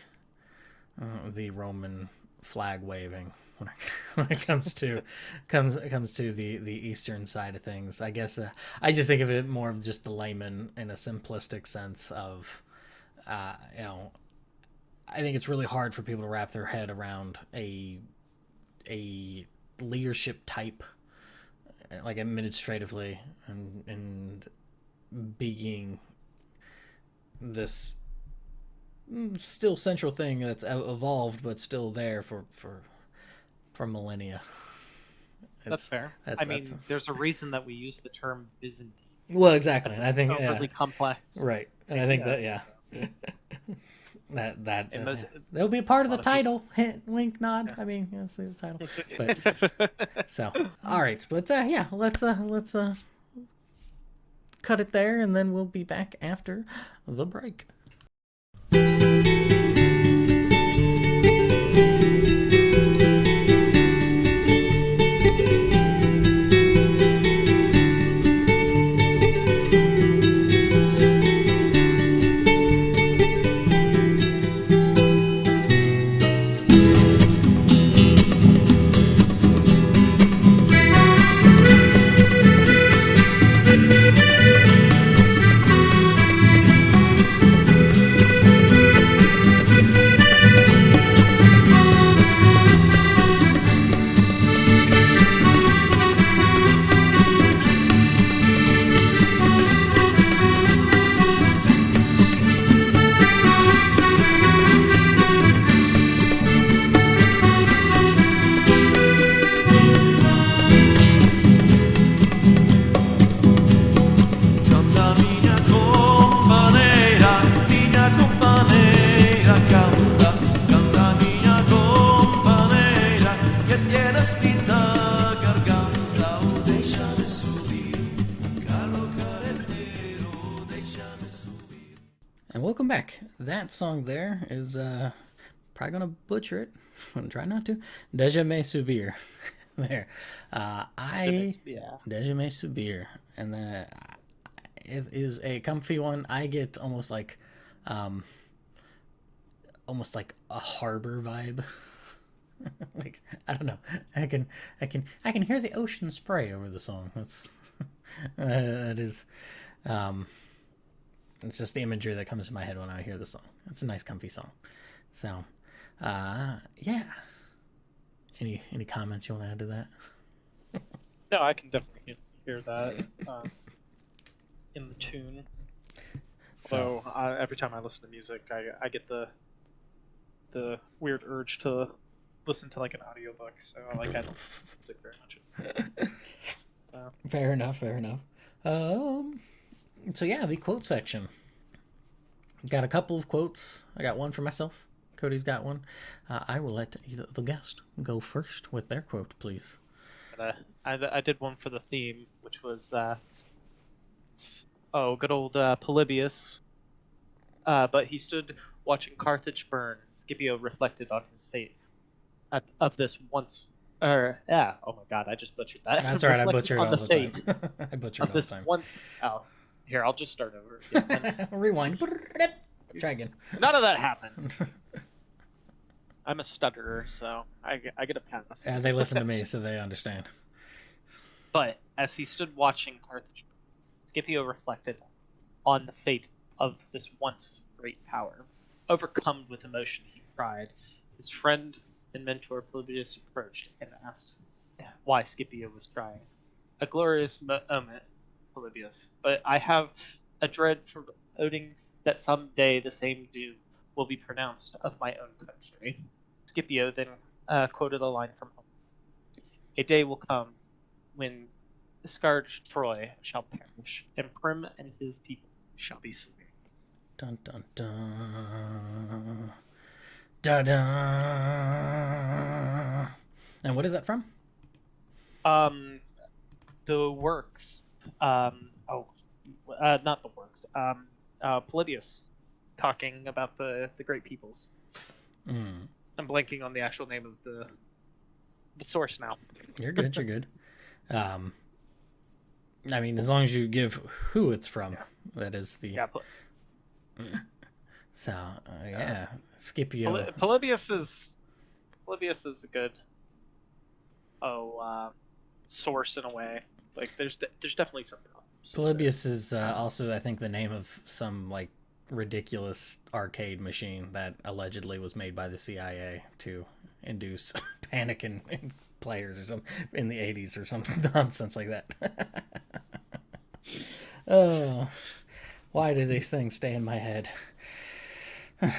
Speaker 1: Roman flag waving when it comes to the eastern side of things. I guess I just think of it more of just the layman in a simplistic sense of I think it's really hard for people to wrap their head around a leadership type, like administratively, and being this still central thing that's evolved but still there for millennia.
Speaker 2: That's fair. There's a reason that we use the term Byzantine.
Speaker 1: Well, exactly. I think
Speaker 2: overly complex,
Speaker 1: right? And I think that'll be a part of the title. Hint, wink, nod. I mean, you'll see the title. But, so, all right, but let's cut it there, and then we'll be back after the break. And welcome back. That song there is probably gonna butcher it. I'm gonna try not to. Deixame Subir. There. Deixame Subir. And it is a comfy one. I get almost like a harbor vibe. Like, I don't know. I can hear the ocean spray over the song. That's that is it's just the imagery that comes to my head when I hear the song. It's a nice comfy song. So yeah. Any comments you want to add to that?
Speaker 2: No, I can definitely hear that in the tune. So every time I listen to music, I get the weird urge to listen to like an audiobook. So I don't listen to music very much.
Speaker 1: Fair enough. So yeah, the quote section. Got a couple of quotes. I got one for myself, a Cody's got one. I will let the guest go first with their quote, please.
Speaker 2: I did one for the theme, which was good old Polybius. But he stood watching Carthage burn. Scipio reflected on his fate of this once. Oh my God, I just butchered that.
Speaker 1: That's all right. I butcher it all the
Speaker 2: fate
Speaker 1: time. I butcher it all the time.
Speaker 2: Once. Oh, here, I'll just start over. Yeah,
Speaker 1: Rewind. Try again.
Speaker 2: none of that happened. I'm a stutterer, so I get a pass.
Speaker 1: Yeah, they listen to me, so they understand.
Speaker 2: But as he stood watching Carthage, Scipio reflected on the fate of this once great power. Overcome with emotion, he cried. His friend and mentor Polybius approached and asked why Scipio was crying. A glorious moment, Polybius, but I have a dread foreboding that someday the same doom will be pronounced of my own country. Scipio then quoted a line from home. A day will come when scarred Troy shall perish, and Prim and his people shall be slain.
Speaker 1: Dun dun dun. Da da. And what is that from?
Speaker 2: The works. Not the works. Polybius talking about the great peoples.
Speaker 1: Mm.
Speaker 2: I'm blanking on the actual name of the source now.
Speaker 1: You're good. You're good. I mean, as long as you give who it's from, that is the.
Speaker 2: Yeah.
Speaker 1: So Scipio.
Speaker 2: Polybius is a good source in a way. Like there's definitely some problems.
Speaker 1: Polybius is also, I think, the name of some like ridiculous arcade machine that allegedly was made by the CIA to induce panic in players or something in the 80s or something nonsense like that. Oh, why do these things stay in my head? I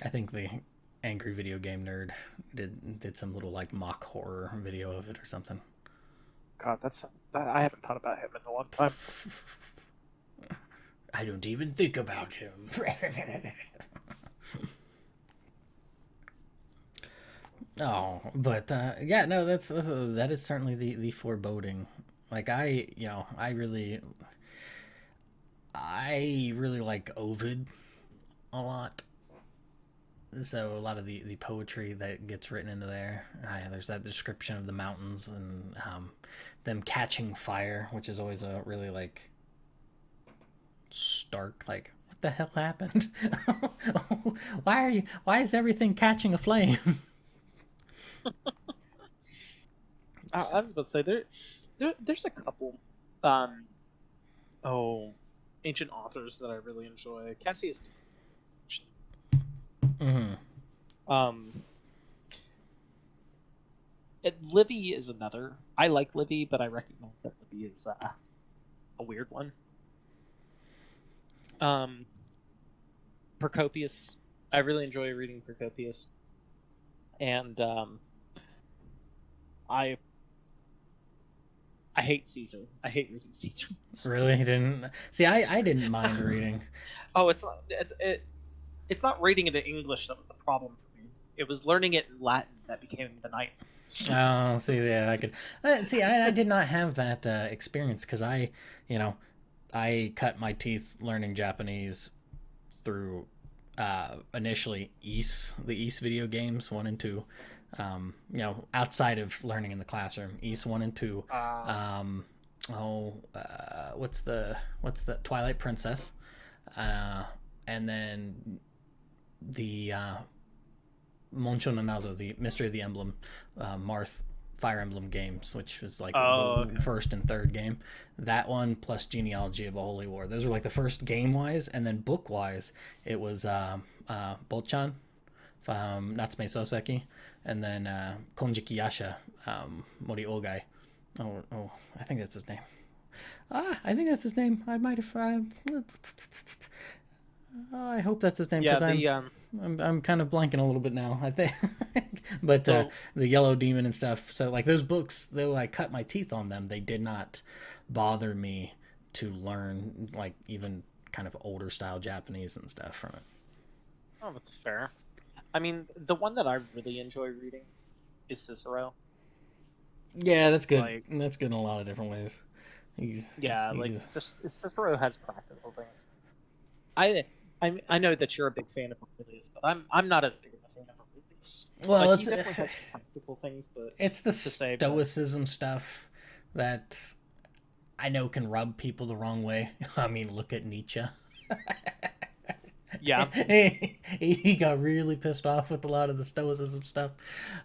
Speaker 1: think the angry video game nerd did some little like mock horror video of it or something.
Speaker 2: God, I haven't thought about him in a long time.
Speaker 1: I don't even think about him. Oh, but no, that is certainly the foreboding. Like I really like Ovid a lot. So a lot of the poetry that gets written into there. There's that description of the mountains and them catching fire, which is always a really like stark, like, what the hell happened? Why is everything catching a flame?
Speaker 2: I was about to say there's a couple ancient authors that I really enjoy. Cassius
Speaker 1: Mm-hmm.
Speaker 2: Livy is another. I like Livy, but I recognize that Livy is a weird one. Procopius. I really enjoy reading Procopius. And I hate Caesar. I hate reading Caesar.
Speaker 1: Really? You didn't see? I didn't mind reading.
Speaker 2: Oh, it's not reading it in English that was the problem for me. It was learning it in Latin that became the night.
Speaker 1: Oh, see, yeah, I could see. I did not have that experience because I cut my teeth learning Japanese through initially the Ys video games 1 and 2. Outside of learning in the classroom, Ys 1 and 2. What's the Twilight Princess, and then the Moncho Nanazo, the Mystery of the Emblem, Marth Fire Emblem games, which was like the first and third game. That one plus Genealogy of a Holy War. Those were like the first game wise, and then book wise, it was Bochan, Natsume Soseki, and then Konjiki Yasha, Mori Ogai. Oh, I think that's his name. I think that's his name. I might have. I hope that's his name because I'm kind of blanking a little bit now. I think, but the Yellow Demon and stuff. So like those books, though I cut my teeth on them, they did not bother me to learn like even kind of older style Japanese and stuff from it.
Speaker 2: Oh, that's fair. I mean, the one that I really enjoy reading is Cicero.
Speaker 1: Yeah, that's good.
Speaker 2: Like,
Speaker 1: That's good in a lot of different ways. He's
Speaker 2: like
Speaker 1: just
Speaker 2: just Cicero has practical things. I know that you're a big fan of Aurelius, but I'm not as big of a fan of Aurelius.
Speaker 1: well,
Speaker 2: Like,
Speaker 1: it's
Speaker 2: he definitely has practical things, but
Speaker 1: it's the
Speaker 2: to say,
Speaker 1: stoicism stuff that I know can rub people the wrong way. I mean, look at Nietzsche.
Speaker 2: yeah,
Speaker 1: He got really pissed off with a lot of the stoicism stuff.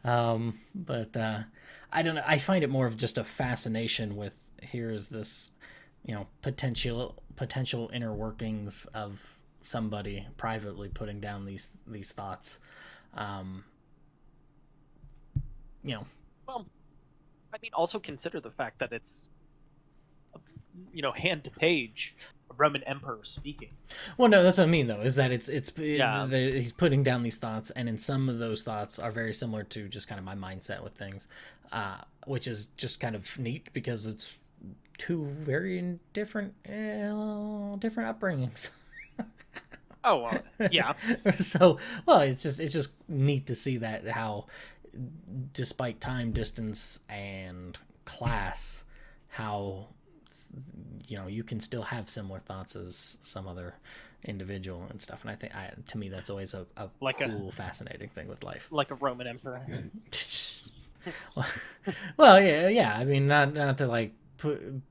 Speaker 1: But I don't know. I find it more of just a fascination with here's this, potential inner workings of somebody privately putting down these thoughts. Um, you know,
Speaker 2: well, I mean, also consider the fact that it's, hand to page, a Roman emperor speaking.
Speaker 1: Well, no, that's what I mean though. Is that
Speaker 2: Yeah.
Speaker 1: he's putting down these thoughts, and in some of those thoughts are very similar to just kind of my mindset with things, which is just kind of neat because it's two very different upbringings.
Speaker 2: Oh, well, yeah.
Speaker 1: So, well, it's just neat to see that how, despite time, distance, and class, how you can still have similar thoughts as some other individual and stuff. And I think, to me, that's always a
Speaker 2: Like
Speaker 1: cool, fascinating thing with life.
Speaker 2: Like a Roman emperor.
Speaker 1: Well, yeah. I mean, not to like put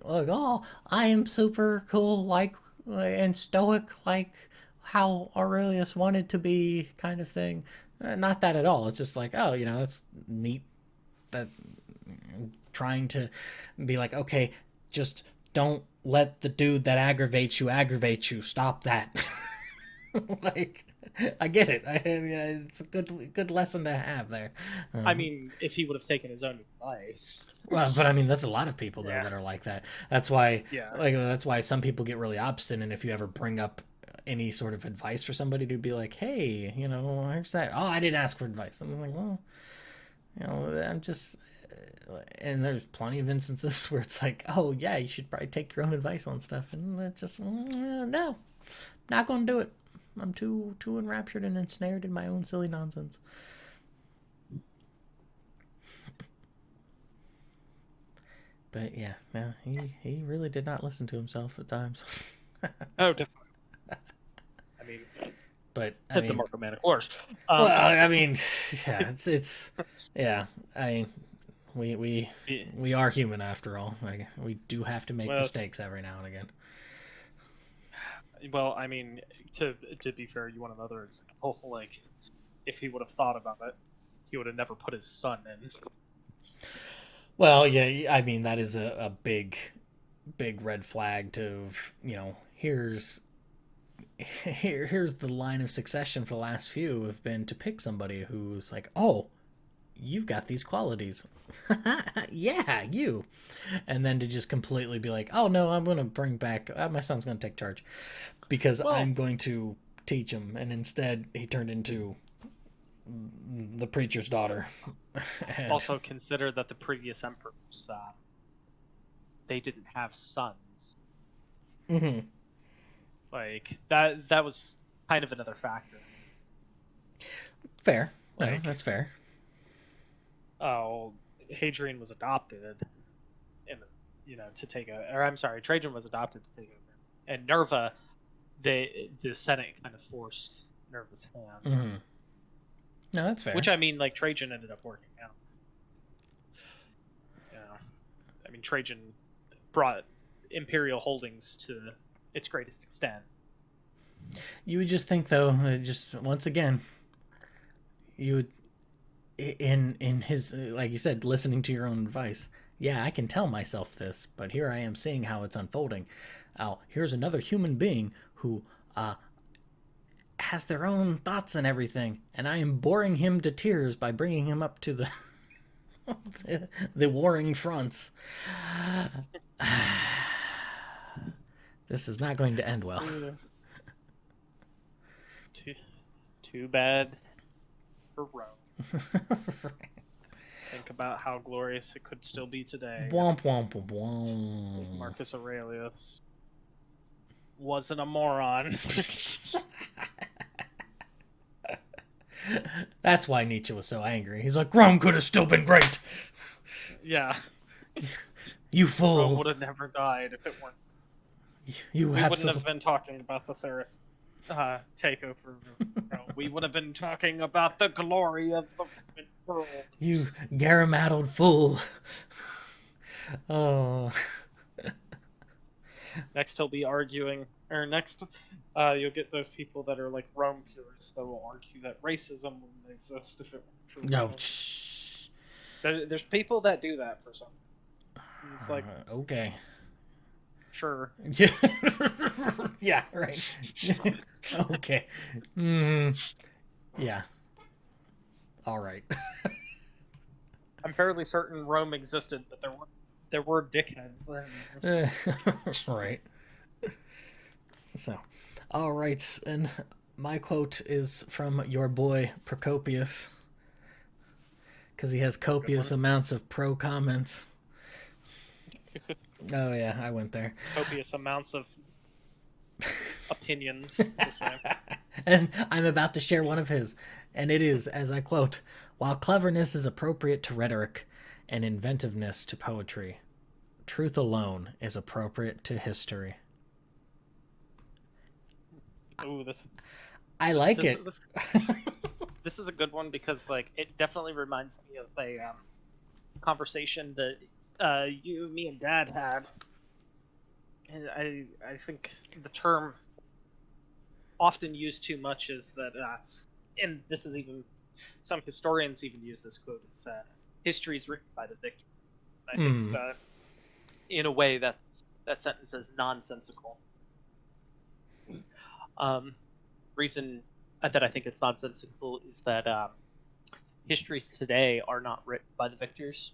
Speaker 1: like, oh, I am super cool, like, and stoic, like how Aurelius wanted to be, kind of thing. Not that at all. It's just like, oh, that's neat. That trying to be like, okay, just don't let the dude that aggravates you. Stop that. Like, I get it. It's a good lesson to have there.
Speaker 2: I mean, if he would have taken his own advice.
Speaker 1: Well, but I mean, that's a lot of people though
Speaker 2: Yeah.
Speaker 1: that are like that. That's why,
Speaker 2: Yeah.
Speaker 1: that's why some people get really obstinate if you ever bring up any sort of advice for somebody to be like, hey, here's that. Oh, I didn't ask for advice. I'm like, well, I'm just. And there's plenty of instances where it's like, oh yeah, you should probably take your own advice on stuff, and it's just no, not gonna do it. I'm too enraptured and ensnared in my own silly nonsense. But yeah, he really did not listen to himself at times.
Speaker 2: Oh, definitely. I mean,
Speaker 1: But I
Speaker 2: hit the
Speaker 1: mean,
Speaker 2: mark of man, of course.
Speaker 1: well, I mean, yeah, it's yeah. I mean, we are human after all. Like, we do have to make mistakes every now and again.
Speaker 2: Well, I mean, to be fair, you want another example. Like, if he would have thought about it, he would have never put his son in.
Speaker 1: Well, yeah, I mean, that is a big red flag to, here's the line of succession for the last few have been to pick somebody who's like, oh, you've got these qualities. Yeah, you. And then to just completely be like, oh no, I'm going to bring back, my son's going to take charge because I'm going to teach him. And instead he turned into the preacher's daughter. And
Speaker 2: Also, consider that the previous emperors, they didn't have sons.
Speaker 1: mm-hmm.
Speaker 2: Like, that was kind of another factor.
Speaker 1: Fair. No,
Speaker 2: Like-
Speaker 1: that's fair.
Speaker 2: Oh, Hadrian was adopted, to take over. Or I'm sorry, Trajan was adopted to take over, and Nerva, the Senate kind of forced Nerva's hand.
Speaker 1: Mm-hmm. No, that's fair.
Speaker 2: Which, I mean, like, Trajan ended up working out. Yeah, I mean, Trajan brought imperial holdings to its greatest extent.
Speaker 1: You would just think, though, just once again, you would, in his, like you said, listening to your own advice. Yeah, I can tell myself this, but here I am seeing how it's unfolding. Oh, here's another human being who has their own thoughts and everything, and I am boring him to tears by bringing him up to the the warring fronts. This is not going to end well.
Speaker 2: Too bad for Rome. Think about how glorious it could still be today.
Speaker 1: Womp womp womp womp.
Speaker 2: Marcus Aurelius wasn't a moron.
Speaker 1: That's why Nietzsche was so angry. He's like, Rome could have still been great.
Speaker 2: Yeah,
Speaker 1: You
Speaker 2: Rome
Speaker 1: fool.
Speaker 2: would have never died if it weren't.
Speaker 1: You
Speaker 2: We wouldn't
Speaker 1: absolutely.
Speaker 2: have been talking about the Saracen takeover. No, we would have been talking about the glory of the Roman world.
Speaker 1: You garamaddled fool. Oh.
Speaker 2: Next, he'll be arguing, or next, you'll get those people that are like Rome purists that will argue that racism wouldn't exist if it weren't for
Speaker 1: No.
Speaker 2: Rome. There's people that do that for some. It's like,
Speaker 1: Okay.
Speaker 2: sure.
Speaker 1: Yeah, right. Okay. Yeah. All right.
Speaker 2: I'm fairly certain Rome existed, but there were dickheads then.
Speaker 1: Right. So, all right, and my quote is from your boy Procopius, because he has copious amounts of pro comments. Oh yeah, I went there.
Speaker 2: Copious amounts of opinions.
Speaker 1: And I'm about to share one of his, and it is, as I quote, "While cleverness is appropriate to rhetoric and inventiveness to poetry, truth alone is appropriate to history."
Speaker 2: Ooh, this
Speaker 1: I like it.
Speaker 2: this is a good one because like it definitely reminds me of a conversation that me and Dad had, and I think the term often used too much is that, and this is even some historians even use this quote as history is written by the victor. I think in a way that sentence is nonsensical. Reason that I think it's nonsensical is that histories today are not written by the victors.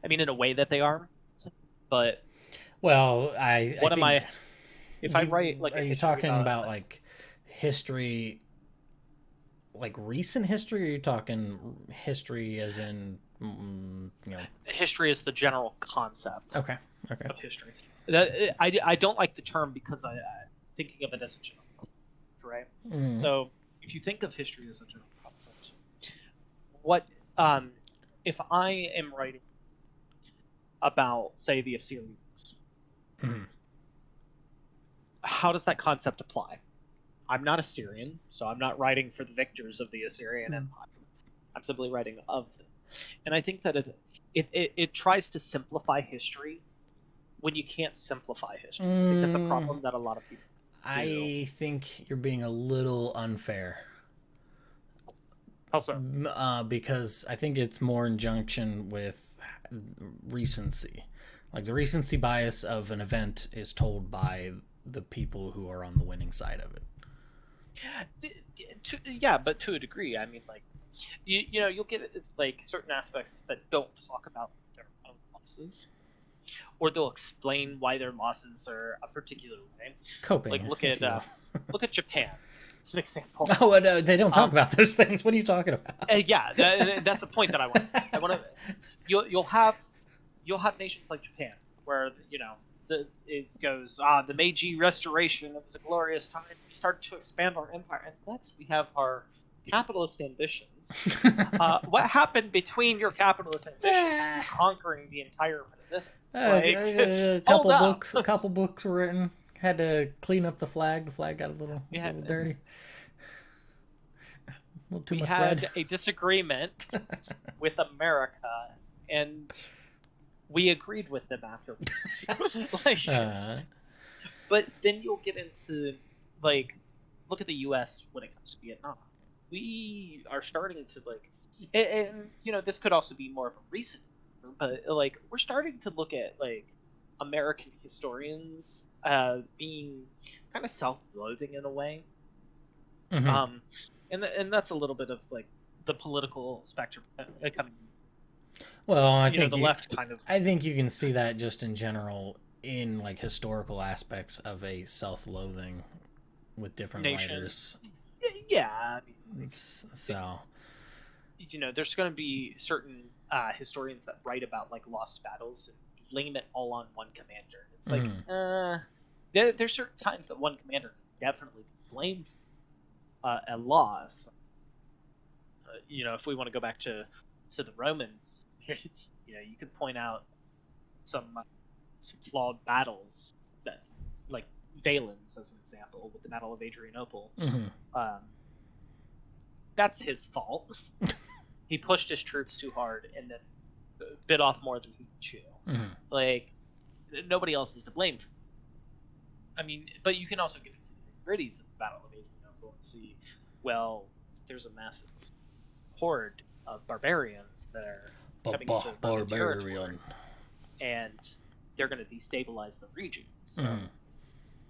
Speaker 2: I mean, in a way that they are, but
Speaker 1: Well,
Speaker 2: if I write like,
Speaker 1: are you talking about like history, like recent history, or are you talking history as in
Speaker 2: history is the general concept?
Speaker 1: Okay.
Speaker 2: Of history. I don't like the term because I'm thinking of it as a general concept, right? So if you think of history as a general concept, what if I am writing about, say, the Assyrians? How does that concept apply? I'm not Assyrian, so I'm not writing for the victors of the Assyrian Empire. I'm simply writing of them. And I think that it tries to simplify history when you can't simplify history. I think that's a problem that a lot of people do.
Speaker 1: I think you're being a little unfair.
Speaker 2: How so?
Speaker 1: Because I think it's more in junction with recency. Like the recency bias of an event is told by the people who are on the winning side of it.
Speaker 2: Yeah, but to a degree. I mean, like, you'll get like certain aspects that don't talk about their own losses, or they'll explain why their losses are a particular way.
Speaker 1: Coping.
Speaker 2: Like look at Japan. It's an example.
Speaker 1: Oh, no, they don't talk about those things. What are you talking about?
Speaker 2: Yeah, that's a point that I want. I want to. You'll have nations like Japan where it goes, the Meiji Restoration, it was a glorious time. We started to expand our empire, and next we have our capitalist ambitions. What happened between your capitalist ambitions and conquering the entire Pacific?
Speaker 1: A couple books were written. Had to clean up the flag. The flag got a little dirty. A little too much red.
Speaker 2: We had a disagreement with America, and we agreed with them afterwards. But then you'll get into, like, look at the U.S. when it comes to Vietnam. We are starting to, like, and this could also be more of a recent, but, like, we're starting to look at, like, American historians being kind of self-loathing in a way. And that's a little bit of, like, the political spectrum coming.
Speaker 1: Well, I think
Speaker 2: the left kind of.
Speaker 1: I think you can see that just in general in like historical aspects of a self-loathing with different writers.
Speaker 2: Yeah, I mean,
Speaker 1: so
Speaker 2: there's going to be certain historians that write about like lost battles and blame it all on one commander. It's like there's certain times that one commander can definitely be blamed a loss.
Speaker 4: if we want to go back to the Romans, you could point out some flawed battles, that, like Valens as an example, with the Battle of Adrianople. That's his fault. He pushed his troops too hard and then bit off more than he could chew. Like, nobody else is to blame for it. I mean, but you can also get into the gritties of the Battle of Adrianople and see, well, there's a massive horde of barbarians that are coming into the Roman territory, and they're going to destabilize the region. So,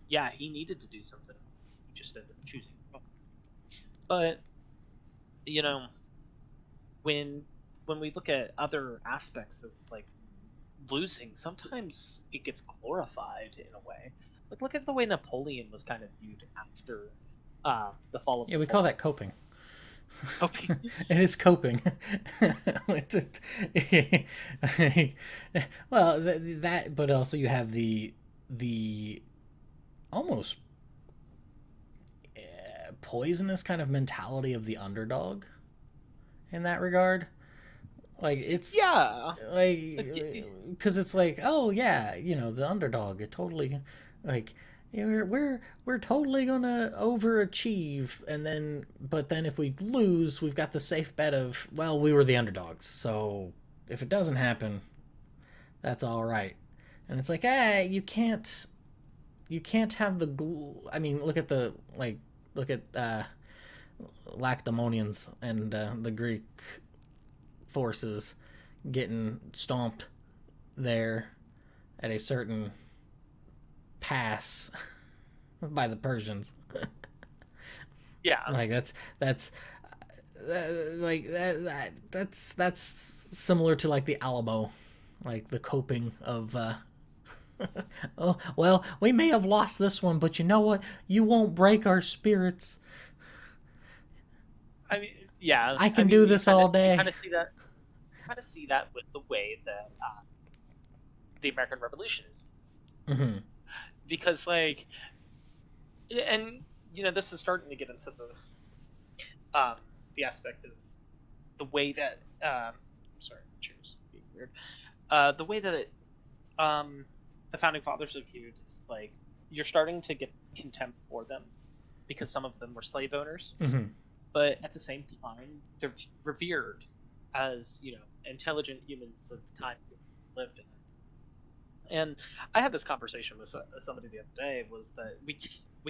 Speaker 4: yeah, he needed to do something. He just ended up choosing. But, when we look at other aspects of, like, losing, sometimes it gets glorified in a way. Like, look at the way Napoleon was kind of viewed after the fall of.
Speaker 1: Yeah, we call that coping.
Speaker 4: Coping.
Speaker 1: It is coping. Well, that, but also you have the almost poisonous kind of mentality of the underdog in that regard. Like, it's because it's like, oh yeah, the underdog, it totally, like, we're totally gonna overachieve, but then if we lose, we've got the safe bet of, well, we were the underdogs, so if it doesn't happen, that's all right. And it's like, you can't have the I mean, look at Lacedaemonians and the Greek forces getting stomped there at a certain pass by the Persians.
Speaker 4: Yeah,
Speaker 1: like that's similar to like the Alamo, like the coping of oh well, we may have lost this one, but you know what? You won't break our spirits.
Speaker 4: I mean, yeah,
Speaker 1: I can do this all day.
Speaker 4: You kind of see that with the way that the American Revolution is. Because, like, and this is starting to get into the aspect of the way that sorry, cheers, being weird. The way that the founding fathers are viewed is like, you're starting to get contempt for them because some of them were slave owners, but at the same time they're revered as intelligent humans of the time we lived in. And I had this conversation with somebody the other day, was that we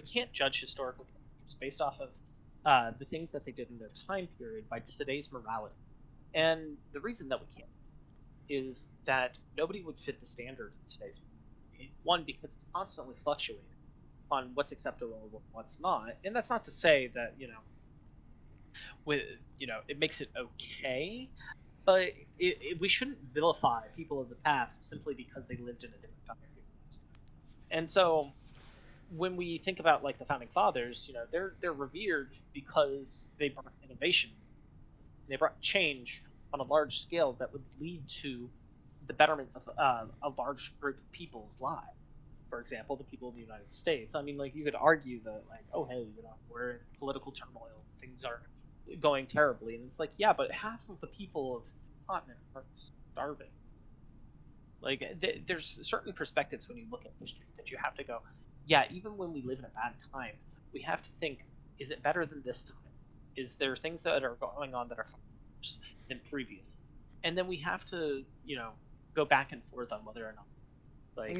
Speaker 4: can't judge historical characters based off of the things that they did in their time period by today's morality. And the reason that we can't is that nobody would fit the standards in today's morality. One, because it's constantly fluctuating on what's acceptable and what's not. And that's not to say that it makes it okay. But we shouldn't vilify people of the past simply because they lived in a different time period. And so, when we think about like the founding fathers, they're revered because they brought innovation, they brought change on a large scale that would lead to the betterment of a large group of people's lives. For example, the people of the United States. I mean, like, you could argue that, like, oh hey, we're in political turmoil, things are going terribly, and it's like, yeah, but half of the people of the continent are starving. Like, there's certain perspectives when you look at history that you have to go, yeah, even when we live in a bad time, we have to think, is it better than this time? Is there things that are going on that are worse than previous? And then we have to, go back and forth on whether or not, like,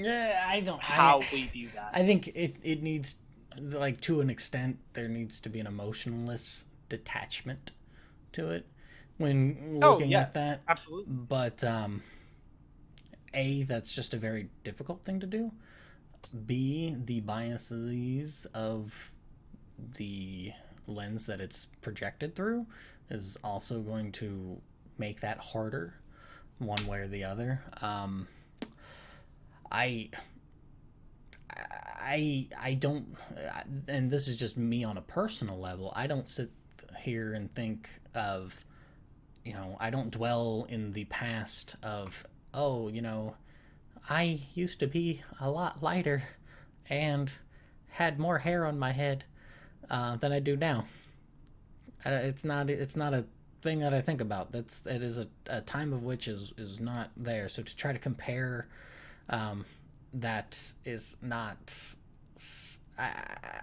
Speaker 4: how we view that.
Speaker 1: I think it needs, like, to an extent, there needs to be an emotionless detachment to it when looking at that.
Speaker 4: Absolutely.
Speaker 1: But A, that's just a very difficult thing to do. B, the biases of the lens that it's projected through is also going to make that harder one way or the other. I don't, and this is just me on a personal level, I don't sit here and think of, I don't dwell in the past of, I used to be a lot lighter and had more hair on my head than I do now. It's not a thing that I think about. It is a time of which is not there. So to try to compare, that is not. I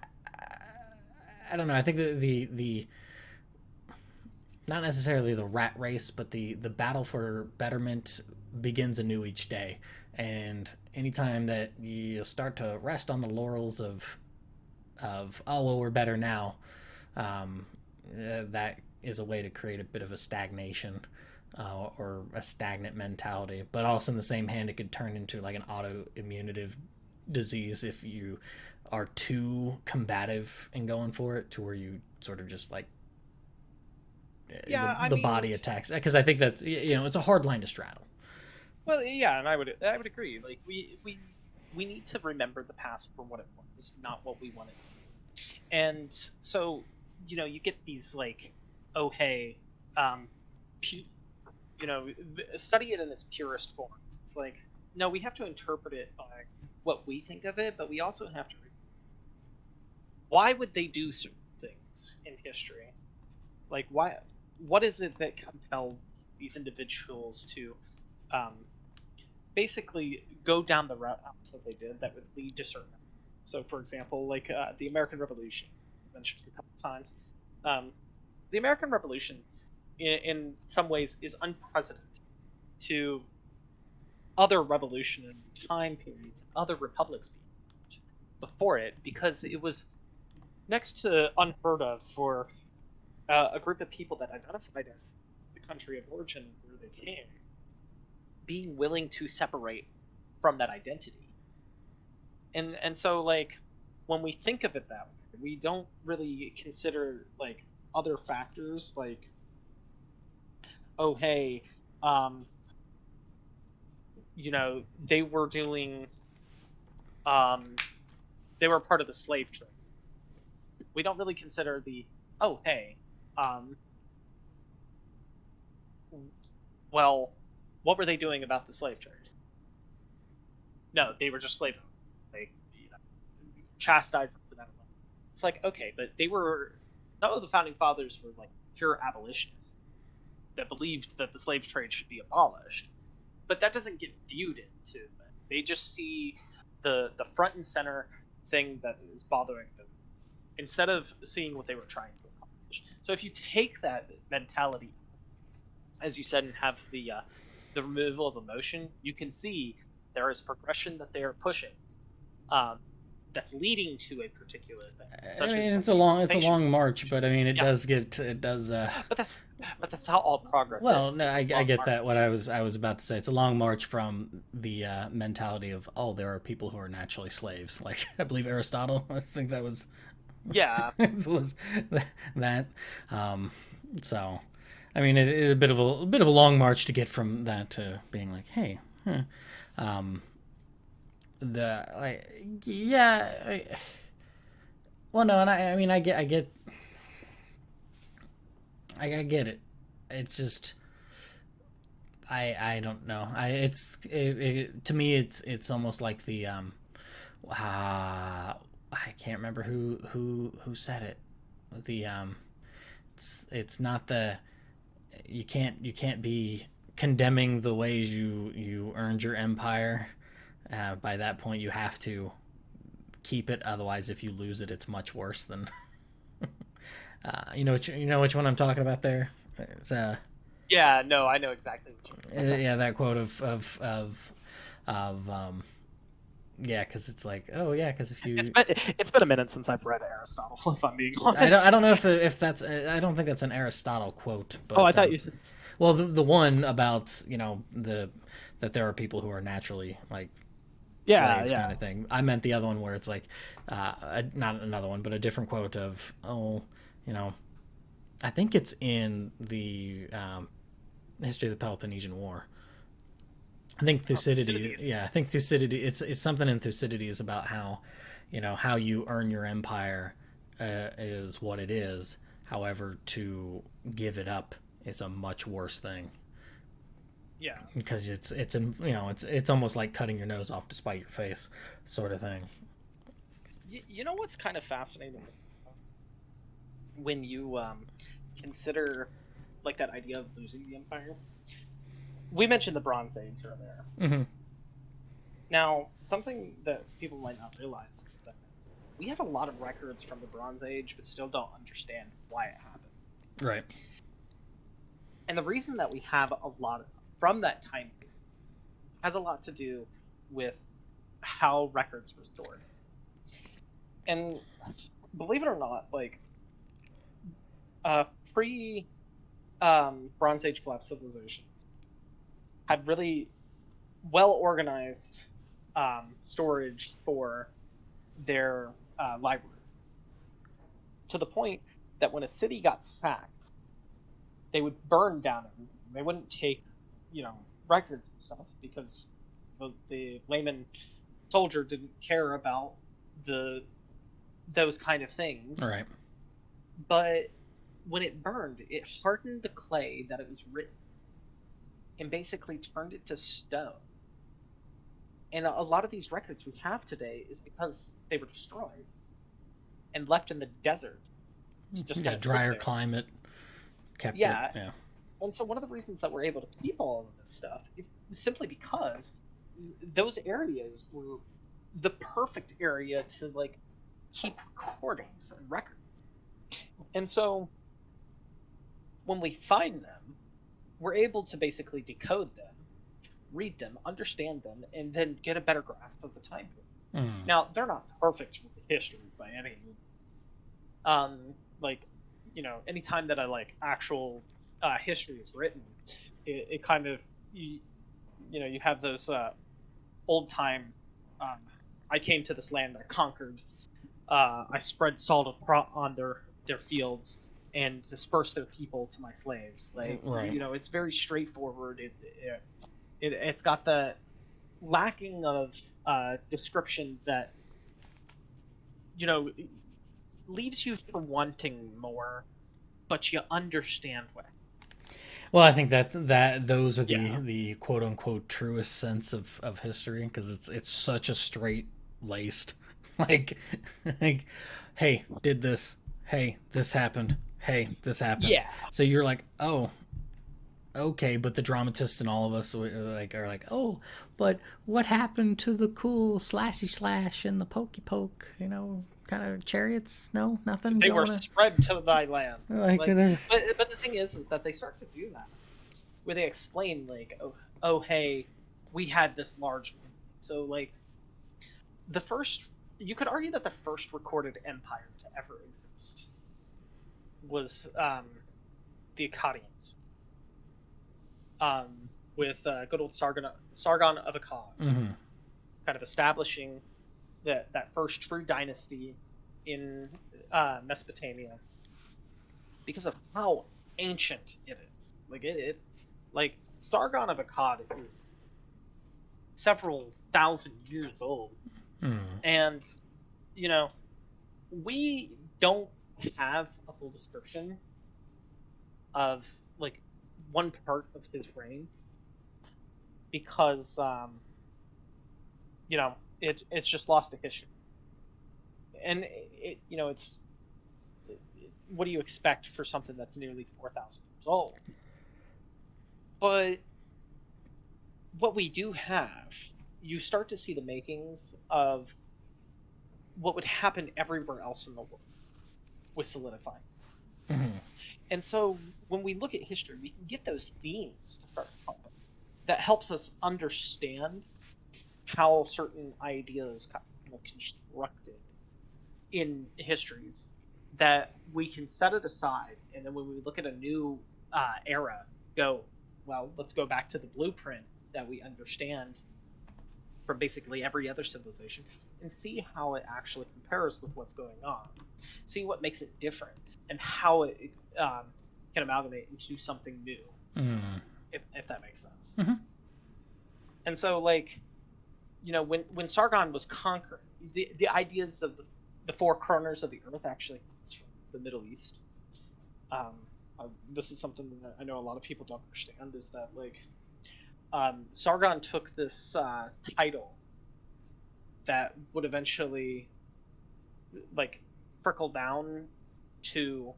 Speaker 1: don't know. I think the not necessarily the rat race, but the battle for betterment begins anew each day. And anytime that you start to rest on the laurels of oh well, we're better now, that is a way to create a bit of a stagnation, or a stagnant mentality. But also in the same hand, it could turn into like an autoimmunitive disease if you are too combative in going for it, to where you sort of just like the body attacks. Because I think that's, it's a hard line to straddle.
Speaker 4: Well, yeah, and I would agree. Like we need to remember the past for what it was, not what we want it to be. And so, you get these like, oh hey, study it in its purest form. It's like, no, we have to interpret it by what we think of it, but we also have to. Why would they do certain things in history? Like, why? What is it that compelled these individuals to basically go down the routes that they did that would lead to certain? So, for example, like the American Revolution, mentioned a couple of times. The American Revolution, in some ways, is unprecedented to other revolutionary time periods, other republics before it, because it was next to unheard of for a group of people that identified as the country of origin where they came, being willing to separate from that identity. And so, like, when we think of it that way, we don't really consider like other factors, like, oh hey, they were doing, they were part of the slave trade. We don't really consider the, oh hey, well, what were they doing about the slave trade? No, they were just slave owners. They chastised them for that. It's like, okay, but some of the founding fathers were like pure abolitionists that believed that the slave trade should be abolished. But that doesn't get viewed into it. They just see the front and center thing that is bothering them, instead of seeing what they were trying to accomplish. So if you take that mentality, as you said, and have the removal of emotion, you can see there is progression that they are pushing, that's leading to a particular thing.
Speaker 1: It's a long march, but I mean, it does.
Speaker 4: But that's how all progress is.
Speaker 1: Well, no, I get that. What I was about to say, it's a long march from the mentality of, oh, there are people who are naturally slaves. Like, I believe Aristotle. I think that was.
Speaker 4: Yeah.
Speaker 1: was that. So, I mean, it is a bit of a long march to get from that to being like, hey, well, no, and I mean, I get it. It's just, I don't know. To me, it's almost like the I can't remember who said it. The it's not the, you can't be condemning the ways you earned your empire. By that point, you have to keep it. Otherwise, if you lose it, it's much worse than. You know which one I'm talking about there.
Speaker 4: Yeah, no, I know exactly what you're talking about.
Speaker 1: Yeah, that quote yeah, because it's like, oh yeah, because if you,
Speaker 4: it's been a minute since I've read Aristotle, if I'm being honest.
Speaker 1: I don't know if that's, I don't think that's an Aristotle quote. But,
Speaker 4: I thought you said.
Speaker 1: Well, the one about that there are people who are naturally like slaves kind of thing. I meant the other one where it's like, not another one, but a different quote of, I think it's in the history of the Peloponnesian War. I think Thucydides. Yeah, I think Thucydides. It's something in Thucydides about how, how you earn your empire is what it is. However, to give it up is a much worse thing.
Speaker 4: Yeah,
Speaker 1: because it's almost like cutting your nose off to spite your face, sort of thing.
Speaker 4: You know what's kind of fascinating when you consider like that idea of losing the empire. We mentioned the Bronze Age earlier.
Speaker 1: Mm-hmm.
Speaker 4: Now, something that people might not realize is that we have a lot of records from the Bronze Age, but still don't understand why it happened.
Speaker 1: Right.
Speaker 4: And the reason that we have a lot from that time period has a lot to do with how records were stored. And believe it or not, like pre Bronze Age collapse civilizations had really well organized storage for their library, to the point that when a city got sacked, they would burn down everything. They wouldn't take, records and stuff, because the layman soldier didn't care about those kind of things.
Speaker 1: Right.
Speaker 4: But when it burned, it hardened the clay that it was written and basically turned it to stone. And a lot of these records we have today is because they were destroyed and left in the desert to just kind of
Speaker 1: drier climate kept it. Yeah.
Speaker 4: And so one of the reasons that we're able to keep all of this stuff is simply because those areas were the perfect area to like keep recordings and records. And so when we find them, we're able to basically decode them, read them, understand them, and then get a better grasp of the time period. Now, they're not perfect histories by any means. Anytime that actual history is written, it kind of, you have those old time, I came to this land, I conquered, I spread salt on their fields and dispersed their people to my slaves. Right. It's very straightforward. It's got the lacking of description that leaves you for wanting more, but you understand what.
Speaker 1: Well, I think that those are the quote unquote truest sense of history, because it's such a straight laced like hey, did this, hey, this happened, hey, this happened.
Speaker 4: Yeah.
Speaker 1: So you're like, oh, okay, but the dramatists and all of us are like, oh, but what happened to the cool slashy slash and the pokey poke, kind of chariots? No, nothing.
Speaker 4: They were spread to thy lands.
Speaker 1: But
Speaker 4: the thing is that they start to do that, where they explain oh, hey, we had this large. So you could argue that the first recorded empire to ever exist was the Akkadians. With good old Sargon of Akkad, kind of establishing that first true dynasty in Mesopotamia, because of how ancient it is. Sargon of Akkad is several thousand years old, and we don't have a full description of one part of his reign, because it's just lost to history. And it's what do you expect for something that's nearly 4,000 years old? But what we do have, you start to see the makings of what would happen everywhere else in the world with solidifying. And so when we look at history, we can get those themes to start pumping. That helps us understand how certain ideas kind of constructed in histories, that we can set it aside, and then when we look at a new era, go, well, let's go back to the blueprint that we understand from basically every other civilization and see how it actually compares with what's going on. See what makes it different and how it can amalgamate into something new, if that makes sense. And so, when Sargon was conquered, the ideas of the four corners of the earth actually comes from the Middle East. This is something that I know a lot of people don't understand, is that Sargon took this title that would eventually trickle down to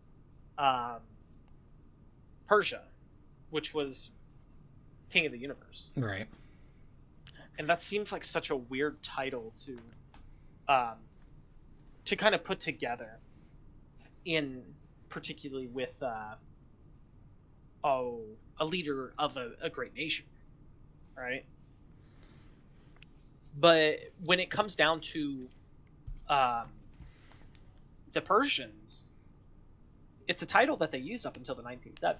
Speaker 4: Persia, which was king of the universe.
Speaker 1: Right.
Speaker 4: And that seems like such a weird title to kind of put together, in particularly with a leader of a great nation, right? But when it comes down to the Persians, it's a title that they use up until the 1970s,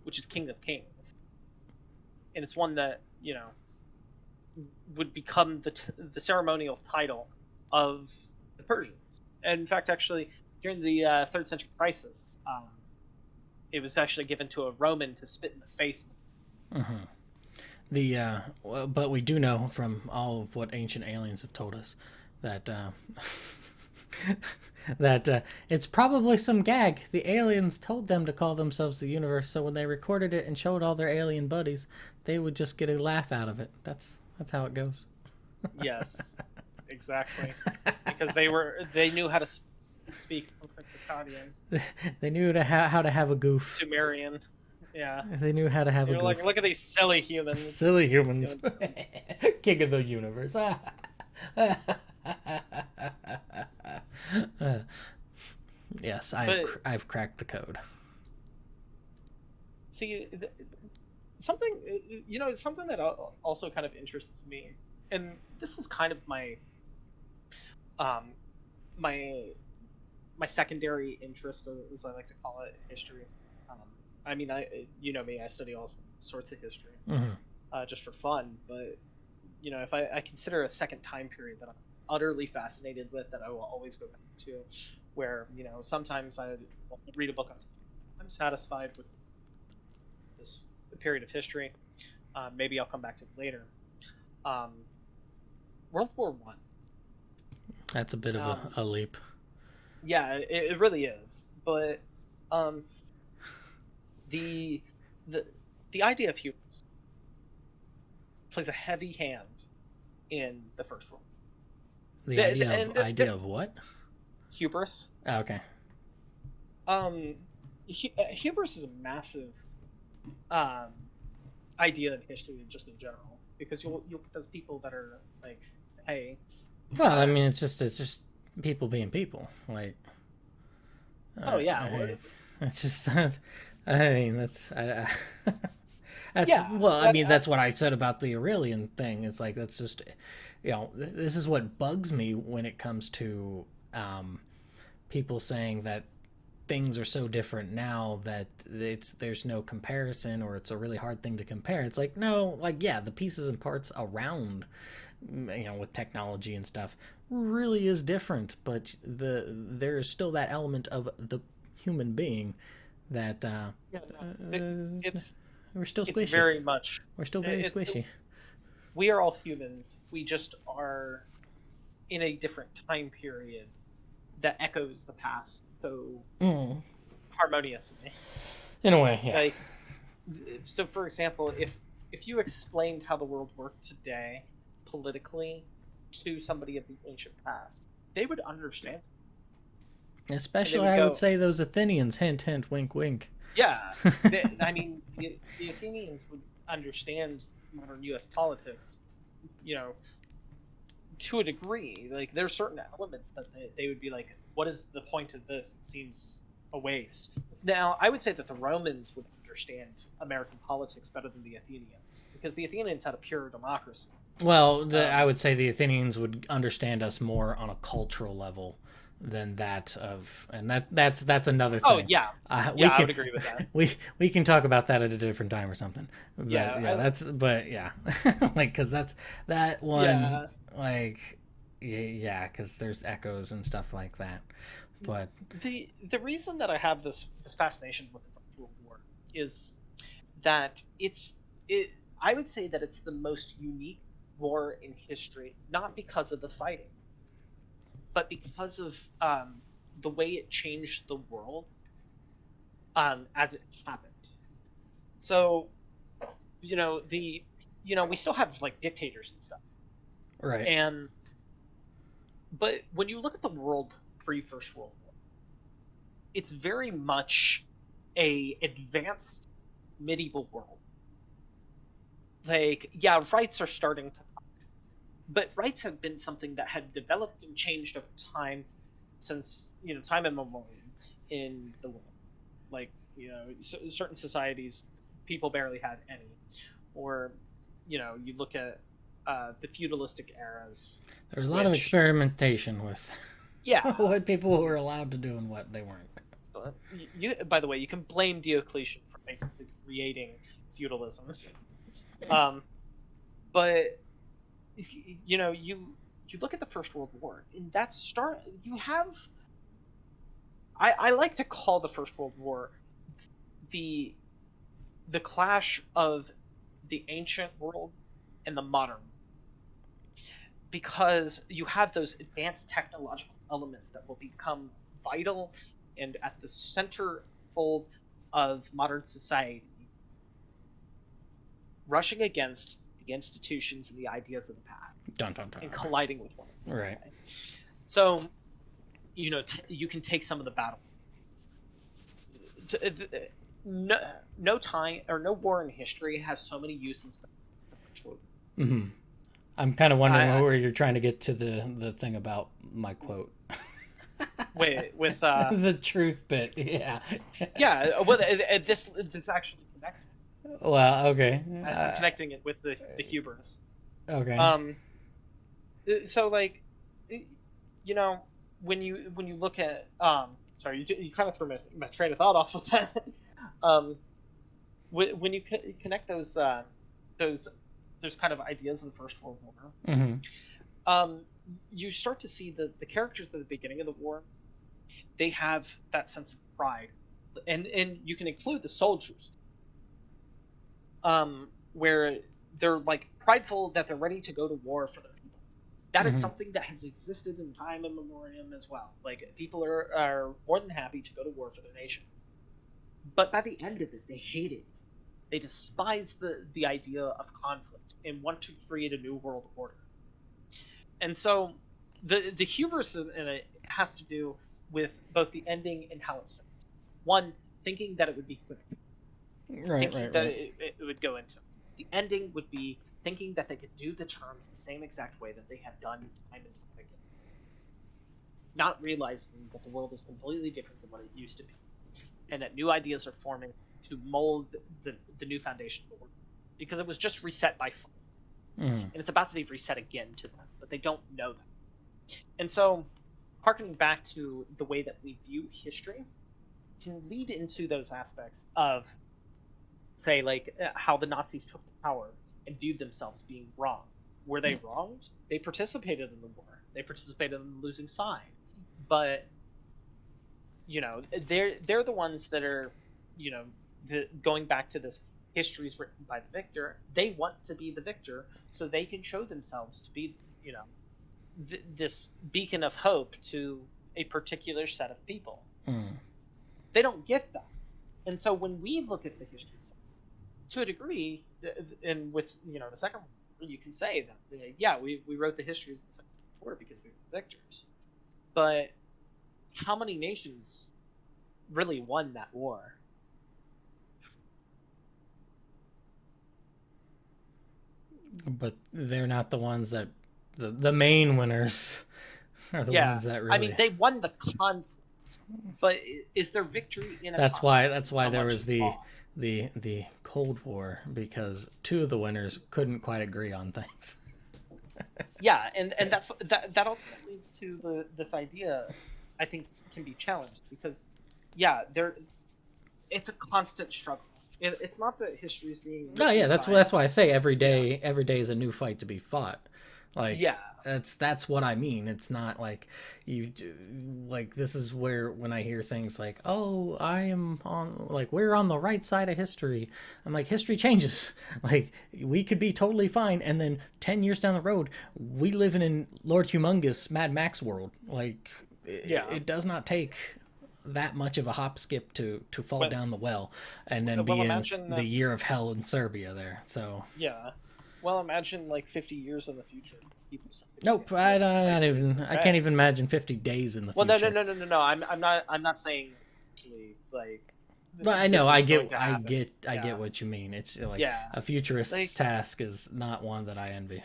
Speaker 4: which is King of Kings, and it's one that would become the ceremonial title of the Persians. And in fact, actually, during the third century crisis, it was actually given to a Roman to spit in the face.
Speaker 1: Mm-hmm. But we do know from all of what ancient aliens have told us that that it's probably some gag. The aliens told them to call themselves the universe, so when they recorded it and showed all their alien buddies, they would just get a laugh out of it. That's how it goes.
Speaker 4: Yes, exactly. Because they knew how to speak Akkadian.
Speaker 1: They knew how to have a goof.
Speaker 4: Sumerian. Yeah.
Speaker 1: They knew how to have a goof.
Speaker 4: Like, look at these silly humans.
Speaker 1: Silly humans. King of the universe. Yes, I've cracked the code.
Speaker 4: See, something that also kind of interests me, and this is kind of my my secondary interest, as I like to call it, history. I mean, I study all sorts of history, just for fun. But if I consider a second time period that I'm utterly fascinated with, that I will always go back to, where sometimes I read a book on something I'm satisfied with this period of history. Maybe I'll come back to it later. World War I.
Speaker 1: That's a bit of a leap.
Speaker 4: Yeah, it really is. But the idea of hubris plays a heavy hand in the First World.
Speaker 1: The idea of what?
Speaker 4: Hubris.
Speaker 1: Oh, okay.
Speaker 4: Hubris is a massive idea in history, just in general, because you'll get those people that are like, hey.
Speaker 1: Well, I mean, it's just people being people, like.
Speaker 4: Oh yeah.
Speaker 1: It's just that's. I mean, that's. That's
Speaker 4: Yeah,
Speaker 1: well. I mean, that's what I said about the Aurelian thing. It's like that's just, this is what bugs me when it comes to people saying that things are so different now that there's no comparison, or it's a really hard thing to compare. It's like, no, like, yeah, the pieces and parts around, with technology and stuff really is different, but there's still that element of the human being that we're still squishy.
Speaker 4: It's very much.
Speaker 1: We're still very squishy.
Speaker 4: We are all humans. We just are in a different time period that echoes the past so harmoniously.
Speaker 1: In a way, yeah.
Speaker 4: Like, so, for example, if you explained how the world worked today politically to somebody of the ancient past, they would understand.
Speaker 1: Especially, I would say those Athenians. Hint, hint, wink, wink.
Speaker 4: Yeah, I mean, the Athenians would understand modern U.S. politics, to a degree. Like, there's certain elements that they would be like, what is the point of this? It seems a waste. Now, I would say that the Romans would understand American politics better than the Athenians, because the Athenians had a pure democracy.
Speaker 1: Well, I would say the Athenians would understand us more on a cultural level than that of, and that's another thing.
Speaker 4: Oh yeah, I would agree with that.
Speaker 1: We can talk about that at a different time or something. But,
Speaker 4: yeah,
Speaker 1: like, because that's that one, like, because there's echoes and stuff like that. But
Speaker 4: the reason that I have this fascination with the First World War is that I would say that it's the most unique war in history, not because of the fighting, but because of the way it changed the world as it happened. So, we still have like dictators and stuff,
Speaker 1: right?
Speaker 4: But when you look at the world pre First World War, it's very much a advanced medieval world, like, yeah, rights are starting to, but rights have been something that had developed and changed over time, since, you know, time immemorial in the world. Like, you know, certain societies, people barely had any, or, you know, you look at the feudalistic eras.
Speaker 1: There was a lot of experimentation with
Speaker 4: Yeah.
Speaker 1: what people were allowed to do and what they weren't.
Speaker 4: By the way, you can blame Diocletian for basically creating feudalism. But you know, you look at the First World War, and you have. I like to call the First World War the clash of the ancient world and the modern, because you have those advanced technological elements that will become vital and at the centerfold of modern society, rushing against the institutions and the ideas of the past,
Speaker 1: Dun, dun, dun.
Speaker 4: and colliding with one another.
Speaker 1: Right.
Speaker 4: So, you know, you can take some of the battles. No time or no war in history has so many uses as the First World War.
Speaker 1: Mm-hmm. I'm kind of wondering where you're trying to get to the thing about my quote.
Speaker 4: Wait, with
Speaker 1: the truth bit, yeah.
Speaker 4: Yeah, well, this actually connects.
Speaker 1: Well, okay.
Speaker 4: I'm connecting it with the hubris.
Speaker 1: Okay.
Speaker 4: So, like, you know, when you look at sorry, you kind of threw my train of thought off with that. When you connect those kind of ideas in the First World War,
Speaker 1: Mm-hmm.
Speaker 4: You start to see the characters at the beginning of the war. They have that sense of pride, and you can include the soldiers, where they're like prideful that they're ready to go to war for their people. That is something that has existed in time immemorial as well. Like, people are more than happy to go to war for their nation, but by the end of it, they hate it. They despise the idea of conflict and want to create a new world order. And so the hubris in it has to do with both the ending and how it starts. One, thinking that it would be quick. Thinking that it would go into. The ending would be thinking that they could do the terms the same exact way that they have done time and time again. Not realizing that the world is completely different than what it used to be, and that new ideas are forming to mold the new foundation of the world. Because it was just reset by fire. And it's about to be reset again to them, but they don't know that. And so, harkening back to the way that we view history can lead into those aspects of, say, like, how the Nazis took power and viewed themselves being wrong. Were they wronged? They participated in the war. They participated in the losing side. But, you know, they're the ones that are, you know, going back to this, history is written by the victor. They want to be the victor so they can show themselves to be, you know, this beacon of hope to a particular set of people. They don't get that. And so when we look at the history, to a degree, and with, you know, the Second World War, you can say that, yeah, we wrote the histories of the Second World War because we were victors. But how many nations really won that war?
Speaker 1: But they're not the ones that the main winners are the ones that really.
Speaker 4: I mean, they won the conflict, but is there victory in a
Speaker 1: That's
Speaker 4: conflict?
Speaker 1: why there was the Cold War, because two of the winners couldn't quite agree on things.
Speaker 4: Yeah, and that ultimately leads to this idea, I think, can be challenged, because it's a constant struggle. It's not that history is being.
Speaker 1: No, yeah, that's why I say every day is a new fight to be fought. Like,
Speaker 4: yeah,
Speaker 1: that's what I mean. It's not like this is where when I hear things like, oh, I am on, like, we're on the right side of history. I'm like, history changes. Like, we could be totally fine, and then 10 years down the road, we live in Lord Humongous Mad Max world. Like, it does not take that much of a hop skip to fall down the well and then be in the year of hell in Serbia there. So
Speaker 4: yeah, well, imagine like 50 years in the future.
Speaker 1: Nope, I can't even imagine 50 days in the future.
Speaker 4: Well, no. I'm not saying actually, like,
Speaker 1: But I
Speaker 4: this
Speaker 1: know,
Speaker 4: is
Speaker 1: I
Speaker 4: going
Speaker 1: get,
Speaker 4: to
Speaker 1: I
Speaker 4: happen.
Speaker 1: get, I
Speaker 4: Yeah.
Speaker 1: get what you mean. It's like
Speaker 4: Yeah.
Speaker 1: a futurist's
Speaker 4: Like-
Speaker 1: task is not one that I envy.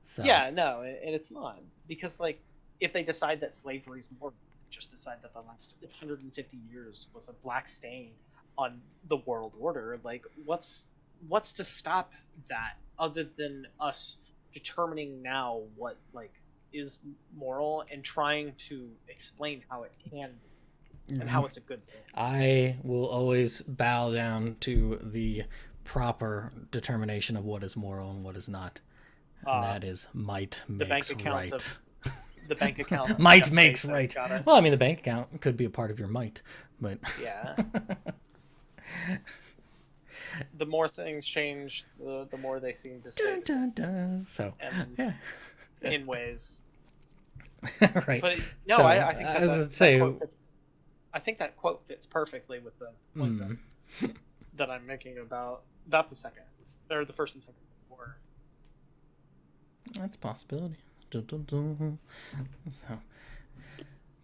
Speaker 1: So
Speaker 4: Yeah, no, and it's not, because like if they decide that slavery is more, just decide that the last 150 years was a black stain on the world order. Like, what's to stop that other than us determining now what like is moral and trying to explain how it can be and how it's a good thing.
Speaker 1: I will always bow down to the proper determination of what is moral and what is not. And that is might makes
Speaker 4: bank account
Speaker 1: right.
Speaker 4: of- The bank account
Speaker 1: Might
Speaker 4: Jeff
Speaker 1: makes
Speaker 4: Bezos
Speaker 1: right.
Speaker 4: got it.
Speaker 1: Well, I mean, the bank account could be a part of your might, but
Speaker 4: Yeah. The more things change, the more they seem to stay
Speaker 1: dun,
Speaker 4: the same
Speaker 1: dun, dun. So
Speaker 4: And-
Speaker 1: yeah,
Speaker 4: in ways.
Speaker 1: right.
Speaker 4: But no,
Speaker 1: So,
Speaker 4: I think that,
Speaker 1: as
Speaker 4: that,
Speaker 1: I'd say,
Speaker 4: that quote fits. I think that quote fits perfectly with the point
Speaker 1: mm,
Speaker 4: that I'm making about the second or the first and second war.
Speaker 1: that's a possibility. Dun, dun, dun. So,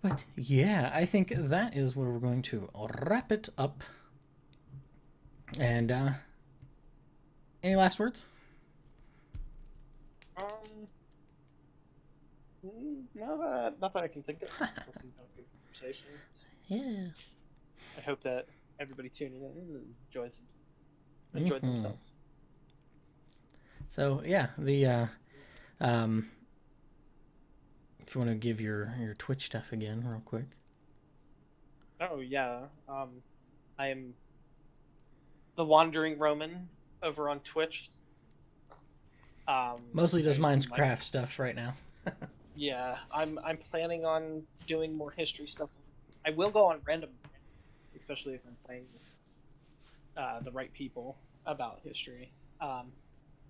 Speaker 1: but yeah, I think that is where we're going to wrap it up. And any last words?
Speaker 4: No, not that I can think of. This has been a good conversation.
Speaker 1: Yeah.
Speaker 4: I hope that everybody tuning in enjoyed
Speaker 1: Mhm.
Speaker 4: themselves.
Speaker 1: So yeah, the if you want to give your Twitch stuff again real quick.
Speaker 4: Oh yeah, I am the Wandering Roman over on Twitch.
Speaker 1: Mostly does
Speaker 4: my
Speaker 1: Minecraft stuff right now.
Speaker 4: Yeah, I'm planning on doing more history stuff. I will go on random, especially if I'm playing with the right people about history.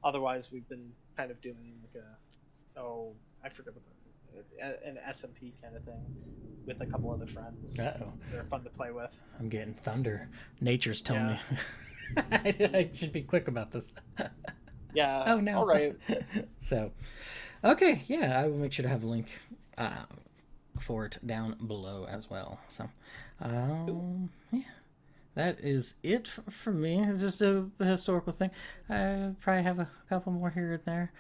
Speaker 4: Otherwise, we've been kind of doing like I forget what an SMP kind of thing with a couple other friends.
Speaker 1: Uh-oh.
Speaker 4: They're fun to play with.
Speaker 1: I'm getting thunder. Nature's telling
Speaker 4: Yeah.
Speaker 1: me. I should be quick about this.
Speaker 4: Yeah.
Speaker 1: Oh no.
Speaker 4: All right.
Speaker 1: So, okay, yeah, I will make sure to have a link for it down below as well. So, yeah, that is it for me. It's just a historical thing. I probably have a couple more here and there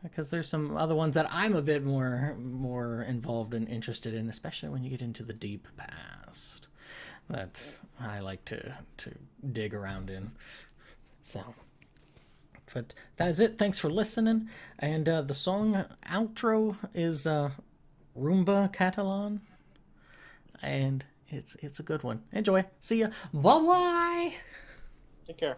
Speaker 1: because there's some other ones that I'm a bit more involved and interested in, especially when you get into the deep past. That I like to dig around in. So. But that is it. Thanks for listening. And the song outro is Rumba Catalana. And it's a good one. Enjoy. See ya. Bye-bye.
Speaker 4: Take care.